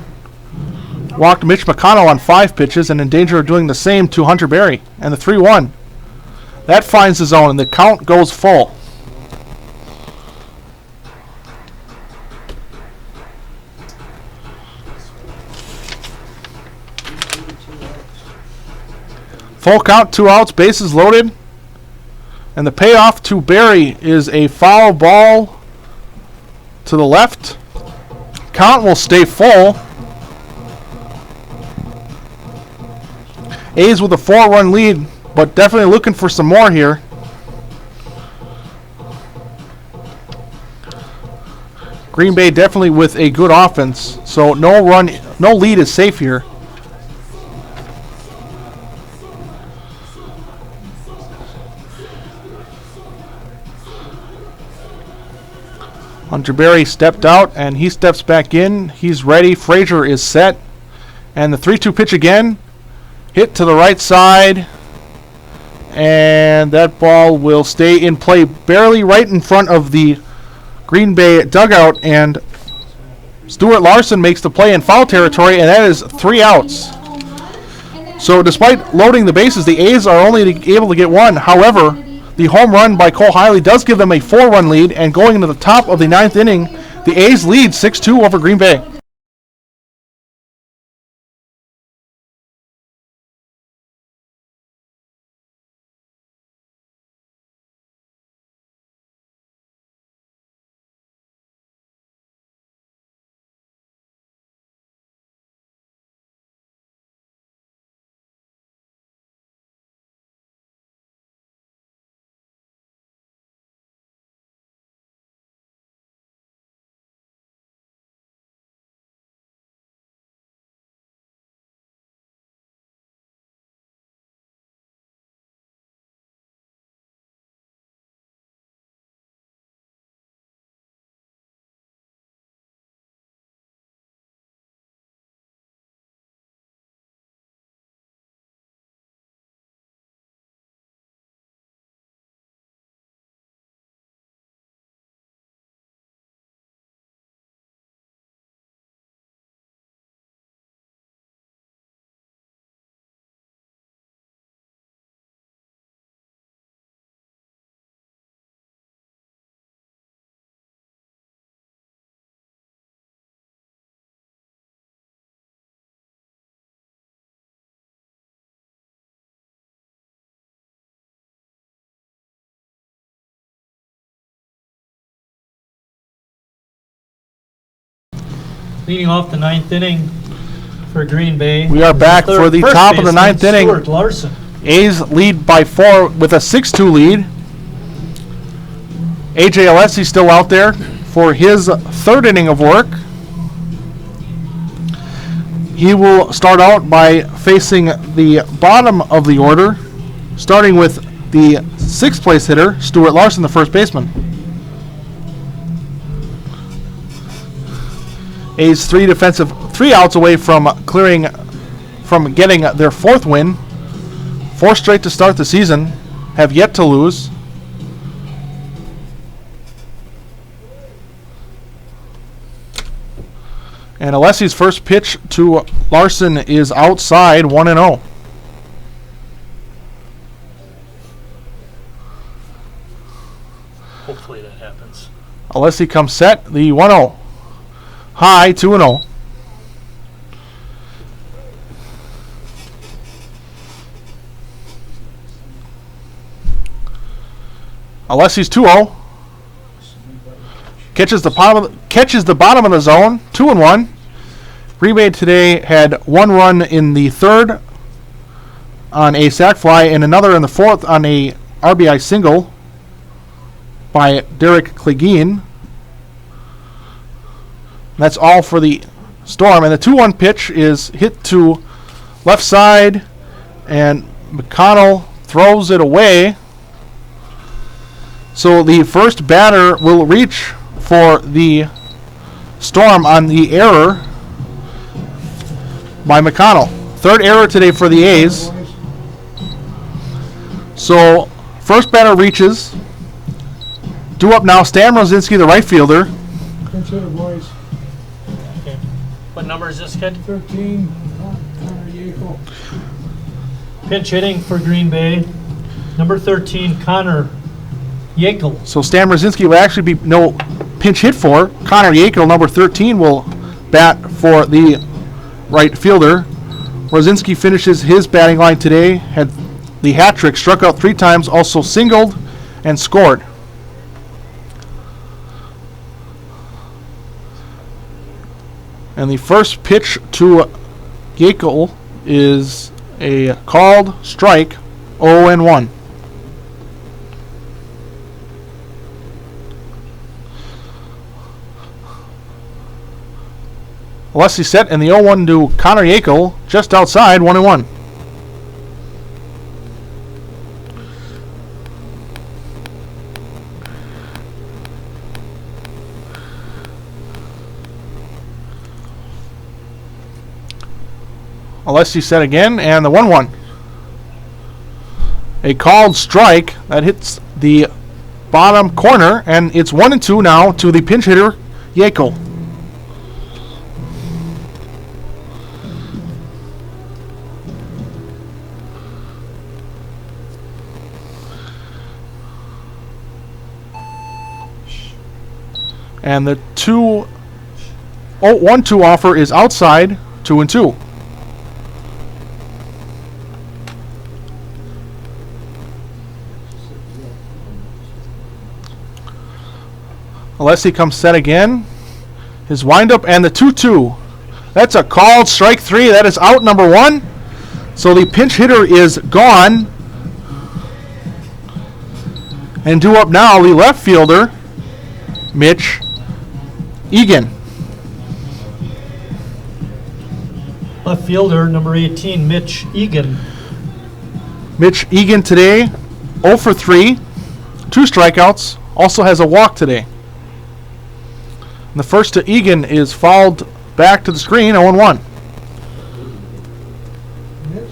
Walked Mitch McConnell on 5 pitches and in danger of doing the same to Hunter Berry. And the 3-1. That finds the zone, and the count goes full. Full count, 2 outs, bases loaded. And the payoff to Berry is a foul ball to the left. Count will stay full. A's with a 4-run lead, but definitely looking for some more here. Green Bay definitely with a good offense, so no lead is safe here. Hunter Berry stepped out, and he steps back in. He's ready. Frazier is set. And the 3-2 pitch again. Hit to the right side. And that ball will stay in play barely right in front of the Green Bay dugout. And Stuart Larson makes the play in foul territory, and that is 3 outs. So despite loading the bases, the A's are only able to get 1. However, the home run by Cole Hiley does give them a 4-run lead, and going into the top of the 9th inning, the A's lead 6-2 over Green Bay. Leading off the 9th inning for Green Bay. We are back for the top of the 9th inning. Stuart Larson. A's lead by 4 with a 6-2 lead. AJ Alessi still out there for his 3rd inning of work. He will start out by facing the bottom of the order, starting with the 6th place hitter, Stuart Larson, the first baseman. A's 3 outs away from getting their 4th win. 4 straight to start the season, have yet to lose. And Alessi's first pitch to Larson is outside, 1-0. Hopefully that happens. Alessi comes set, the 1-0. High, 2-0. Alessi's 2-0. Catches the bottom of the zone, 2-1. Green Bay today had 1 run in the 3rd on a sac fly and another in the 4th on a RBI single by Derek Clegane. That's all for the Storm. And the 2-1 pitch is hit to left side, and McConnell throws it away. So the first batter will reach for the Storm on the error by McConnell. Third error today for the A's. So first batter reaches. Due up now, Stan Rosinski, the right fielder. Pinch hitter, boys. Okay. What number is this kid? 13, Connor Yackel. Pinch hitting for Green Bay. Number 13, Connor Yackel. So Stan Rosinski will actually be no pinch hit for. Connor Yackel, number 13, will bat for the right fielder. Rosinski finishes his batting line today, had the hat trick, struck out 3 times, also singled and scored. And the first pitch to Yackel is a called strike, 0-1. Alessi set and the 0-1 to Connor Yackel, just outside, 1-1. Alessi set again, and the 1-1. A called strike that hits the bottom corner, and it's 1-2 now to the pinch hitter, Yackel. And the 1-2 offer is outside, 2-2. Alessi comes set again. His windup and the 2-2. That's a called strike 3. That is out number 1. So the pinch hitter is gone. And due up now, the left fielder, Mitch Egan. Left fielder, number 18, Mitch Egan. Mitch Egan today, 0 for 3, 2 strikeouts, also has a walk today. And the first to Egan is fouled back to the screen, 0-1. Mitch?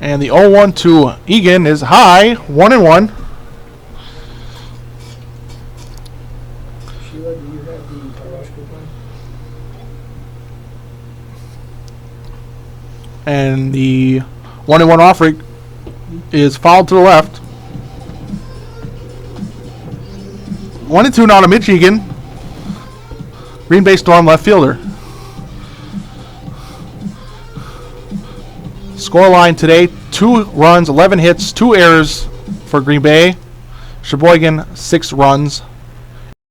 And the 0-1 to Egan is high, 1-1. Sheila, do you have the Carrasco plan? And the 1-1 offer is fouled to the left. 1-2 now to Mitch Egan. Green Bay Storm left fielder. Scoreline today, 2 runs, 11 hits, 2 errors for Green Bay. Sheboygan, 6 runs,